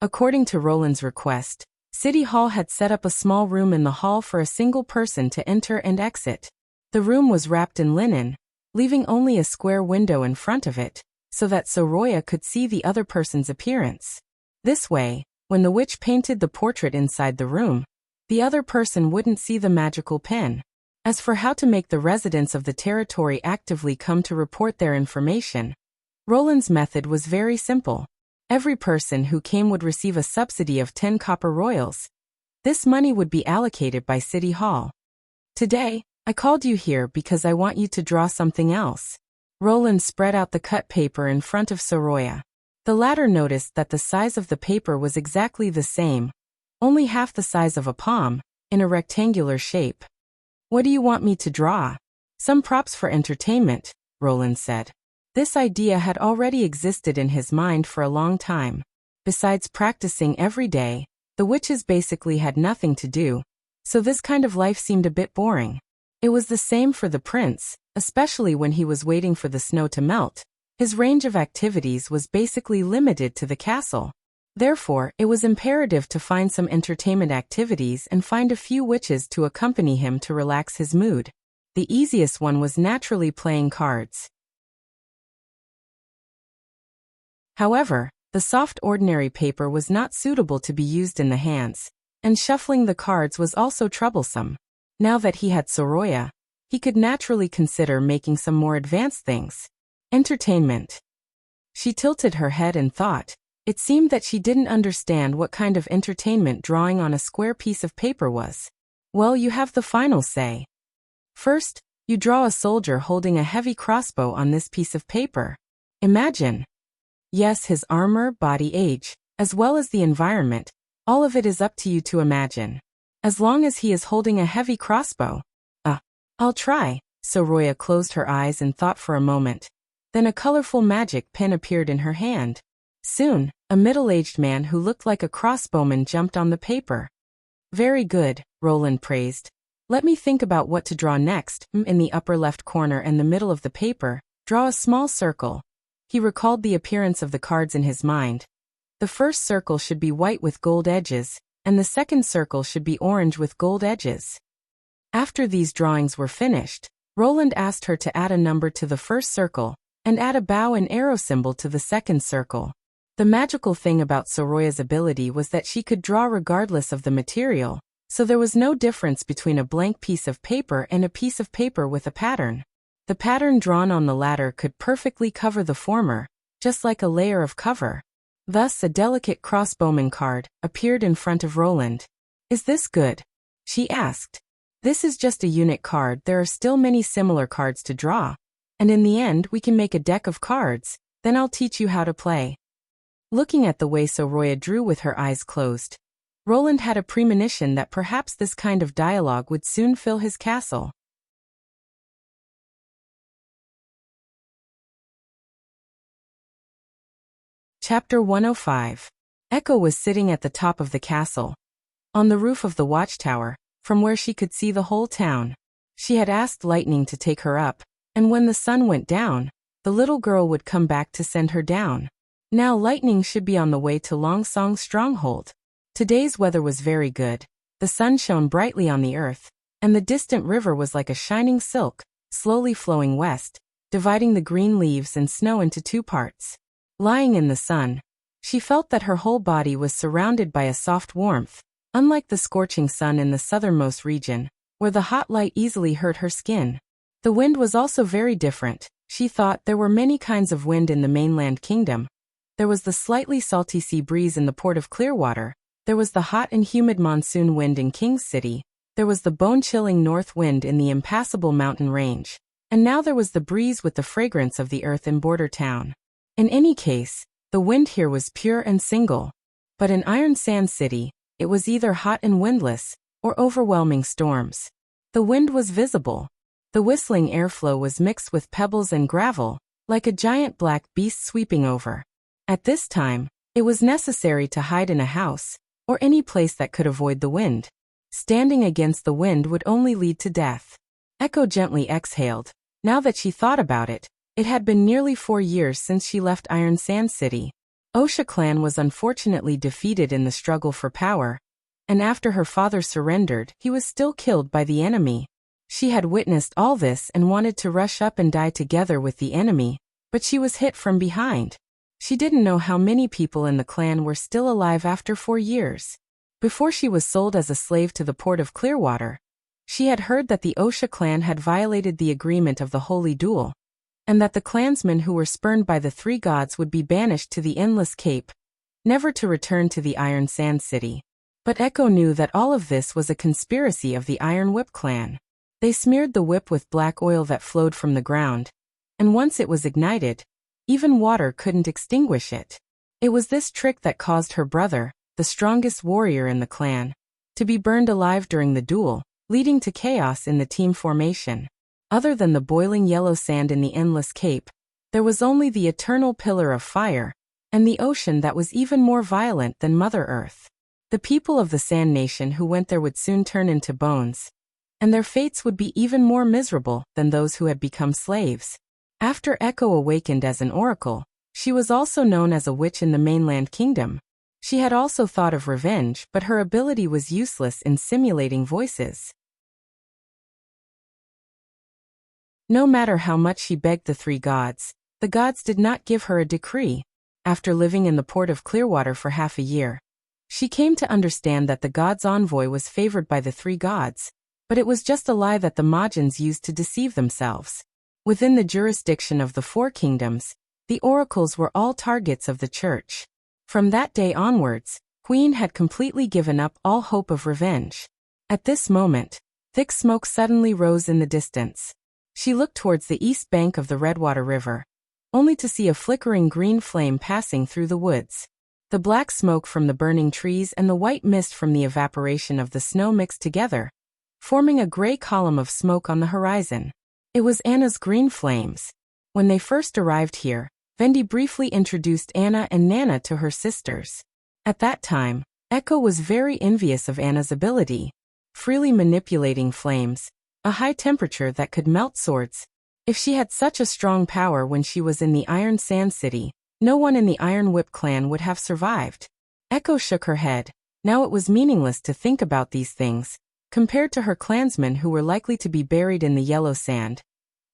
According to Roland's request, City Hall had set up a small room in the hall for a single person to enter and exit. The room was wrapped in linen, leaving only a square window in front of it, so that Soroya could see the other person's appearance. This way, when the witch painted the portrait inside the room, the other person wouldn't see the magical pen. As for how to make the residents of the territory actively come to report their information, Roland's method was very simple. Every person who came would receive a subsidy of 10 copper royals. This money would be allocated by City Hall. Today, I called you here because I want you to draw something else. Roland spread out the cut paper in front of Soroya. The latter noticed that the size of the paper was exactly the same, only half the size of a palm, in a rectangular shape. What do you want me to draw? Some props for entertainment, Roland said. This idea had already existed in his mind for a long time. Besides practicing every day, the witches basically had nothing to do, so this kind of life seemed a bit boring. It was the same for the prince, especially when he was waiting for the snow to melt. His range of activities was basically limited to the castle. Therefore, it was imperative to find some entertainment activities and find a few witches to accompany him to relax his mood. The easiest one was naturally playing cards. However, the soft ordinary paper was not suitable to be used in the hands, and shuffling the cards was also troublesome. Now that he had Soroya, he could naturally consider making some more advanced things. Entertainment. She tilted her head and thought. It seemed that she didn't understand what kind of entertainment drawing on a square piece of paper was. Well, you have the final say. First, you draw a soldier holding a heavy crossbow on this piece of paper. Imagine. Yes, his armor, body, age, as well as the environment, all of it is up to you to imagine. As long as he is holding a heavy crossbow. I'll try. Soroya closed her eyes and thought for a moment. Then a colorful magic pen appeared in her hand. Soon, a middle-aged man who looked like a crossbowman jumped on the paper. Very good, Roland praised. Let me think about what to draw next. In the upper left corner and the middle of the paper, draw a small circle. He recalled the appearance of the cards in his mind. The first circle should be white with gold edges, and the second circle should be orange with gold edges. After these drawings were finished, Roland asked her to add a number to the first circle, and add a bow and arrow symbol to the second circle. The magical thing about Soroya's ability was that she could draw regardless of the material, so there was no difference between a blank piece of paper and a piece of paper with a pattern. The pattern drawn on the latter could perfectly cover the former, just like a layer of cover. Thus, a delicate crossbowman card appeared in front of Roland. Is this good? She asked. This is just a unit card. There are still many similar cards to draw. And in the end, we can make a deck of cards. Then I'll teach you how to play. Looking at the way Soroya drew with her eyes closed, Roland had a premonition that perhaps this kind of dialogue would soon fill his castle. Chapter 105. Echo was sitting at the top of the castle, on the roof of the watchtower, from where she could see the whole town. She had asked Lightning to take her up, and when the sun went down, the little girl would come back to send her down. Now Lightning should be on the way to Longsong's stronghold. Today's weather was very good. The sun shone brightly on the earth, and the distant river was like a shining silk, slowly flowing west, dividing the green leaves and snow into two parts. Lying in the sun, she felt that her whole body was surrounded by a soft warmth, unlike the scorching sun in the southernmost region, where the hot light easily hurt her skin. The wind was also very different. She thought there were many kinds of wind in the mainland kingdom. There was the slightly salty sea breeze in the port of Clearwater, There was the hot and humid monsoon wind in King's City, there was the bone-chilling north wind in the impassable mountain range, and now there was the breeze with the fragrance of the earth in Border Town. In any case, the wind here was pure and single. But in Iron Sand City, it was either hot and windless, or overwhelming storms. The wind was visible. The whistling airflow was mixed with pebbles and gravel, like a giant black beast sweeping over. At this time, it was necessary to hide in a house, or any place that could avoid the wind. Standing against the wind would only lead to death. Echo gently exhaled. Now that she thought about it, it had been nearly 4 years since she left Iron Sand City. Wuxia clan was unfortunately defeated in the struggle for power, and after her father surrendered, he was still killed by the enemy. She had witnessed all this and wanted to rush up and die together with the enemy, but she was hit from behind. She didn't know how many people in the clan were still alive after 4 years. Before she was sold as a slave to the port of Clearwater, she had heard that the Wuxia clan had violated the agreement of the Holy Duel, and that the clansmen who were spurned by the 3 gods would be banished to the Endless Cape, never to return to the Iron Sand City. But Echo knew that all of this was a conspiracy of the Iron Whip clan. They smeared the whip with black oil that flowed from the ground, and once it was ignited, even water couldn't extinguish it. It was this trick that caused her brother, the strongest warrior in the clan, to be burned alive during the duel, leading to chaos in the team formation. Other than the boiling yellow sand in the Endless Cape, there was only the eternal pillar of fire, and the ocean that was even more violent than Mother Earth. The people of the Sand Nation who went there would soon turn into bones, and their fates would be even more miserable than those who had become slaves. After Echo awakened as an oracle, she was also known as a witch in the mainland kingdom. She had also thought of revenge, but her ability was useless in simulating voices. No matter how much she begged the 3 gods, the gods did not give her a decree. After living in the port of Clearwater for half a year, she came to understand that the gods' envoy was favored by the 3 gods, but it was just a lie that the Majins used to deceive themselves. Within the jurisdiction of the 4 kingdoms, the oracles were all targets of the church. From that day onwards, Queen had completely given up all hope of revenge. At this moment, thick smoke suddenly rose in the distance. She looked towards the east bank of the Redwater River, only to see a flickering green flame passing through the woods. The black smoke from the burning trees and the white mist from the evaporation of the snow mixed together, forming a gray column of smoke on the horizon. It was Anna's green flames. When they first arrived here, Vendi briefly introduced Anna and Nana to her sisters. At that time, Echo was very envious of Anna's ability, freely manipulating flames, a high temperature that could melt swords. If she had such a strong power when she was in the Iron Sand City, no one in the Iron Whip clan would have survived. Echo shook her head. Now it was meaningless to think about these things. Compared to her clansmen who were likely to be buried in the yellow sand,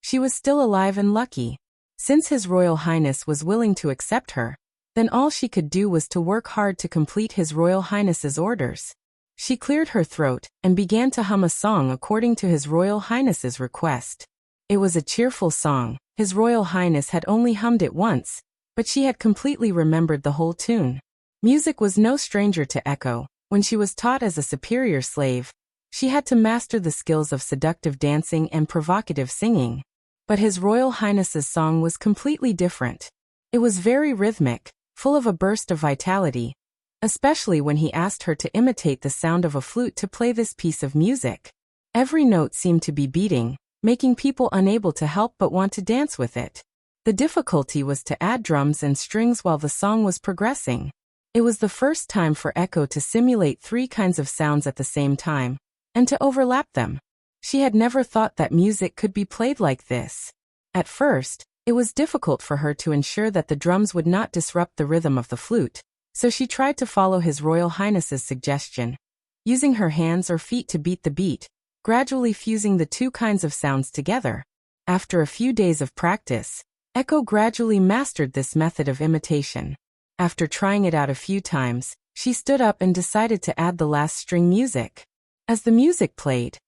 she was still alive and lucky. Since His Royal Highness was willing to accept her, then all she could do was to work hard to complete His Royal Highness's orders. She cleared her throat and began to hum a song according to His Royal Highness's request. It was a cheerful song. His Royal Highness had only hummed it once, but she had completely remembered the whole tune. Music was no stranger to Echo. When she was taught as a superior slave, she had to master the skills of seductive dancing and provocative singing. But His Royal Highness's song was completely different. It was very rhythmic, full of a burst of vitality, especially when he asked her to imitate the sound of a flute to play this piece of music. Every note seemed to be beating, making people unable to help but want to dance with it. The difficulty was to add drums and strings while the song was progressing. It was the first time for Echo to simulate 3 kinds of sounds at the same time, and to overlap them. She had never thought that music could be played like this. At first, it was difficult for her to ensure that the drums would not disrupt the rhythm of the flute, so she tried to follow His Royal Highness's suggestion, using her hands or feet to beat the beat, gradually fusing the 2 kinds of sounds together. After a few days of practice, Echo gradually mastered this method of imitation. After trying it out a few times, she stood up and decided to add the last string music. As the music played,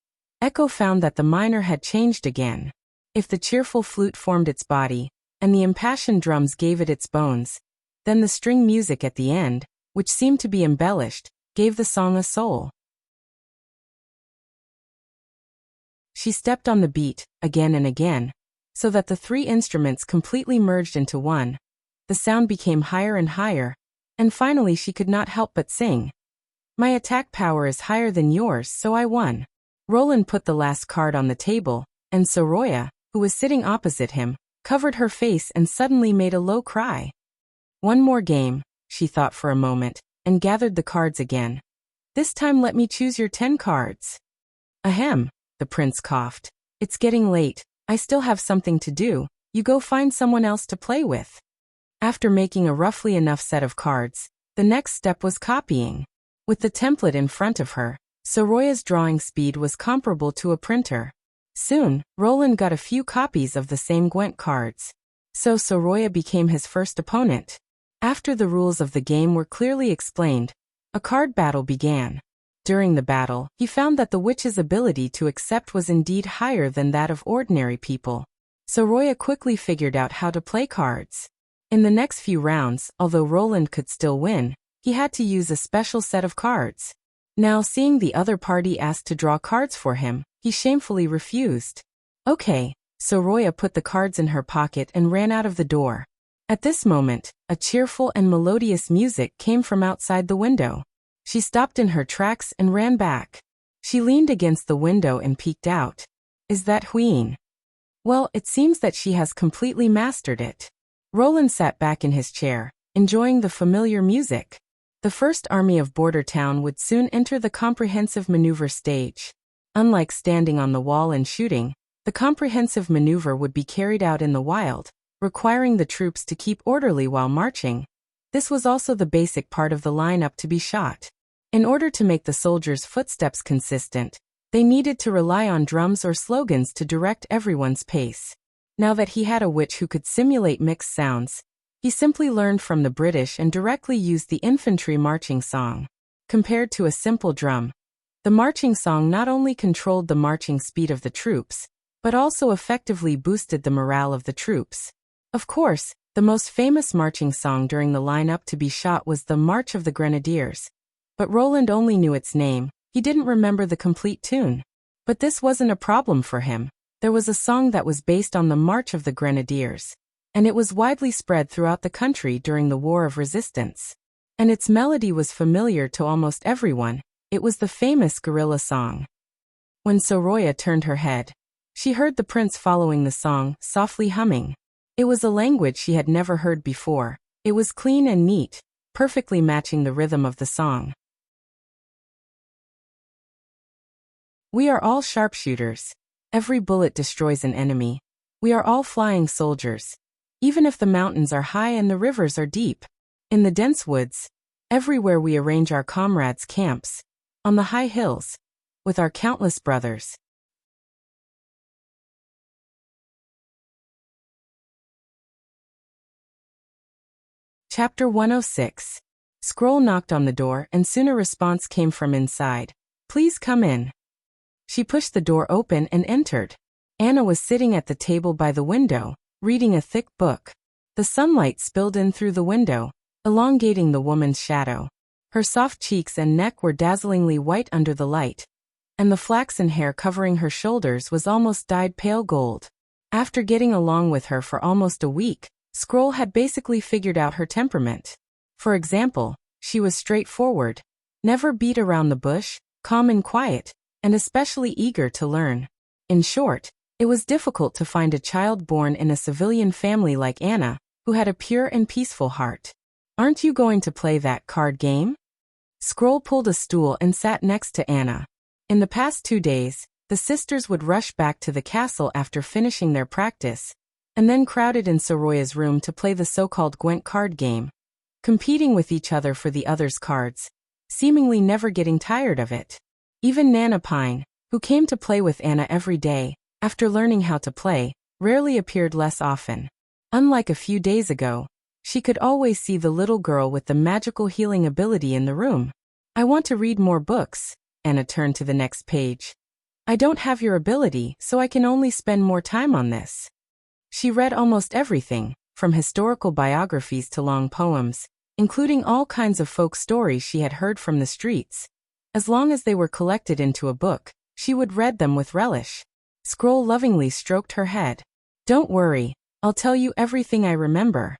Echo found that the minor had changed again. If the cheerful flute formed its body, and the impassioned drums gave it its bones, then the string music at the end, which seemed to be embellished, gave the song a soul. She stepped on the beat, again and again, so that the three instruments completely merged into one. The sound became higher and higher, and finally she could not help but sing. My attack power is higher than yours, so I won. Roland put the last card on the table, and Soroya, who was sitting opposite him, covered her face and suddenly made a low cry. One more game, she thought for a moment, and gathered the cards again. This time let me choose your 10 cards. Ahem, the prince coughed. It's getting late, I still have something to do, you go find someone else to play with. After making a roughly enough set of cards, the next step was copying. With the template in front of her, Soroya's drawing speed was comparable to a printer. Soon, Roland got a few copies of the same Gwent cards. So Soroya became his first opponent. After the rules of the game were clearly explained, a card battle began. During the battle, he found that the witch's ability to accept was indeed higher than that of ordinary people. Soroya quickly figured out how to play cards. In the next few rounds, although Roland could still win, he had to use a special set of cards. Now, seeing the other party asked to draw cards for him, he shamefully refused. Okay, Soroya put the cards in her pocket and ran out of the door. At this moment, a cheerful and melodious music came from outside the window. She stopped in her tracks and ran back. She leaned against the window and peeked out. Is that Huyin? Well, it seems that she has completely mastered it. Roland sat back in his chair, enjoying the familiar music. The first army of Border Town would soon enter the comprehensive maneuver stage. Unlike standing on the wall and shooting, the comprehensive maneuver would be carried out in the wild, requiring the troops to keep orderly while marching. This was also the basic part of the lineup to be shot. In order to make the soldiers' footsteps consistent, they needed to rely on drums or slogans to direct everyone's pace. Now that he had a witch who could simulate mixed sounds, he simply learned from the British and directly used the infantry marching song. Compared to a simple drum, the marching song not only controlled the marching speed of the troops, but also effectively boosted the morale of the troops. Of course, the most famous marching song during the lineup to be shot was the March of the Grenadiers. But Roland only knew its name, he didn't remember the complete tune. But this wasn't a problem for him. There was a song that was based on the March of the Grenadiers, and it was widely spread throughout the country during the War of Resistance. And its melody was familiar to almost everyone. It was the famous guerrilla song. When Soroya turned her head, she heard the prince following the song, softly humming. It was a language she had never heard before. It was clean and neat, perfectly matching the rhythm of the song. We are all sharpshooters. Every bullet destroys an enemy. We are all flying soldiers. Even if the mountains are high and the rivers are deep. In the dense woods, everywhere we arrange our comrades' camps. On the high hills, with our countless brothers. Chapter 106. Scroll knocked on the door and soon a response came from inside. Please come in. She pushed the door open and entered. Anna was sitting at the table by the window, reading a thick book. The sunlight spilled in through the window, elongating the woman's shadow. Her soft cheeks and neck were dazzlingly white under the light, and the flaxen hair covering her shoulders was almost dyed pale gold. After getting along with her for almost a week, Scroll had basically figured out her temperament. For example, she was straightforward, never beat around the bush, calm and quiet, and especially eager to learn. In short, it was difficult to find a child born in a civilian family like Anna, who had a pure and peaceful heart. Aren't you going to play that card game? Scroll pulled a stool and sat next to Anna. In the past 2 days, the sisters would rush back to the castle after finishing their practice, and then crowded in Soroya's room to play the so-called Gwent card game, competing with each other for the other's cards, seemingly never getting tired of it. Even Nana Pine, who came to play with Anna every day, after learning how to play, rarely appeared less often. Unlike a few days ago, she could always see the little girl with the magical healing ability in the room. I want to read more books. Anna turned to the next page. I don't have your ability, so I can only spend more time on this. She read almost everything, from historical biographies to long poems, including all kinds of folk stories she had heard from the streets. As long as they were collected into a book, she would read them with relish. Scroll lovingly stroked her head. Don't worry, I'll tell you everything I remember.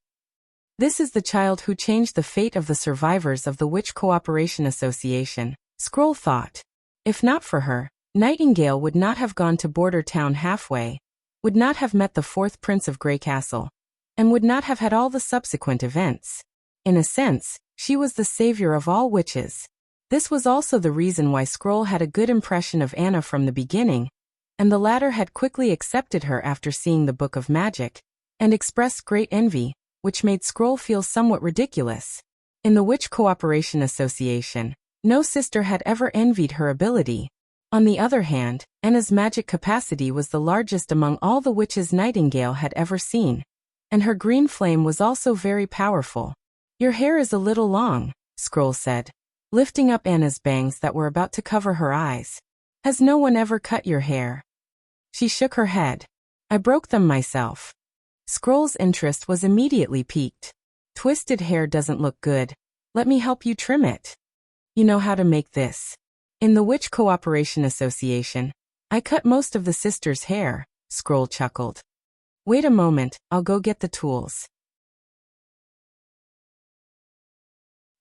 This is the child who changed the fate of the survivors of the Witch Cooperation Association, Scroll thought. If not for her, Nightingale would not have gone to Border Town halfway, would not have met the fourth Prince of Grey Castle, and would not have had all the subsequent events. In a sense, she was the savior of all witches. This was also the reason why Scroll had a good impression of Anna from the beginning, and the latter had quickly accepted her after seeing the Book of Magic, and expressed great envy, which made Scroll feel somewhat ridiculous. In the Witch Cooperation Association, no sister had ever envied her ability. On the other hand, Anna's magic capacity was the largest among all the witches Nightingale had ever seen, and her green flame was also very powerful. Your hair is a little long, Scroll said, lifting up Anna's bangs that were about to cover her eyes. Has no one ever cut your hair? She shook her head. I broke them myself. Scroll's interest was immediately piqued. Twisted hair doesn't look good. Let me help you trim it. You know how to make this. In the Witch Cooperation Association, I cut most of the sisters' hair, Scroll chuckled. Wait a moment, I'll go get the tools.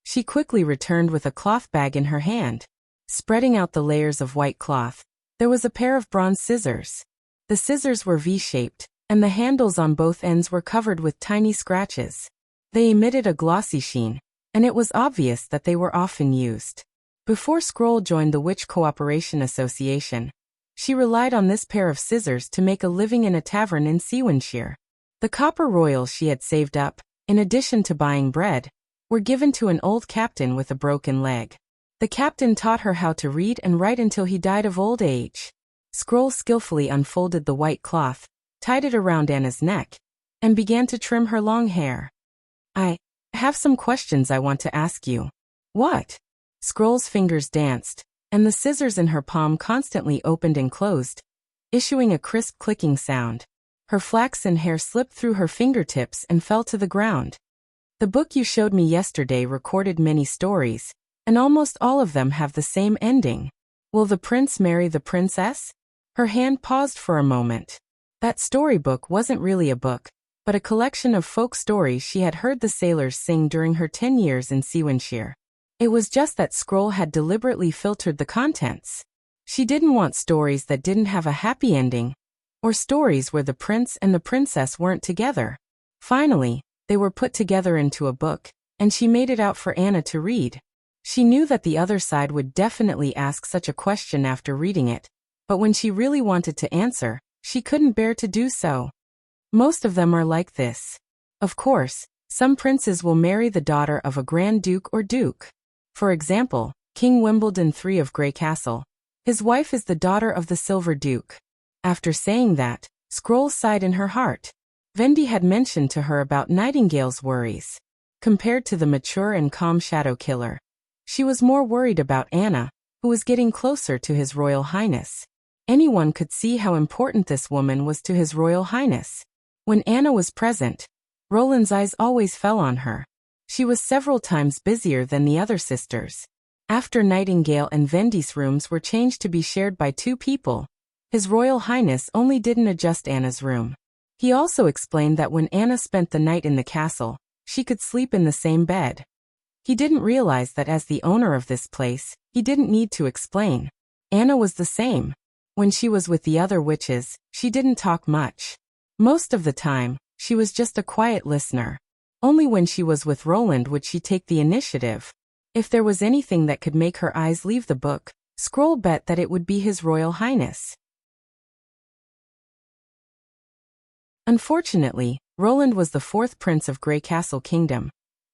She quickly returned with a cloth bag in her hand. Spreading out the layers of white cloth, there was a pair of bronze scissors. The scissors were V-shaped, and the handles on both ends were covered with tiny scratches. They emitted a glossy sheen, and it was obvious that they were often used. Before Scroll joined the Witch Cooperation Association, she relied on this pair of scissors to make a living in a tavern in Swordsmanship. The copper royals she had saved up, in addition to buying bread, were given to an old captain with a broken leg. The captain taught her how to read and write until he died of old age. Scroll skillfully unfolded the white cloth, tied it around Anna's neck, and began to trim her long hair. I have some questions I want to ask you. What? Scroll's fingers danced, and the scissors in her palm constantly opened and closed, issuing a crisp clicking sound. Her flaxen hair slipped through her fingertips and fell to the ground. The book you showed me yesterday recorded many stories, and almost all of them have the same ending. Will the prince marry the princess? Her hand paused for a moment. That storybook wasn't really a book, but a collection of folk stories she had heard the sailors sing during her 10 years in Swordsmanship. It was just that Scroll had deliberately filtered the contents. She didn't want stories that didn't have a happy ending, or stories where the prince and the princess weren't together. Finally, they were put together into a book, and she made it out for Anna to read. She knew that the other side would definitely ask such a question after reading it, but when she really wanted to answer, she couldn't bear to do so. Most of them are like this. Of course, some princes will marry the daughter of a Grand Duke or Duke. For example, King Wimbledon III of Grey Castle. His wife is the daughter of the Silver Duke. After saying that, Scroll sighed in her heart. Vendi had mentioned to her about Nightingale's worries. Compared to the mature and calm Shadow Killer, she was more worried about Anna, who was getting closer to His Royal Highness. Anyone could see how important this woman was to His Royal Highness. When Anna was present, Roland's eyes always fell on her. She was several times busier than the other sisters. After Nightingale and Vendi's rooms were changed to be shared by 2 people, His Royal Highness only didn't adjust Anna's room. He also explained that when Anna spent the night in the castle, she could sleep in the same bed. He didn't realize that as the owner of this place, he didn't need to explain. Anna was the same. When she was with the other witches, she didn't talk much. Most of the time, she was just a quiet listener. Only when she was with Roland would she take the initiative. If there was anything that could make her eyes leave the book, Scroll bet that it would be His Royal Highness. Unfortunately, Roland was the 4th prince of Grey Castle Kingdom,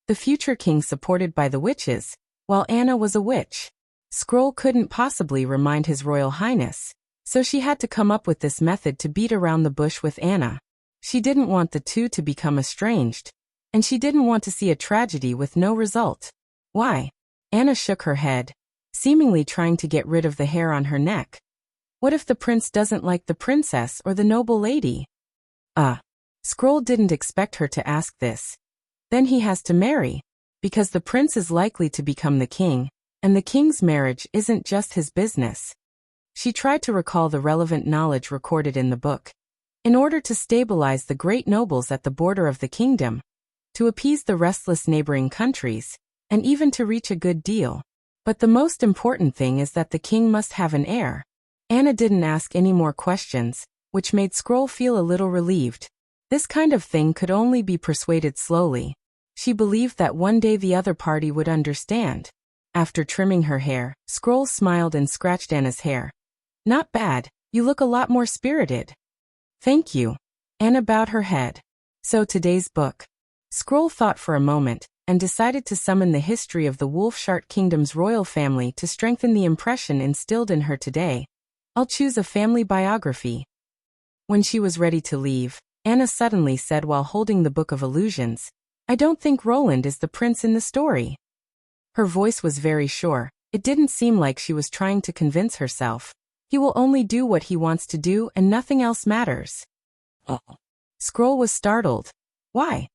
the future king supported by the witches, while Anna was a witch. Scroll couldn't possibly remind His Royal Highness, so she had to come up with this method to beat around the bush with Anna. She didn't want the two to become estranged, and she didn't want to see a tragedy with no result. Why? Anna shook her head, seemingly trying to get rid of the hair on her neck. What if the prince doesn't like the princess or the noble lady? Scroll didn't expect her to ask this. Then he has to marry. because the prince is likely to become the king, and the king's marriage isn't just his business. She tried to recall the relevant knowledge recorded in the book. In order to stabilize the great nobles at the border of the kingdom, to appease the restless neighboring countries, and even to reach a good deal. But the most important thing is that the king must have an heir. Anna didn't ask any more questions, which made Scroll feel a little relieved. This kind of thing could only be persuaded slowly. She believed that one day the other party would understand. After trimming her hair, Scroll smiled and scratched Anna's hair. "Not bad, you look a lot more spirited." "Thank you." Anna bowed her head. "So today's book." Scroll thought for a moment, and decided to summon the history of the Wolfshart Kingdom's royal family to strengthen the impression instilled in her today. "I'll choose a family biography." When she was ready to leave, Anna suddenly said while holding the Book of Illusions, "I don't think Roland is the prince in the story." Her voice was very sure. It didn't seem like she was trying to convince herself. He will only do what he wants to do and nothing else matters. Oh. Scroll was startled. Why?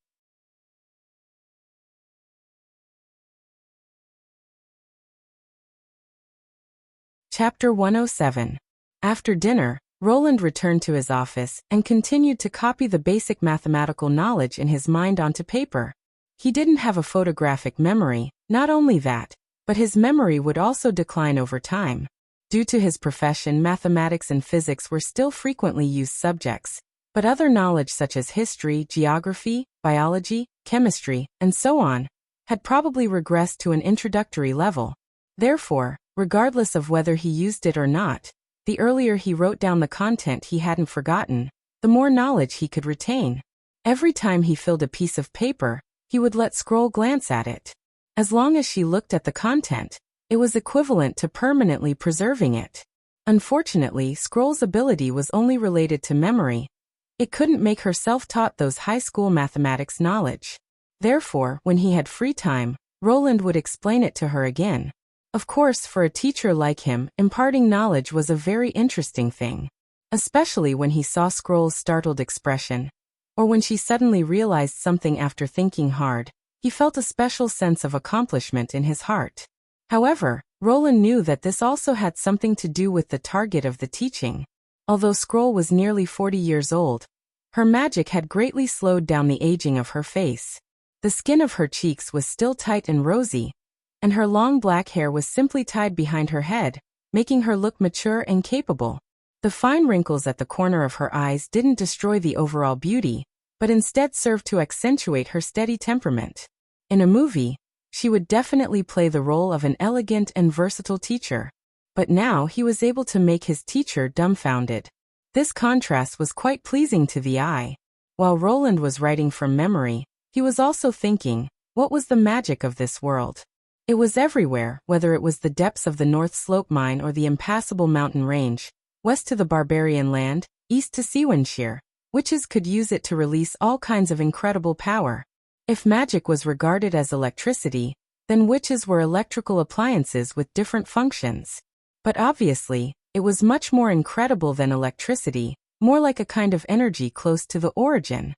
Chapter 107. After dinner, Roland returned to his office and continued to copy the basic mathematical knowledge in his mind onto paper. He didn't have a photographic memory, not only that, but his memory would also decline over time. Due to his profession, mathematics and physics were still frequently used subjects, but other knowledge such as history, geography, biology, chemistry, and so on, had probably regressed to an introductory level. Therefore, regardless of whether he used it or not, the earlier he wrote down the content he hadn't forgotten, the more knowledge he could retain. Every time he filled a piece of paper, he would let Scroll glance at it. As long as she looked at the content, it was equivalent to permanently preserving it. Unfortunately, Scroll's ability was only related to memory. It couldn't make her self-taught those high school mathematics knowledge. Therefore, when he had free time, Roland would explain it to her again. Of course, for a teacher like him, imparting knowledge was a very interesting thing. Especially when he saw Scroll's startled expression, or when she suddenly realized something after thinking hard, he felt a special sense of accomplishment in his heart. However, Roland knew that this also had something to do with the target of the teaching. Although Scroll was nearly 40 years old, her magic had greatly slowed down the aging of her face. The skin of her cheeks was still tight and rosy, and her long black hair was simply tied behind her head, making her look mature and capable. The fine wrinkles at the corner of her eyes didn't destroy the overall beauty, but instead served to accentuate her steady temperament. In a movie, she would definitely play the role of an elegant and versatile teacher. But now he was able to make his teacher dumbfounded. This contrast was quite pleasing to the eye. While Roland was writing from memory, he was also thinking, what was the magic of this world? It was everywhere, whether it was the depths of the North Slope mine or the impassable mountain range, west to the barbarian land, east to Swordsmanship. Witches could use it to release all kinds of incredible power. If magic was regarded as electricity, then witches were electrical appliances with different functions. But obviously, it was much more incredible than electricity, more like a kind of energy close to the origin.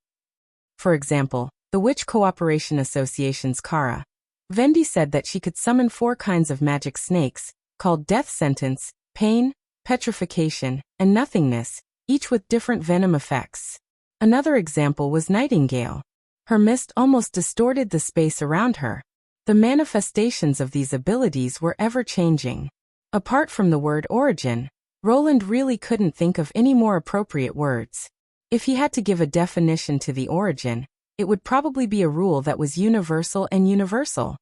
For example, the Witch Cooperation Association's Kara. Vendi said that she could summon 4 kinds of magic snakes, called death sentence, pain, petrification, and nothingness, each with different venom effects. Another example was Nightingale. Her mist almost distorted the space around her. The manifestations of these abilities were ever-changing. Apart from the word origin, Roland really couldn't think of any more appropriate words. If he had to give a definition to the origin, it would probably be a rule that was universal and universal.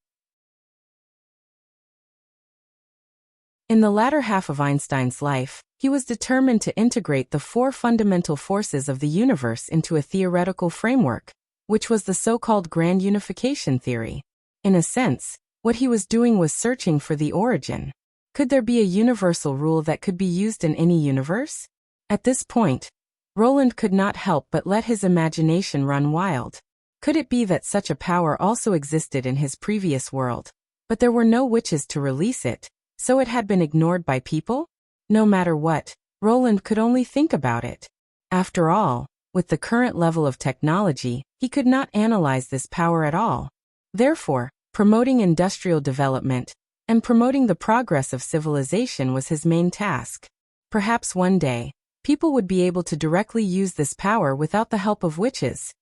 In the latter half of Einstein's life, he was determined to integrate the 4 fundamental forces of the universe into a theoretical framework, which was the so-called grand unification theory. In a sense, what he was doing was searching for the origin. Could there be a universal rule that could be used in any universe? At this point, Roland could not help but let his imagination run wild. Could it be that such a power also existed in his previous world, but there were no witches to release it, so it had been ignored by people? No matter what, Roland could only think about it. After all, with the current level of technology, he could not analyze this power at all. Therefore, Promoting industrial development and promoting the progress of civilization was his main task. Perhaps one day, people would be able to directly use this power without the help of witches.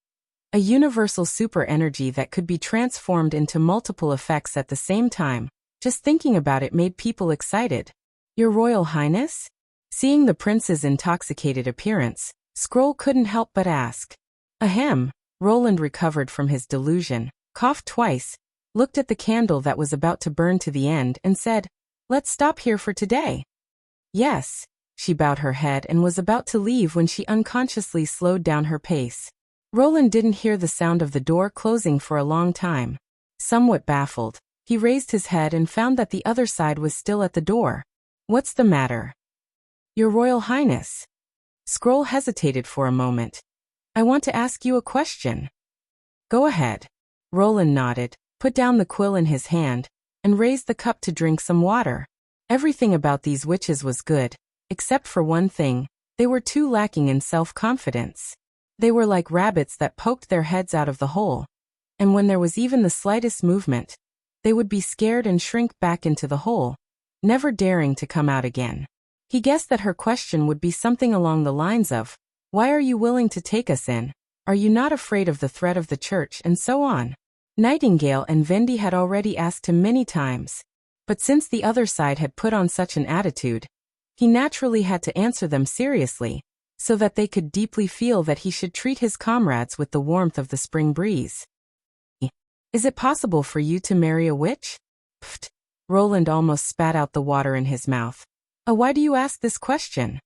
A universal super energy that could be transformed into multiple effects at the same time. Just thinking about it made people excited. Your Royal Highness? Seeing the prince's intoxicated appearance, Scroll couldn't help but ask. Ahem. Roland recovered from his delusion, coughed twice, looked at the candle that was about to burn to the end and said, "Let's stop here for today." Yes. She bowed her head and was about to leave when she unconsciously slowed down her pace. Roland didn't hear the sound of the door closing for a long time. Somewhat baffled, he raised his head and found that the other side was still at the door. What's the matter? Your Royal Highness. Scroll hesitated for a moment. I want to ask you a question. Go ahead. Roland nodded, put down the quill in his hand, and raised the cup to drink some water. Everything about these witches was good, except for one thing: they were too lacking in self-confidence. They were like rabbits that poked their heads out of the hole, and when there was even the slightest movement, they would be scared and shrink back into the hole, never daring to come out again. He guessed that her question would be something along the lines of, "Why are you willing to take us in? Are you not afraid of the threat of the church?" and so on. Nightingale and Vendi had already asked him many times, but since the other side had put on such an attitude, he naturally had to answer them seriously, so that they could deeply feel that he should treat his comrades with the warmth of the spring breeze. Is it possible for you to marry a witch? Pfft. Roland almost spat out the water in his mouth. Why do you ask this question?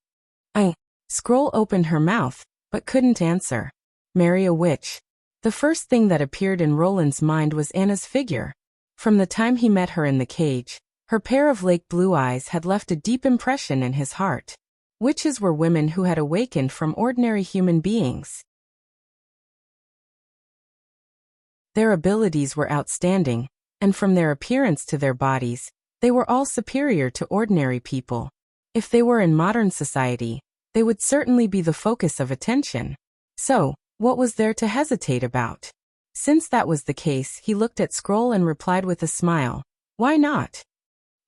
Scroll opened her mouth, but couldn't answer. Marry a witch. The first thing that appeared in Roland's mind was Anna's figure. From the time he met her in the cage, her pair of lake blue eyes had left a deep impression in his heart. Witches were women who had awakened from ordinary human beings. Their abilities were outstanding, and from their appearance to their bodies, they were all superior to ordinary people. If they were in modern society, they would certainly be the focus of attention. So, what was there to hesitate about? Since that was the case, he looked at Scroll and replied with a smile, "Why not?"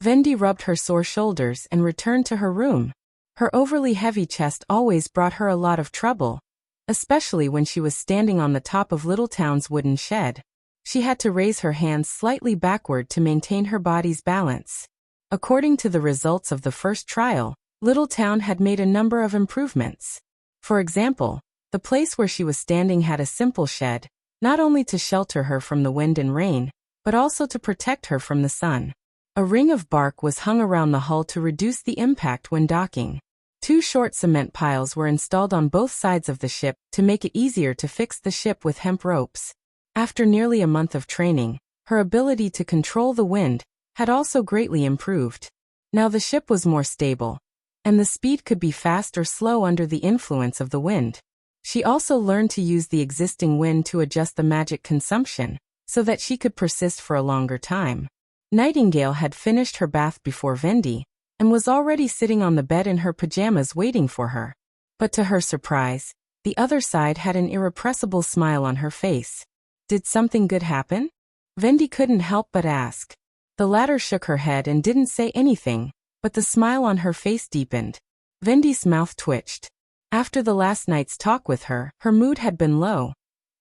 Vendi rubbed her sore shoulders and returned to her room. Her overly heavy chest always brought her a lot of trouble, especially when she was standing on the top of Littletown's wooden shed. She had to raise her hands slightly backward to maintain her body's balance. According to the results of the first trial, Littletown had made a number of improvements. For example, the place where she was standing had a simple shed, not only to shelter her from the wind and rain, but also to protect her from the sun. A ring of bark was hung around the hull to reduce the impact when docking. 2 short cement piles were installed on both sides of the ship to make it easier to fix the ship with hemp ropes. After nearly a month of training, her ability to control the wind had also greatly improved. Now the ship was more stable, and the speed could be fast or slow under the influence of the wind. She also learned to use the existing wind to adjust the magic consumption, so that she could persist for a longer time. Nightingale had finished her bath before Vendi, and was already sitting on the bed in her pajamas waiting for her. But to her surprise, the other side had an irrepressible smile on her face. Did something good happen? Vendi couldn't help but ask. The latter shook her head and didn't say anything, but the smile on her face deepened. Vendi's mouth twitched. After the last night's talk with her, her mood had been low,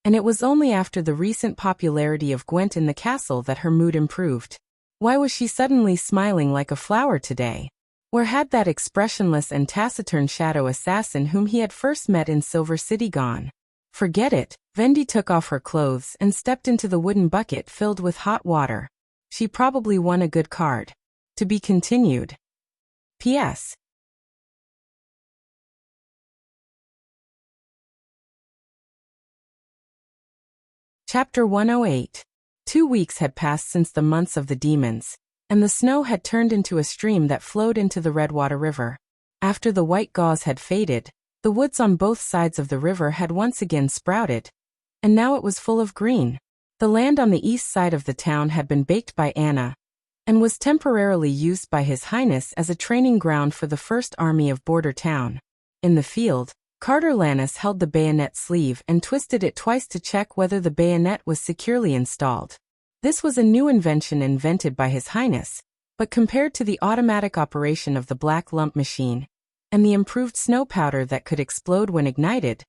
and it was only after the recent popularity of Gwent in the castle that her mood improved. Why was she suddenly smiling like a flower today? Where had that expressionless and taciturn shadow assassin whom he had first met in Silver City gone? Forget it. Vendi took off her clothes and stepped into the wooden bucket filled with hot water. She probably won a good card. To be continued. P.S. Chapter 108. 2 weeks had passed since the months of the demons, and the snow had turned into a stream that flowed into the Redwater River. After the white gauze had faded, the woods on both sides of the river had once again sprouted, and now it was full of green. The land on the east side of the town had been baked by Anna, and was temporarily used by His Highness as a training ground for the First Army of Border Town. In the field, Carter Lannis held the bayonet sleeve and twisted it twice to check whether the bayonet was securely installed. This was a new invention invented by His Highness, but compared to the automatic operation of the black lump machine and the improved snow powder that could explode when ignited,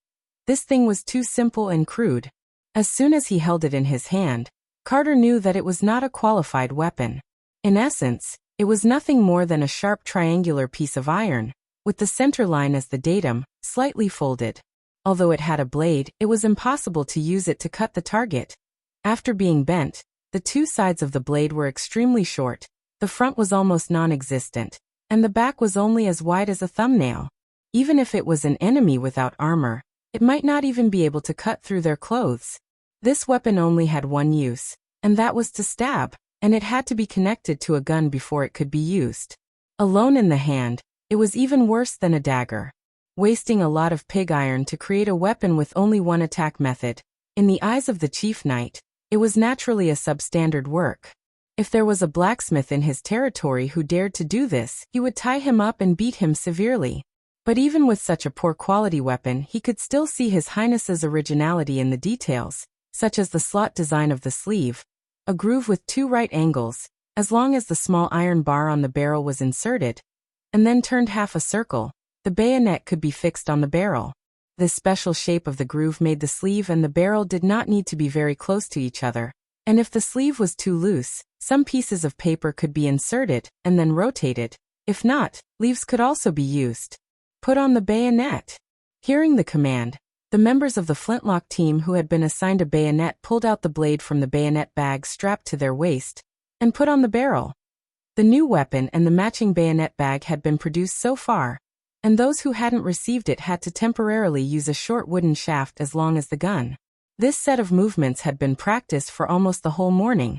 this thing was too simple and crude. As soon as he held it in his hand, Carter knew that it was not a qualified weapon. In essence, it was nothing more than a sharp triangular piece of iron, with the center line as the datum, slightly folded. Although it had a blade, it was impossible to use it to cut the target. After being bent, the two sides of the blade were extremely short, the front was almost non-existent, and the back was only as wide as a thumbnail. Even if it was an enemy without armor, it might not even be able to cut through their clothes. This weapon only had one use, and that was to stab, and it had to be connected to a gun before it could be used. Alone in the hand, it was even worse than a dagger. Wasting a lot of pig iron to create a weapon with only one attack method, in the eyes of the chief knight, it was naturally a substandard work. If there was a blacksmith in his territory who dared to do this, he would tie him up and beat him severely. But even with such a poor quality weapon, he could still see His Highness's originality in the details, such as the slot design of the sleeve, a groove with 2 right angles, as long as the small iron bar on the barrel was inserted, and then turned half a circle, the bayonet could be fixed on the barrel. This special shape of the groove made the sleeve and the barrel did not need to be very close to each other, and if the sleeve was too loose, some pieces of paper could be inserted and then rotated. If not, leaves could also be used. Put on the bayonet. Hearing the command, the members of the flintlock team who had been assigned a bayonet pulled out the blade from the bayonet bag strapped to their waist and put on the barrel. The new weapon and the matching bayonet bag had been produced so far, and those who hadn't received it had to temporarily use a short wooden shaft as long as the gun. This set of movements had been practiced for almost the whole morning,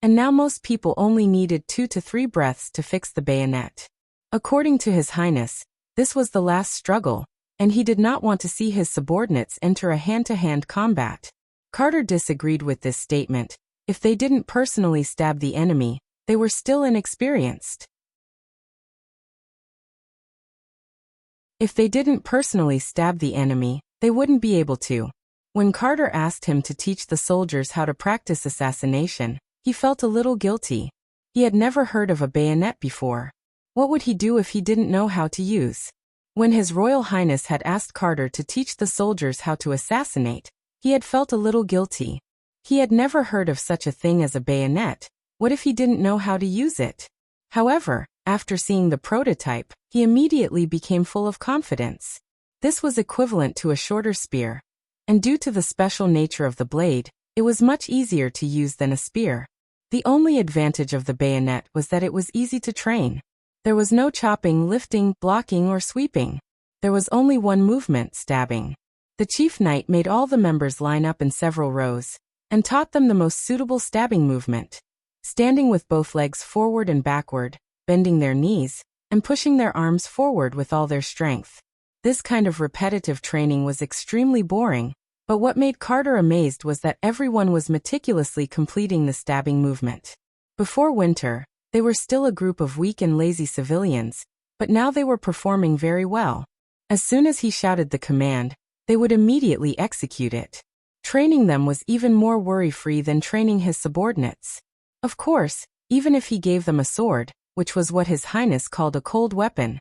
and now most people only needed 2 to 3 breaths to fix the bayonet. According to His Highness, this was the last struggle, and he did not want to see his subordinates enter a hand-to-hand combat. Carter disagreed with this statement. If they didn't personally stab the enemy, they were still inexperienced. If they didn't personally stab the enemy, they wouldn't be able to. When Carter asked him to teach the soldiers how to practice assassination, he felt a little guilty. He had never heard of a bayonet before. What would he do if he didn't know how to use? When His Royal Highness had asked Carter to teach the soldiers how to assassinate, he had felt a little guilty. He had never heard of such a thing as a bayonet. What if he didn't know how to use it? However, after seeing the prototype, he immediately became full of confidence. This was equivalent to a shorter spear, and due to the special nature of the blade, it was much easier to use than a spear. The only advantage of the bayonet was that it was easy to train. There was no chopping, lifting, blocking, or sweeping. There was only one movement, stabbing. The chief knight made all the members line up in several rows, and taught them the most suitable stabbing movement. Standing with both legs forward and backward, bending their knees, and pushing their arms forward with all their strength. This kind of repetitive training was extremely boring, but what made Carter amazed was that everyone was meticulously completing the stabbing movement. Before winter, they were still a group of weak and lazy civilians, but now they were performing very well. As soon as he shouted the command, they would immediately execute it. Training them was even more worry-free than training his subordinates. Of course, even if he gave them a sword, which was what His Highness called a cold weapon,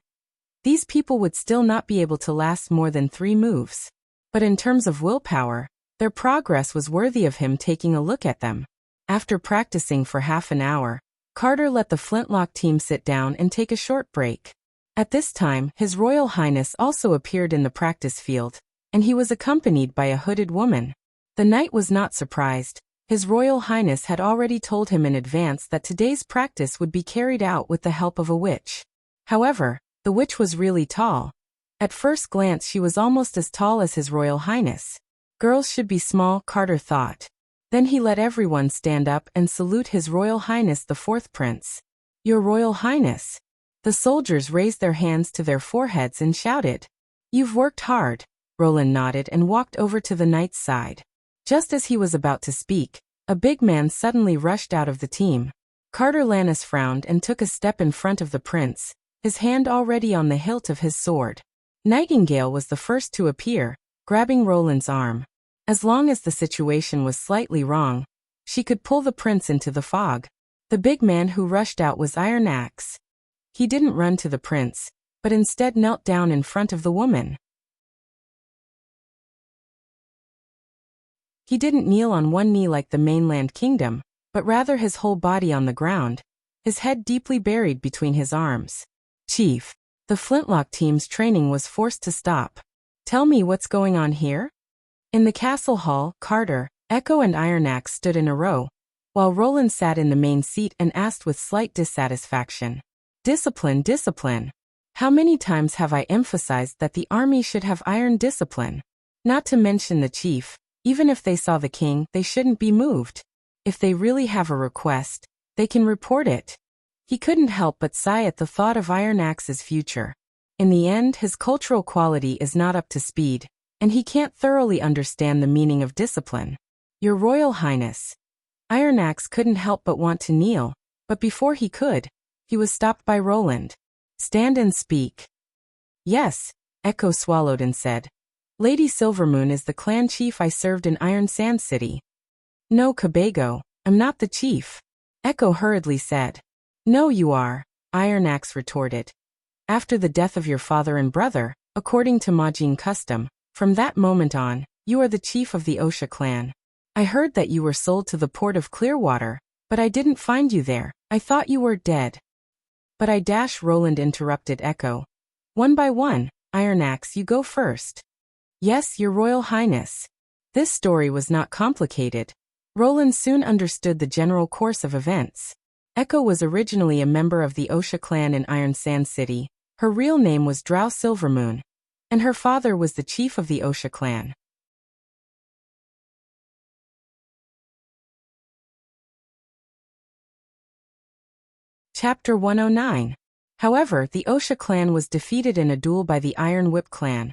these people would still not be able to last more than 3 moves. But in terms of willpower, their progress was worthy of him taking a look at them. After practicing for half an hour, Carter let the flintlock team sit down and take a short break. At this time, His Royal Highness also appeared in the practice field, and he was accompanied by a hooded woman. The knight was not surprised. His Royal Highness had already told him in advance that today's practice would be carried out with the help of a witch. However, the witch was really tall. At first glance she was almost as tall as His Royal Highness. Girls should be small, Carter thought. Then he let everyone stand up and salute His Royal Highness the 4th Prince. Your Royal Highness. The soldiers raised their hands to their foreheads and shouted. You've worked hard. Roland nodded and walked over to the knight's side. Just as he was about to speak, a big man suddenly rushed out of the team. Carter Lannis frowned and took a step in front of the prince, his hand already on the hilt of his sword. Nightingale was the first to appear, grabbing Roland's arm. As long as the situation was slightly wrong, She could pull the prince into the fog. The big man who rushed out was Iron Axe. He didn't run to the prince, but instead knelt down in front of the woman. He didn't kneel on one knee like the mainland kingdom, but rather his whole body on the ground, his head deeply buried between his arms. Chief, the Flintlock team's training was forced to stop. Tell me what's going on here? In the castle hall, Carter, Echo and Iron Axe stood in a row, while Roland sat in the main seat and asked with slight dissatisfaction. Discipline, discipline. How many times have I emphasized that the army should have iron discipline? Not to mention the chief, even if they saw the king, they shouldn't be moved. If they really have a request, they can report it. He couldn't help but sigh at the thought of Iron Axe's future. In the end, his cultural quality is not up to speed, and he can't thoroughly understand the meaning of discipline. Your Royal Highness. Iron Axe couldn't help but want to kneel, but before he could, he was stopped by Roland. Stand and speak. Yes, Echo swallowed and said. Lady Silvermoon is the clan chief I served in Iron Sand City. No, Cabago, I'm not the chief. Echo hurriedly said. No, you are, Iron Axe retorted. After the death of your father and brother, according to Majin custom, from that moment on, you are the chief of the Wuxia clan. I heard that you were sold to the port of Clearwater, but I didn't find you there. I thought you were dead. But Roland interrupted Echo. One by one, Iron Axe, you go first. Yes, your Royal Highness. This story was not complicated. Roland soon understood the general course of events. Echo was originally a member of the Wuxia clan in Iron Sand City. Her real name was Drow Silvermoon, and her father was the chief of the Wuxia clan. Chapter 109. However, the Wuxia clan was defeated in a duel by the Iron Whip clan,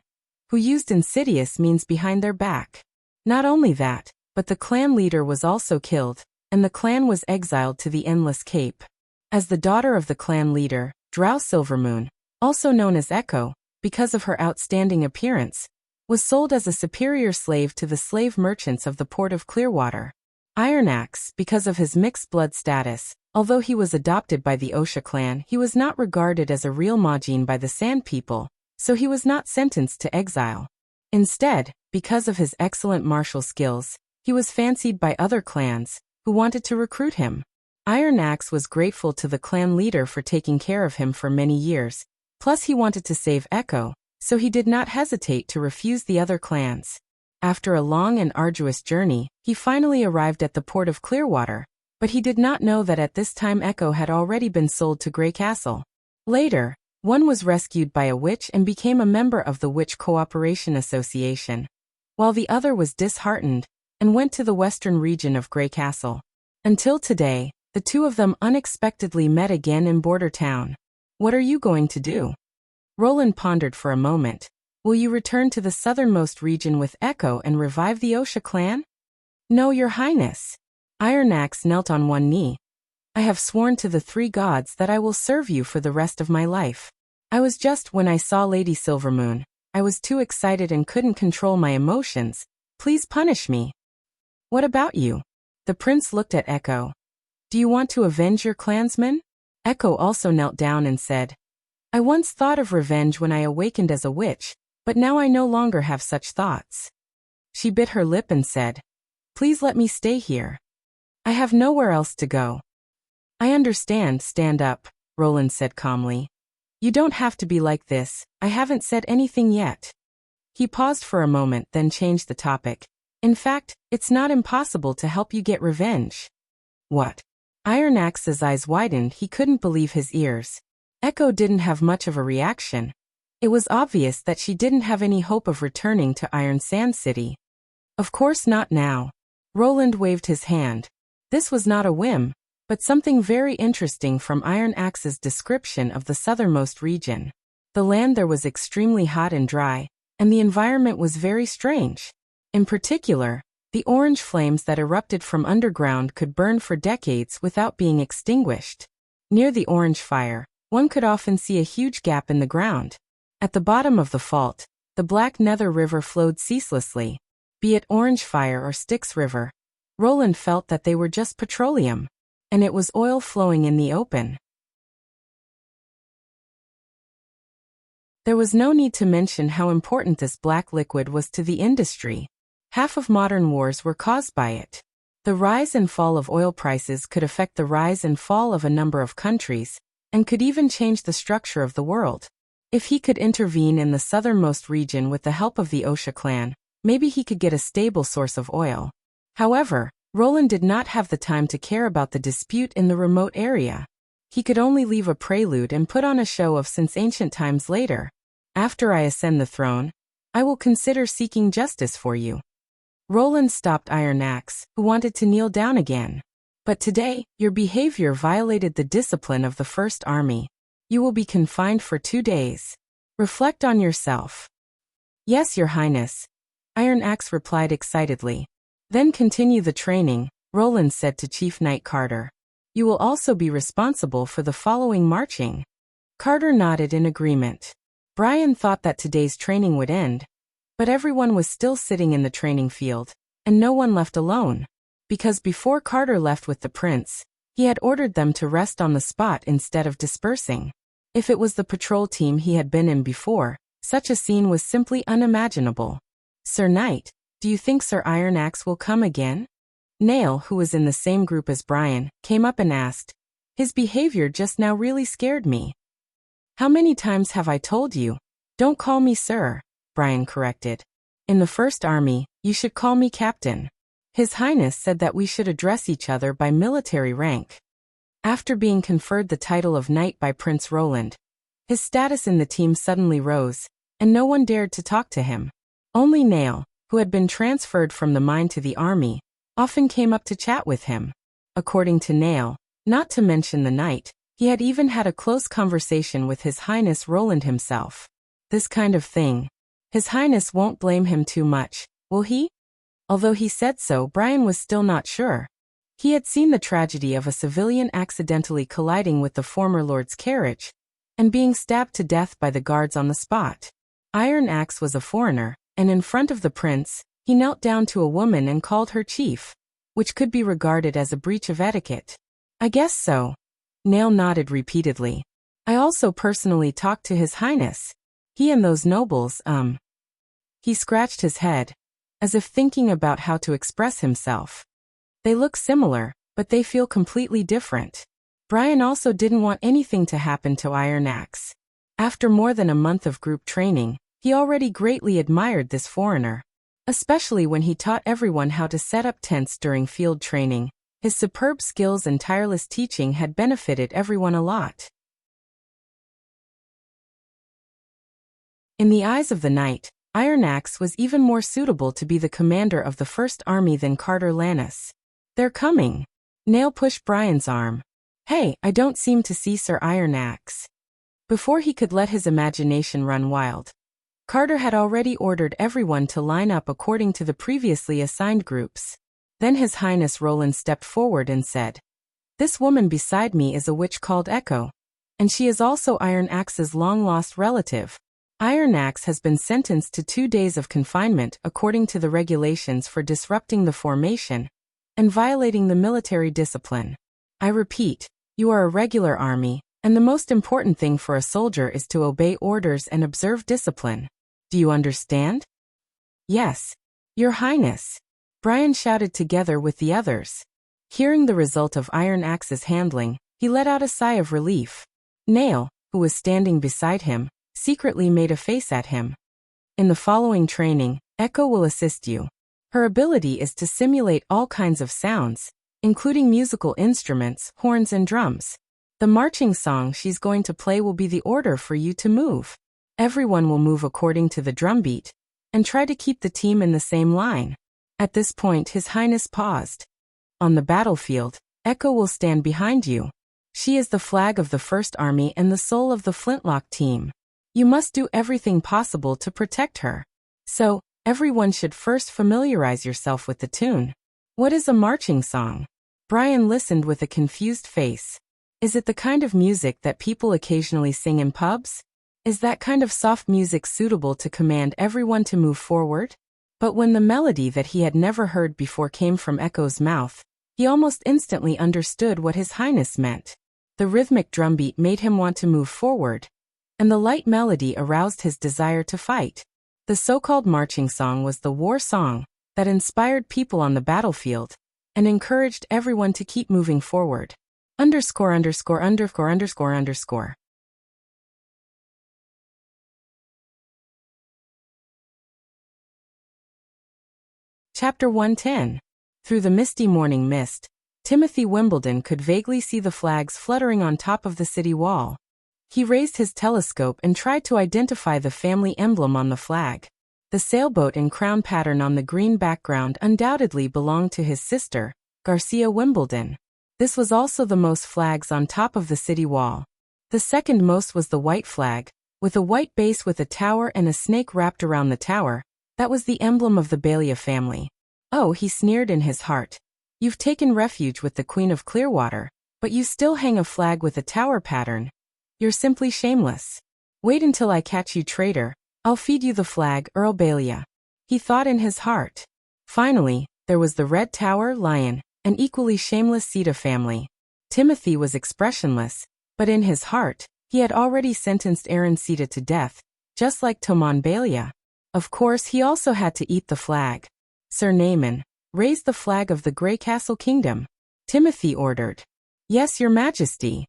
who used insidious means behind their back. Not only that, but the clan leader was also killed, and the clan was exiled to the Endless Cape. As the daughter of the clan leader, Drow Silvermoon, also known as Echo, because of her outstanding appearance, was sold as a superior slave to the slave merchants of the port of Clearwater. Iron Axe, because of his mixed blood status, although he was adopted by the Wuxia clan, he was not regarded as a real Majin by the Sand People, so he was not sentenced to exile. Instead, because of his excellent martial skills, he was fancied by other clans, who wanted to recruit him. Iron Axe was grateful to the clan leader for taking care of him for many years, plus he wanted to save Echo, so he did not hesitate to refuse the other clans. After a long and arduous journey, he finally arrived at the port of Clearwater, but he did not know that at this time Echo had already been sold to Grey Castle. Later, one was rescued by a witch and became a member of the Witch Cooperation Association, while the other was disheartened and went to the western region of Grey Castle. Until today, the two of them unexpectedly met again in Border Town. What are you going to do? Roland pondered for a moment. Will you return to the southernmost region with Echo and revive the Wuxia clan? No, your highness. Iron Axe knelt on one knee. I have sworn to the three gods that I will serve you for the rest of my life. I was just when I saw Lady Silvermoon. I was too excited and couldn't control my emotions. Please punish me. What about you? The prince looked at Echo. Do you want to avenge your clansmen? Echo also knelt down and said, I once thought of revenge when I awakened as a witch, but now I no longer have such thoughts. She bit her lip and said, Please let me stay here. I have nowhere else to go. I understand, stand up, Roland said calmly. You don't have to be like this, I haven't said anything yet. He paused for a moment, then changed the topic. In fact, it's not impossible to help you get revenge. What? Iron Axe's eyes widened, he couldn't believe his ears. Echo didn't have much of a reaction. It was obvious that she didn't have any hope of returning to Iron Sand City. Of course not now. Roland waved his hand. This was not a whim, but something very interesting from Iron Axe's description of the southernmost region. The land there was extremely hot and dry, and the environment was very strange. In particular, the orange flames that erupted from underground could burn for decades without being extinguished. Near the orange fire, one could often see a huge gap in the ground. At the bottom of the fault, the Black Nether River flowed ceaselessly. Be it Orange Fire or Styx River, Roland felt that they were just petroleum, and it was oil flowing in the open. There was no need to mention how important this black liquid was to the industry. Half of modern wars were caused by it. The rise and fall of oil prices could affect the rise and fall of a number of countries, and could even change the structure of the world. If he could intervene in the southernmost region with the help of the Wuxia clan, maybe he could get a stable source of oil. However, Roland did not have the time to care about the dispute in the remote area. He could only leave a prelude and put on a show of since ancient times later. After I ascend the throne, I will consider seeking justice for you. Roland stopped Iron Axe, who wanted to kneel down again. But today, your behavior violated the discipline of the First Army. You will be confined for 2 days. Reflect on yourself. Yes, Your Highness, Iron Axe replied excitedly. Then continue the training, Roland said to Chief Knight Carter. You will also be responsible for the following marching. Carter nodded in agreement. Brian thought that today's training would end, but everyone was still sitting in the training field, and no one left alone. Because before Carter left with the prince, he had ordered them to rest on the spot instead of dispersing. If it was the patrol team he had been in before, such a scene was simply unimaginable. Sir Knight, do you think Sir Iron Axe will come again? Nail, who was in the same group as Brian, came up and asked. His behavior just now really scared me. How many times have I told you? Don't call me sir, Brian corrected. In the First Army, you should call me captain. His Highness said that we should address each other by military rank. After being conferred the title of knight by Prince Roland, his status in the team suddenly rose, and no one dared to talk to him. Only Nail, who had been transferred from the mine to the army, often came up to chat with him. According to Nail, not to mention the knight, he had even had a close conversation with His Highness Roland himself. This kind of thing. His Highness won't blame him too much, will he? Although he said so, Brian was still not sure. He had seen the tragedy of a civilian accidentally colliding with the former lord's carriage, and being stabbed to death by the guards on the spot. Iron Axe was a foreigner, and in front of the prince, he knelt down to a woman and called her chief, which could be regarded as a breach of etiquette. I guess so. Nail nodded repeatedly. I also personally talked to His Highness. He and those nobles, He scratched his head, as if thinking about how to express himself. They look similar, but they feel completely different. Brian also didn't want anything to happen to Iron Axe. After more than a month of group training, he already greatly admired this foreigner. Especially when he taught everyone how to set up tents during field training. His superb skills and tireless teaching had benefited everyone a lot. In the eyes of the knight, Iron Axe was even more suitable to be the commander of the First Army than Carter Lannis. They're coming. Nail pushed Brian's arm. Hey, I don't seem to see Sir Iron Axe. Before he could let his imagination run wild, Carter had already ordered everyone to line up according to the previously assigned groups. Then His Highness Roland stepped forward and said, This woman beside me is a witch called Echo, and she is also Iron Axe's long-lost relative. Iron Axe has been sentenced to 2 days of confinement according to the regulations for disrupting the formation and violating the military discipline. I repeat, you are a regular army, and the most important thing for a soldier is to obey orders and observe discipline. Do you understand? Yes, Your Highness, Brian shouted together with the others. Hearing the result of Iron Axe's handling, he let out a sigh of relief. Nail, who was standing beside him, secretly made a face at him. In the following training, Echo will assist you. Her ability is to simulate all kinds of sounds, including musical instruments, horns and drums. The marching song she's going to play will be the order for you to move. Everyone will move according to the drumbeat, and try to keep the team in the same line. At this point His Highness paused. On the battlefield, Echo will stand behind you. She is the flag of the First Army and the soul of the Flintlock team. You must do everything possible to protect her. So, everyone should first familiarize yourself with the tune. What is a marching song? Brian listened with a confused face. Is it the kind of music that people occasionally sing in pubs? Is that kind of soft music suitable to command everyone to move forward? But when the melody that he had never heard before came from Echo's mouth, he almost instantly understood what His Highness meant. The rhythmic drumbeat made him want to move forward, and the light melody aroused his desire to fight. The so-called marching song was the war song that inspired people on the battlefield and encouraged everyone to keep moving forward. Underscore, underscore, underscore, underscore, underscore. Chapter 110. Through the misty morning mist, Timothy Wimbledon could vaguely see the flags fluttering on top of the city wall. He raised his telescope and tried to identify the family emblem on the flag. The sailboat and crown pattern on the green background undoubtedly belonged to his sister, Garcia Wimbledon. This was also the most flags on top of the city wall. The second most was the white flag, with a white base with a tower and a snake wrapped around the tower. That was the emblem of the Balia family. Oh, he sneered in his heart. You've taken refuge with the Queen of Clearwater, but you still hang a flag with a tower pattern. You're simply shameless. Wait until I catch you, traitor. I'll feed you the flag, Earl Balia. He thought in his heart. Finally, there was the Red Tower Lion, an equally shameless Sita family. Timothy was expressionless, but in his heart, he had already sentenced Aaron Sita to death, just like Toman Balia. Of course, he also had to eat the flag. Sir Naaman, raise the flag of the Grey Castle Kingdom, Timothy ordered. Yes, Your Majesty.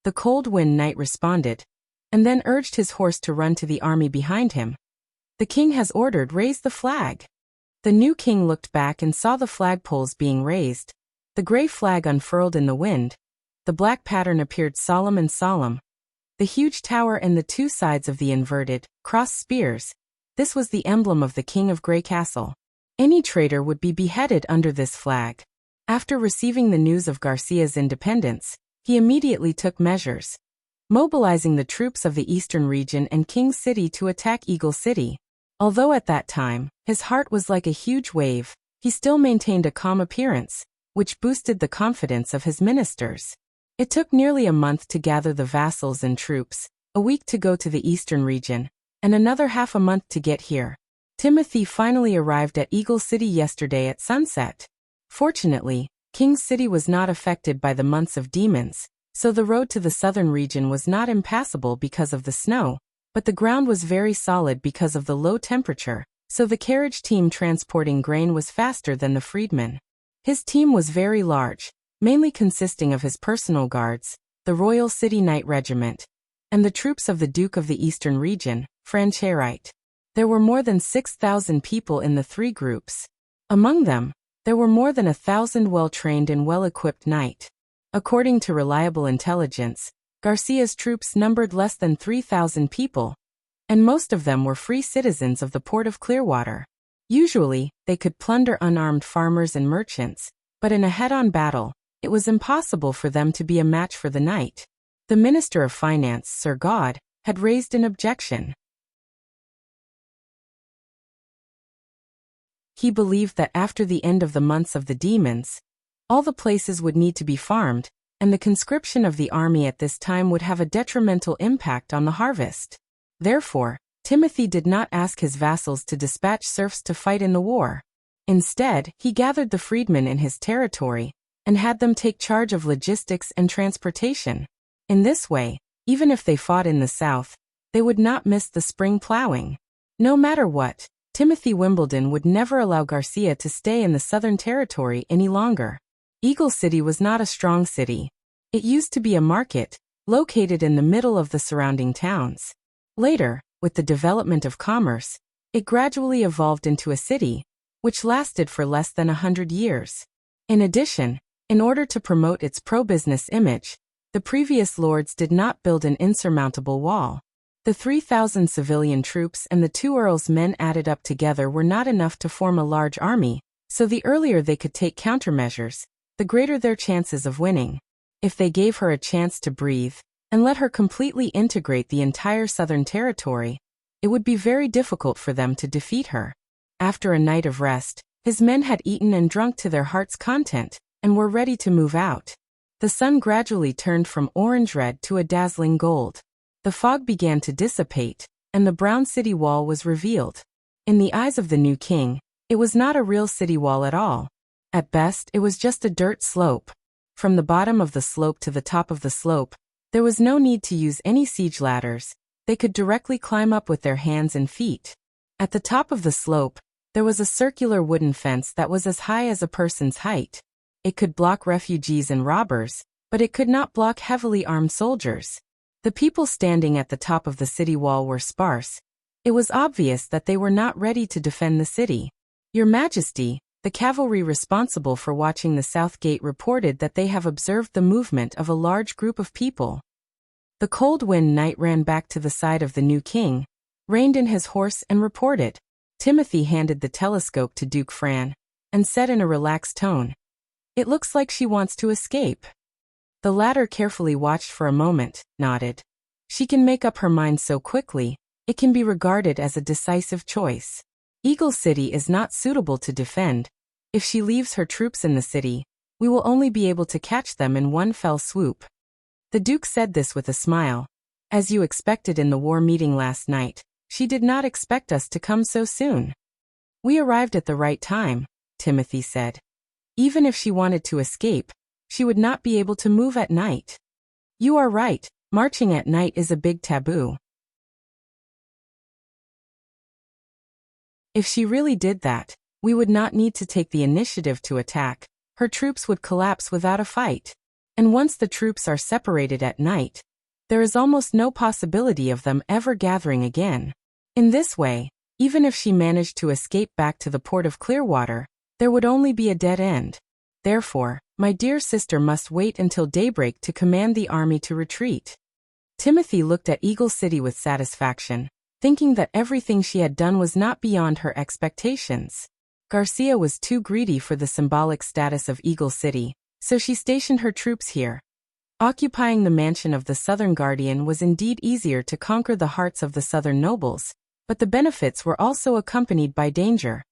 The Cold Wind Knight responded, and then urged his horse to run to the army behind him. The king has ordered, raise the flag. The new king looked back and saw the flagpoles being raised. The grey flag unfurled in the wind. The black pattern appeared solemn and solemn. The huge tower and the two sides of the inverted, crossed spears. This was the emblem of the King of Grey Castle. Any traitor would be beheaded under this flag. After receiving the news of Garcia's independence, he immediately took measures, mobilizing the troops of the eastern region and King City to attack Eagle City. Although at that time, his heart was like a huge wave, he still maintained a calm appearance, which boosted the confidence of his ministers. It took nearly a month to gather the vassals and troops, a week to go to the eastern region, and another half a month to get here. Timothy finally arrived at Eagle City yesterday at sunset. Fortunately, King City was not affected by the months of demons, so the road to the southern region was not impassable because of the snow, but the ground was very solid because of the low temperature, so the carriage team transporting grain was faster than the freedmen. His team was very large, mainly consisting of his personal guards, the Royal City Knight Regiment, and the troops of the Duke of the Eastern Region, Francherite. There were more than 6,000 people in the three groups. Among them, there were more than 1,000 well-trained and well-equipped knight. According to reliable intelligence, Garcia's troops numbered less than 3,000 people, and most of them were free citizens of the port of Clearwater. Usually, they could plunder unarmed farmers and merchants, but in a head-on battle, it was impossible for them to be a match for the knight. The Minister of Finance, Sir God, had raised an objection. He believed that after the end of the months of the demons, all the places would need to be farmed, and the conscription of the army at this time would have a detrimental impact on the harvest. Therefore, Timothy did not ask his vassals to dispatch serfs to fight in the war. Instead, he gathered the freedmen in his territory and had them take charge of logistics and transportation. In this way, even if they fought in the south, they would not miss the spring plowing. No matter what, Timothy Wimbledon would never allow Garcia to stay in the Southern Territory any longer. Eagle City was not a strong city. It used to be a market, located in the middle of the surrounding towns. Later, with the development of commerce, it gradually evolved into a city, which lasted for less than 100 years. In addition, in order to promote its pro-business image, the previous lords did not build an insurmountable wall. The 3,000 civilian troops and the 2 earls' men added up together were not enough to form a large army, so the earlier they could take countermeasures, the greater their chances of winning. If they gave her a chance to breathe, and let her completely integrate the entire Southern Territory, it would be very difficult for them to defeat her. After a night of rest, his men had eaten and drunk to their heart's content, and were ready to move out. The sun gradually turned from orange-red to a dazzling gold. The fog began to dissipate, and the brown city wall was revealed. In the eyes of the new king, It was not a real city wall at all. At best, it was just a dirt slope. From the bottom of the slope to the top of the slope, there was no need to use any siege ladders. They could directly climb up with their hands and feet. At the top of the slope, there was a circular wooden fence that was as high as a person's height. It could block refugees and robbers, but it could not block heavily armed soldiers. The people standing at the top of the city wall were sparse. It was obvious that they were not ready to defend the city. Your Majesty, the cavalry responsible for watching the south gate reported that they have observed the movement of a large group of people. The cold wind knight ran back to the side of the new king, reined in his horse and reported. Timothy handed the telescope to Duke Fran, and said in a relaxed tone, "It looks like she wants to escape." The latter carefully watched for a moment, nodded. She can make up her mind so quickly, it can be regarded as a decisive choice. Eagle City is not suitable to defend. If she leaves her troops in the city, we will only be able to catch them in one fell swoop. The Duke said this with a smile. As you expected in the war meeting last night, she did not expect us to come so soon. We arrived at the right time, Timothy said. Even if she wanted to escape, she would not be able to move at night. You are right, marching at night is a big taboo. If she really did that, we would not need to take the initiative to attack. Her troops would collapse without a fight. And once the troops are separated at night, there is almost no possibility of them ever gathering again. In this way, even if she managed to escape back to the port of Clearwater, there would only be a dead end. Therefore, my dear sister must wait until daybreak to command the army to retreat. Timothy looked at Eagle City with satisfaction, thinking that everything she had done was not beyond her expectations. Garcia was too greedy for the symbolic status of Eagle City, so she stationed her troops here. Occupying the mansion of the Southern Guardian was indeed easier to conquer the hearts of the Southern nobles, but the benefits were also accompanied by danger.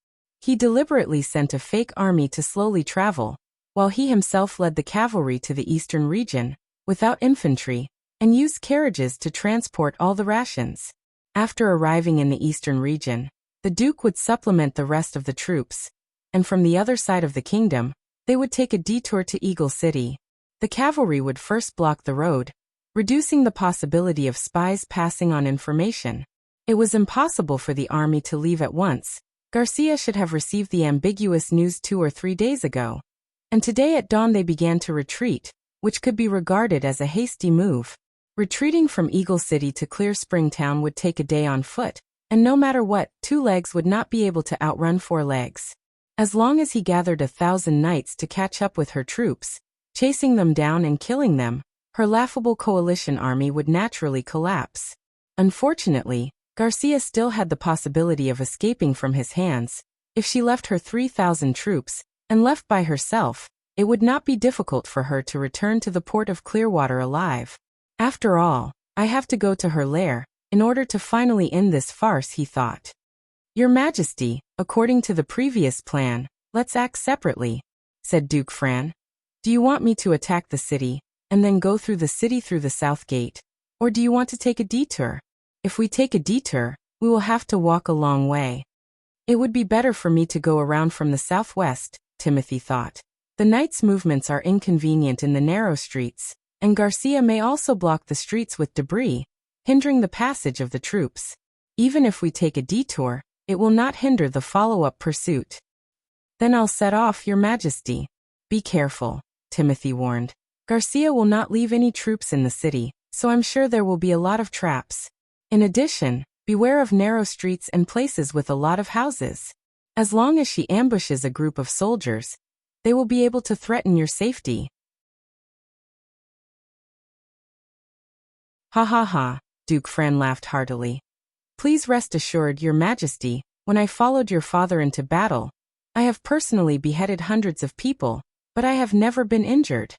He deliberately sent a fake army to slowly travel, while he himself led the cavalry to the eastern region, without infantry, and used carriages to transport all the rations. After arriving in the eastern region, the Duke would supplement the rest of the troops, and from the other side of the kingdom, they would take a detour to Eagle City. The cavalry would first block the road, reducing the possibility of spies passing on information. It was impossible for the army to leave at once. Garcia should have received the ambiguous news 2 or 3 days ago. And today at dawn they began to retreat, which could be regarded as a hasty move. Retreating from Eagle City to Clear Spring Town would take a day on foot, and no matter what, 2 legs would not be able to outrun 4 legs. As long as he gathered 1,000 knights to catch up with her troops, chasing them down and killing them, her laughable coalition army would naturally collapse. Unfortunately, Garcia still had the possibility of escaping from his hands. If she left her 3,000 troops, and left by herself, it would not be difficult for her to return to the port of Clearwater alive. After all, I have to go to her lair, in order to finally end this farce, he thought. Your Majesty, according to the previous plan, let's act separately, said Duke Fran. Do you want me to attack the city, and then go through the city through the south gate, or do you want to take a detour? If we take a detour, we will have to walk a long way. It would be better for me to go around from the southwest, Timothy thought. The knights' movements are inconvenient in the narrow streets, and Garcia may also block the streets with debris, hindering the passage of the troops. Even if we take a detour, it will not hinder the follow-up pursuit. Then I'll set off, Your Majesty. Be careful, Timothy warned. Garcia will not leave any troops in the city, so I'm sure there will be a lot of traps. In addition, beware of narrow streets and places with a lot of houses. As long as she ambushes a group of soldiers, they will be able to threaten your safety. Ha ha ha, Duke Fran laughed heartily. Please rest assured, Your Majesty, when I followed your father into battle, I have personally beheaded hundreds of people, but I have never been injured.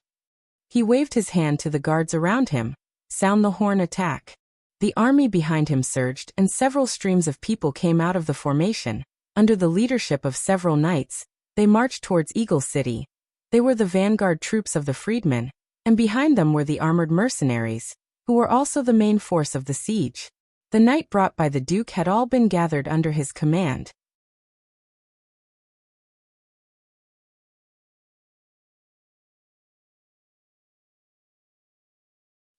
He waved his hand to the guards around him. Sound the horn, attack. The army behind him surged, and several streams of people came out of the formation. Under the leadership of several knights, they marched towards Eagle City. They were the vanguard troops of the freedmen, and behind them were the armored mercenaries, who were also the main force of the siege. The knight brought by the Duke had all been gathered under his command.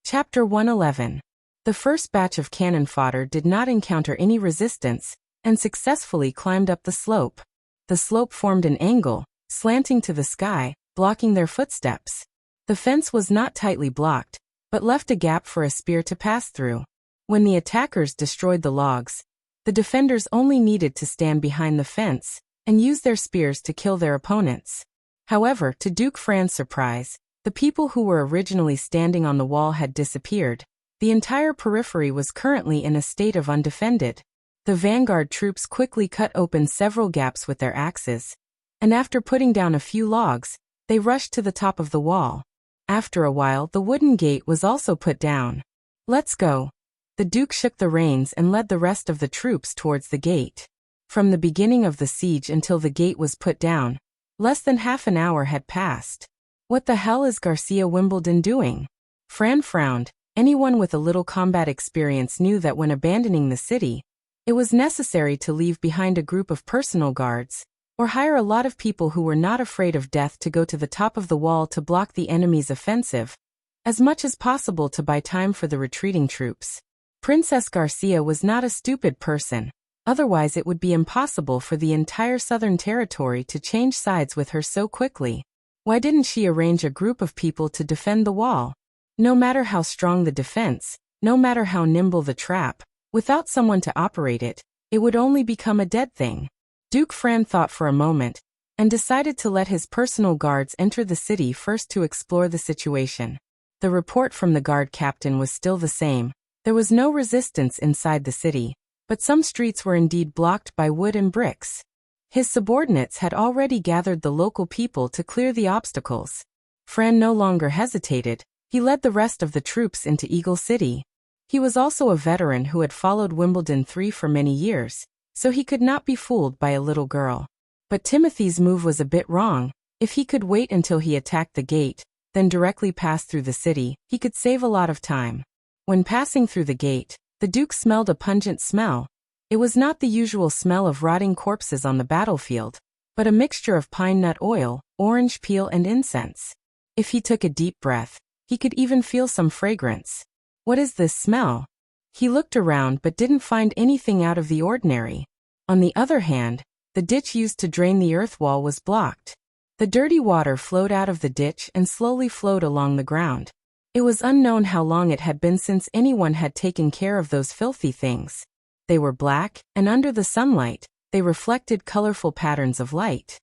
Chapter 111. The first batch of cannon fodder did not encounter any resistance, and successfully climbed up the slope. The slope formed an angle, slanting to the sky, blocking their footsteps. The fence was not tightly blocked, but left a gap for a spear to pass through. When the attackers destroyed the logs, the defenders only needed to stand behind the fence and use their spears to kill their opponents. However, to Duke Fran's surprise, the people who were originally standing on the wall had disappeared. The entire periphery was currently in a state of undefended. The vanguard troops quickly cut open several gaps with their axes, and after putting down a few logs, they rushed to the top of the wall. After a while, the wooden gate was also put down. "Let's go." The Duke shook the reins and led the rest of the troops towards the gate. From the beginning of the siege until the gate was put down, less than half an hour had passed. What the hell is Garcia Wimbledon doing? Fran frowned. Anyone with a little combat experience knew that when abandoning the city, it was necessary to leave behind a group of personal guards, or hire a lot of people who were not afraid of death to go to the top of the wall to block the enemy's offensive, as much as possible to buy time for the retreating troops. Princess Garcia was not a stupid person, otherwise it would be impossible for the entire southern territory to change sides with her so quickly. Why didn't she arrange a group of people to defend the wall? No matter how strong the defense, no matter how nimble the trap, without someone to operate it, it would only become a dead thing. Duke Fran thought for a moment, and decided to let his personal guards enter the city first to explore the situation. The report from the guard captain was still the same. There was no resistance inside the city, but some streets were indeed blocked by wood and bricks. His subordinates had already gathered the local people to clear the obstacles. Fran no longer hesitated. He led the rest of the troops into Eagle City. He was also a veteran who had followed Wimbledon 3 for many years, so he could not be fooled by a little girl. But Timothy's move was a bit wrong. If he could wait until he attacked the gate, then directly pass through the city, he could save a lot of time. When passing through the gate, the Duke smelled a pungent smell. It was not the usual smell of rotting corpses on the battlefield, but a mixture of pine nut oil, orange peel and incense. If he took a deep breath, he could even feel some fragrance. What is this smell? He looked around but didn't find anything out of the ordinary. On the other hand, the ditch used to drain the earth wall was blocked. The dirty water flowed out of the ditch and slowly flowed along the ground. It was unknown how long it had been since anyone had taken care of those filthy things. They were black, and under the sunlight, they reflected colorful patterns of light.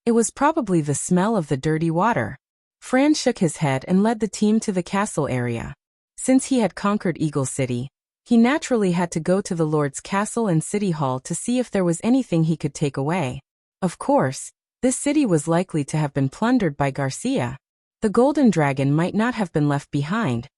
It was probably the smell of the dirty water. Fran shook his head and led the team to the castle area. Since he had conquered Eagle City, he naturally had to go to the Lord's castle and city hall to see if there was anything he could take away. Of course, this city was likely to have been plundered by Garcia. The golden dragon might not have been left behind,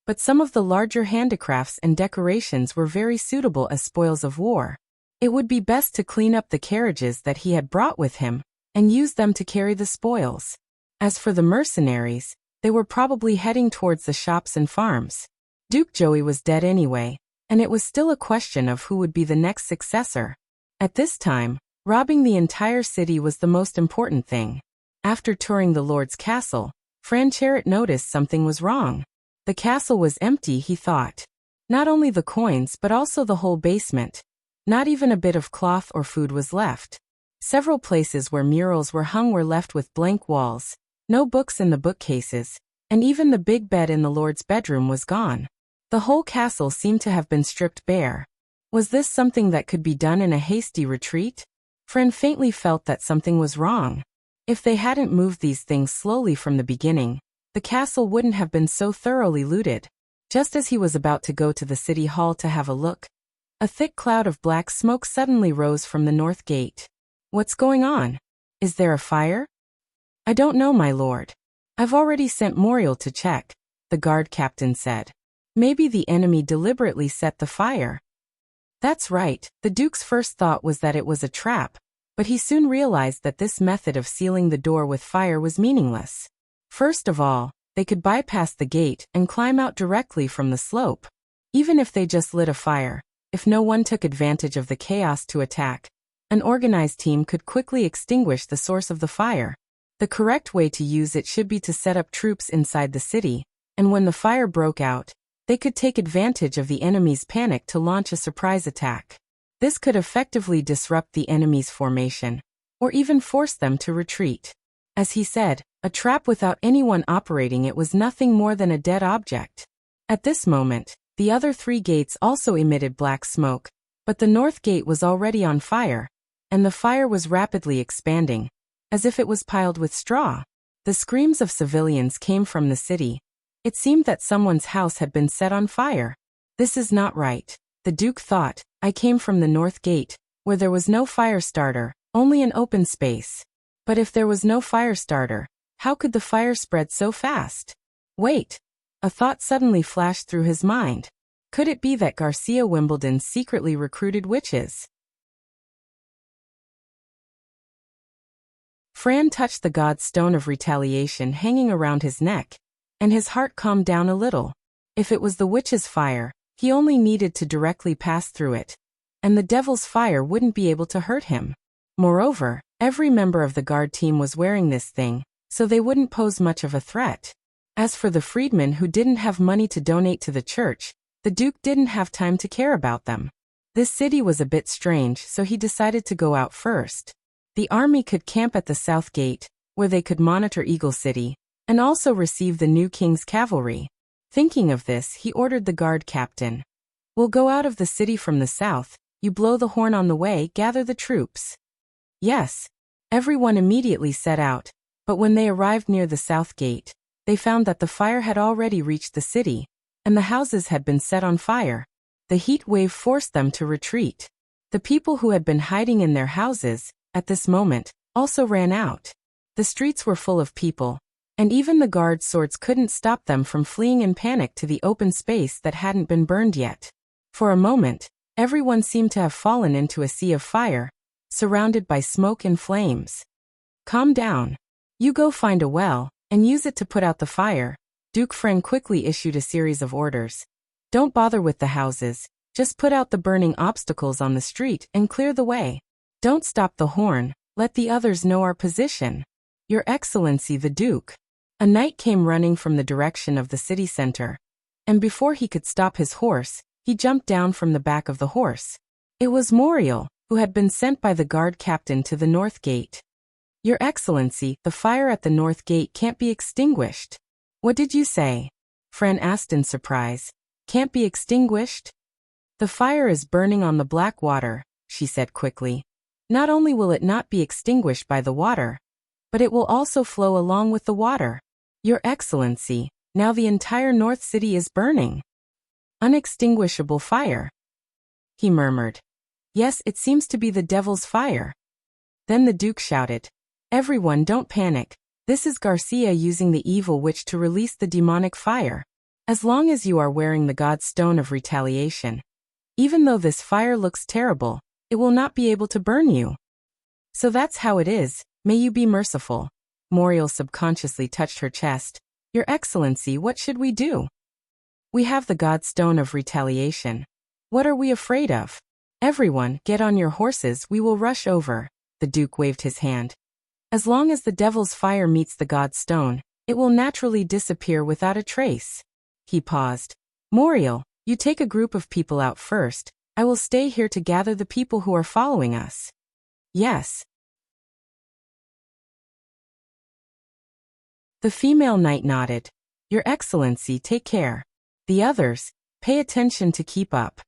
but some of the larger handicrafts and decorations were very suitable as spoils of war. It would be best to clean up the carriages that he had brought with him, and use them to carry the spoils. As for the mercenaries, they were probably heading towards the shops and farms. Duke Joey was dead anyway, and it was still a question of who would be the next successor. At this time, robbing the entire city was the most important thing. After touring the Lord's castle, Fran Charrot noticed something was wrong. The castle was empty, he thought. Not only the coins but also the whole basement. Not even a bit of cloth or food was left. Several places where murals were hung were left with blank walls, no books in the bookcases, and even the big bed in the Lord's bedroom was gone. The whole castle seemed to have been stripped bare. Was this something that could be done in a hasty retreat? Fran faintly felt that something was wrong. If they hadn't moved these things slowly from the beginning, the castle wouldn't have been so thoroughly looted. Just as he was about to go to the city hall to have a look, a thick cloud of black smoke suddenly rose from the north gate. What's going on? Is there a fire? I don't know, my lord. I've already sent Muriel to check, the guard captain said. Maybe the enemy deliberately set the fire. That's right, the Duke's first thought was that it was a trap, but he soon realized that this method of sealing the door with fire was meaningless. First of all, they could bypass the gate and climb out directly from the slope. Even if they just lit a fire, if no one took advantage of the chaos to attack, an organized team could quickly extinguish the source of the fire. The correct way to use it should be to set up troops inside the city, and when the fire broke out, they could take advantage of the enemy's panic to launch a surprise attack. This could effectively disrupt the enemy's formation, or even force them to retreat. As he said, a trap without anyone operating it was nothing more than a dead object. At this moment, the other 3 gates also emitted black smoke, but the north gate was already on fire, and the fire was rapidly expanding, as if it was piled with straw. The screams of civilians came from the city. It seemed that someone's house had been set on fire. This is not right, the Duke thought. I came from the north gate, where there was no fire starter, only an open space. But if there was no fire starter, how could the fire spread so fast? Wait! A thought suddenly flashed through his mind. Could it be that Garcia Wimbledon secretly recruited witches? Fran touched the god's stone of retaliation hanging around his neck, and his heart calmed down a little. If it was the witch's fire, he only needed to directly pass through it, and the devil's fire wouldn't be able to hurt him. Moreover, every member of the guard team was wearing this thing, so they wouldn't pose much of a threat. As for the freedmen who didn't have money to donate to the church, the Duke didn't have time to care about them. This city was a bit strange, so he decided to go out first. The army could camp at the south gate, where they could monitor Eagle City, and also receive the new king's cavalry. Thinking of this, he ordered the guard captain. "We'll go out of the city from the south, you blow the horn on the way, gather the troops." Yes. Everyone immediately set out, but when they arrived near the south gate, they found that the fire had already reached the city, and the houses had been set on fire. The heat wave forced them to retreat. The people who had been hiding in their houses, at this moment, also ran out. The streets were full of people, and even the guard swords couldn't stop them from fleeing in panic to the open space that hadn't been burned yet. For a moment, everyone seemed to have fallen into a sea of fire, surrounded by smoke and flames. "Calm down. You go find a well, and use it to put out the fire." Duke Fren quickly issued a series of orders. "Don't bother with the houses, just put out the burning obstacles on the street and clear the way. Don't stop the horn, let the others know our position." "Your Excellency the Duke." A knight came running from the direction of the city center, and before he could stop his horse, he jumped down from the back of the horse. It was Moriel, who had been sent by the guard captain to the north gate. "Your Excellency, the fire at the north gate can't be extinguished." "What did you say?" Fran asked in surprise. "Can't be extinguished?" "The fire is burning on the black water," she said quickly. "Not only will it not be extinguished by the water, but it will also flow along with the water." "Your Excellency, now the entire North City is burning." "Unextinguishable fire," he murmured. "Yes, it seems to be the devil's fire." Then the Duke shouted, "Everyone, don't panic. This is Garcia using the evil witch to release the demonic fire. As long as you are wearing the god's stone of retaliation, even though this fire looks terrible, it will not be able to burn you. So that's how it is, may you be merciful." Moriel subconsciously touched her chest. "Your Excellency, what should we do? We have the god's stone of retaliation. What are we afraid of? Everyone, get on your horses, we will rush over." The Duke waved his hand. "As long as the devil's fire meets the god's stone, it will naturally disappear without a trace." He paused. "Moriel, you take a group of people out first. I will stay here to gather the people who are following us." "Yes." The female knight nodded. "Your Excellency, take care. The others, pay attention to keep up."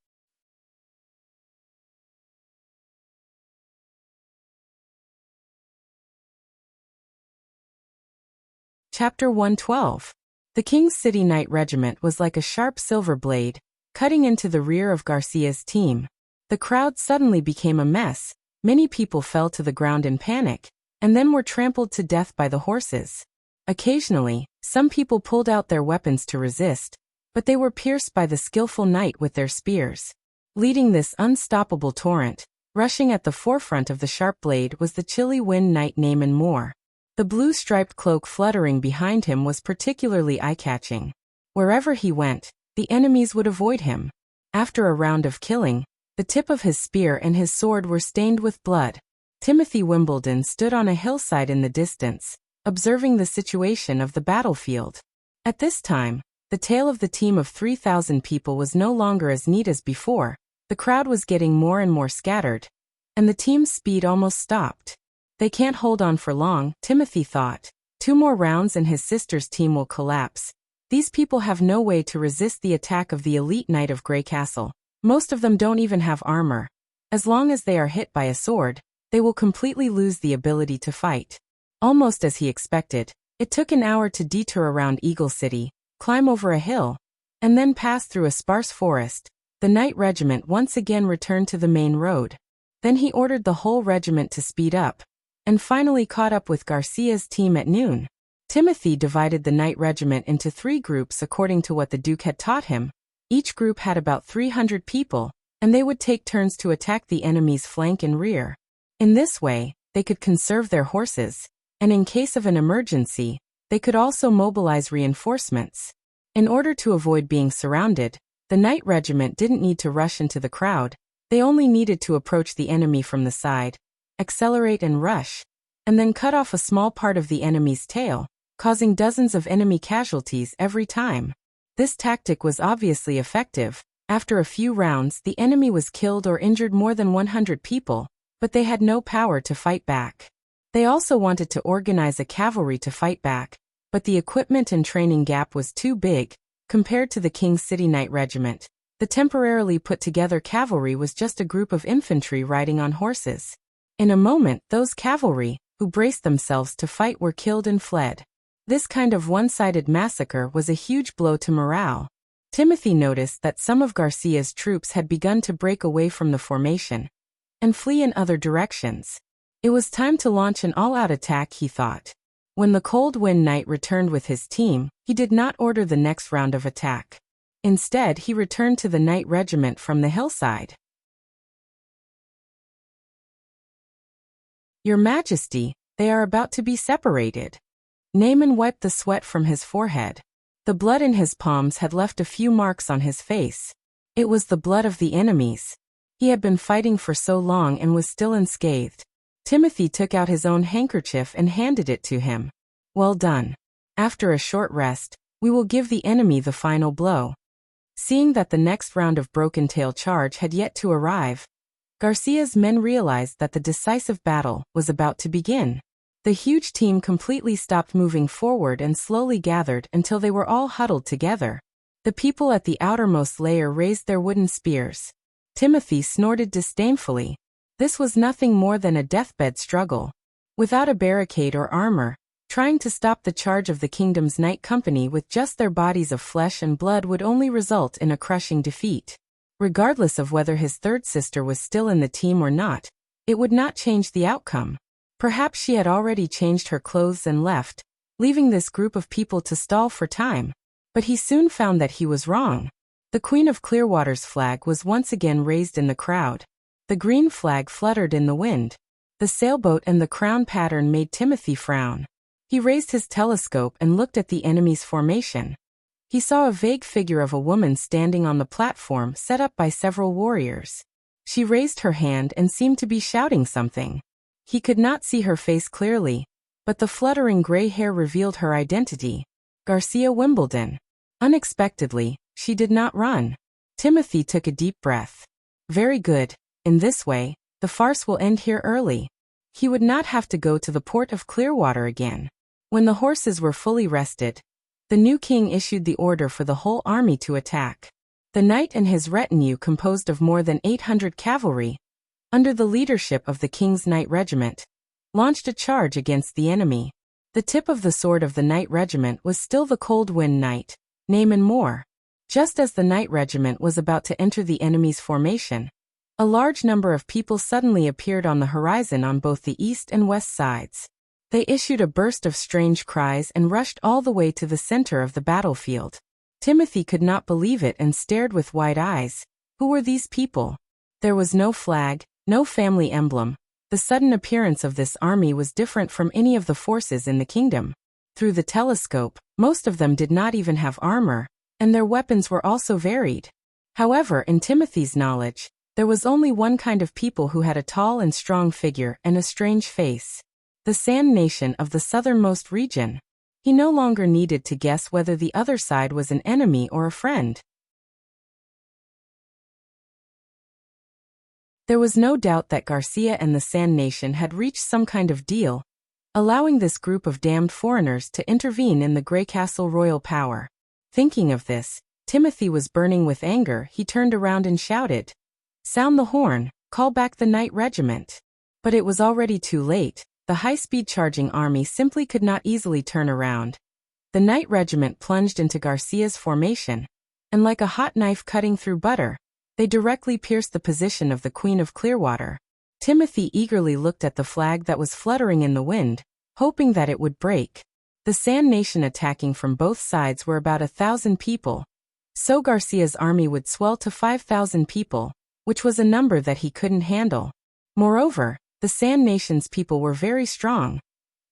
Chapter 112. The King's City Knight Regiment was like a sharp silver blade, cutting into the rear of Garcia's team. The crowd suddenly became a mess. Many people fell to the ground in panic, and then were trampled to death by the horses. Occasionally, some people pulled out their weapons to resist, but they were pierced by the skillful knight with their spears. Leading this unstoppable torrent, rushing at the forefront of the sharp blade was the chilly wind knight Naaman Moore. The blue-striped cloak fluttering behind him was particularly eye-catching. Wherever he went, the enemies would avoid him. After a round of killing, the tip of his spear and his sword were stained with blood. Timothy Wimbledon stood on a hillside in the distance, observing the situation of the battlefield. At this time, the tale of the team of 3,000 people was no longer as neat as before. The crowd was getting more and more scattered, and the team's speed almost stopped. They can't hold on for long, Timothy thought. 2 more rounds and his sister's team will collapse. These people have no way to resist the attack of the elite knight of Grey Castle. Most of them don't even have armor. As long as they are hit by a sword, they will completely lose the ability to fight. Almost as he expected, it took an hour to detour around Eagle City, climb over a hill, and then pass through a sparse forest. The knight regiment once again returned to the main road. Then he ordered the whole regiment to speed up, and finally caught up with Garcia's team at noon. Timothy divided the knight regiment into 3 groups according to what the Duke had taught him. Each group had about 300 people, and they would take turns to attack the enemy's flank and rear. In this way, they could conserve their horses, and in case of an emergency, they could also mobilize reinforcements. In order to avoid being surrounded, the knight regiment didn't need to rush into the crowd. They only needed to approach the enemy from the side, accelerate and rush, and then cut off a small part of the enemy's tail, causing dozens of enemy casualties every time. This tactic was obviously effective. After a few rounds, the enemy was killed or injured more than 100 people, but they had no power to fight back. They also wanted to organize a cavalry to fight back, but the equipment and training gap was too big. Compared to the King's City Knight Regiment, the temporarily put-together cavalry was just a group of infantry riding on horses. In a moment, those cavalry, who braced themselves to fight, were killed and fled. This kind of one-sided massacre was a huge blow to morale. Timothy noticed that some of Garcia's troops had begun to break away from the formation and flee in other directions. It was time to launch an all-out attack, he thought. When the Cold Wind Knight returned with his team, he did not order the next round of attack. Instead, he returned to the knight regiment from the hillside. "Your Majesty, they are about to be separated." Naaman wiped the sweat from his forehead. The blood in his palms had left a few marks on his face. It was the blood of the enemies. He had been fighting for so long and was still unscathed. Timothy took out his own handkerchief and handed it to him. "Well done. After a short rest, we will give the enemy the final blow." Seeing that the next round of Broken Tail charge had yet to arrive, Garcia's men realized that the decisive battle was about to begin. The huge team completely stopped moving forward and slowly gathered until they were all huddled together. The people at the outermost layer raised their wooden spears. Timothy snorted disdainfully. This was nothing more than a deathbed struggle. Without a barricade or armor, trying to stop the charge of the kingdom's knight company with just their bodies of flesh and blood would only result in a crushing defeat. Regardless of whether his third sister was still in the team or not, it would not change the outcome. Perhaps she had already changed her clothes and left, leaving this group of people to stall for time. But he soon found that he was wrong. The Queen of Clearwater's flag was once again raised in the crowd. The green flag fluttered in the wind. The sailboat and the crown pattern made Timothy frown. He raised his telescope and looked at the enemy's formation. He saw a vague figure of a woman standing on the platform set up by several warriors. She raised her hand and seemed to be shouting something. He could not see her face clearly, but the fluttering gray hair revealed her identity: Garcia Wimbledon. Unexpectedly, she did not run. Timothy took a deep breath. Very good. In this way, the farce will end here early. He would not have to go to the port of Clearwater again. When the horses were fully rested, the new king issued the order for the whole army to attack. The knight and his retinue, composed of more than 800 cavalry, under the leadership of the king's knight regiment, launched a charge against the enemy. The tip of the sword of the knight regiment was still the Cold Wind Knight, Naaman Moore. Just as the knight regiment was about to enter the enemy's formation, a large number of people suddenly appeared on the horizon on both the east and west sides. They issued a burst of strange cries and rushed all the way to the center of the battlefield. Timothy could not believe it and stared with wide eyes. Who were these people? There was no flag, no family emblem. The sudden appearance of this army was different from any of the forces in the kingdom. Through the telescope, most of them did not even have armor, and their weapons were also varied. However, in Timothy's knowledge, there was only one kind of people who had a tall and strong figure and a strange face. the Sand Nation of the southernmost region. He no longer needed to guess whether the other side was an enemy or a friend. There was no doubt that Garcia and the Sand Nation had reached some kind of deal, allowing this group of damned foreigners to intervene in the Grey Castle royal power. Thinking of this, Timothy was burning with anger. He turned around and shouted, "Sound the horn, call back the Knight Regiment." But it was already too late. The high-speed charging army simply could not easily turn around. The Knight Regiment plunged into Garcia's formation, and like a hot knife cutting through butter, they directly pierced the position of the Queen of Clearwater. Timothy eagerly looked at the flag that was fluttering in the wind, hoping that it would break. The Sand Nation attacking from both sides were about 1,000 people, so Garcia's army would swell to 5,000 people, which was a number that he couldn't handle. Moreover, the Sand Nation's people were very strong.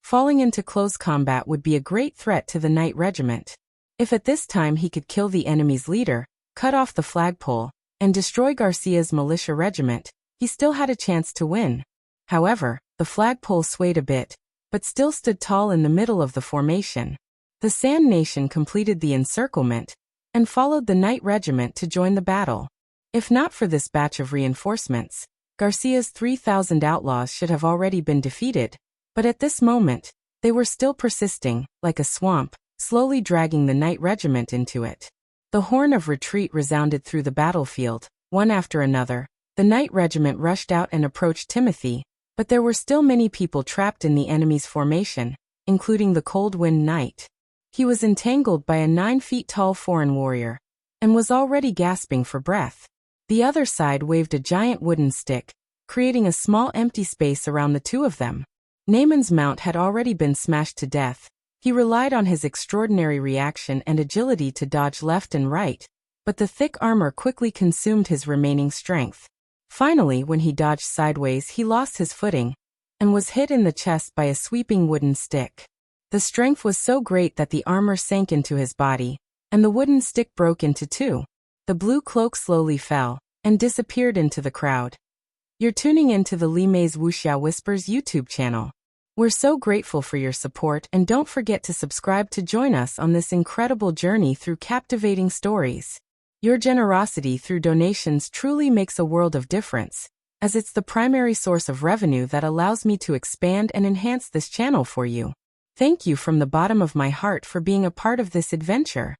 Falling into close combat would be a great threat to the Knight Regiment. If at this time he could kill the enemy's leader, cut off the flagpole, and destroy Garcia's militia regiment, he still had a chance to win. However, the flagpole swayed a bit, but still stood tall in the middle of the formation. The Sand Nation completed the encirclement, and followed the Knight Regiment to join the battle. If not for this batch of reinforcements, Garcia's 3,000 outlaws should have already been defeated, but at this moment, they were still persisting, like a swamp, slowly dragging the Knight Regiment into it. The horn of retreat resounded through the battlefield, one after another. The Knight Regiment rushed out and approached Timothy, but there were still many people trapped in the enemy's formation, including the Cold Wind Knight. He was entangled by a 9-feet-tall foreign warrior, and was already gasping for breath. The other side waved a giant wooden stick, creating a small empty space around the two of them. Naaman's mount had already been smashed to death. He relied on his extraordinary reaction and agility to dodge left and right, but the thick armor quickly consumed his remaining strength. Finally, when he dodged sideways, he lost his footing, and was hit in the chest by a sweeping wooden stick. The strength was so great that the armor sank into his body, and the wooden stick broke into two. The blue cloak slowly fell, and disappeared into the crowd. You're tuning into the Li Mei's Wuxia Whispers YouTube channel. We're so grateful for your support, and don't forget to subscribe to join us on this incredible journey through captivating stories. Your generosity through donations truly makes a world of difference, as it's the primary source of revenue that allows me to expand and enhance this channel for you. Thank you from the bottom of my heart for being a part of this adventure.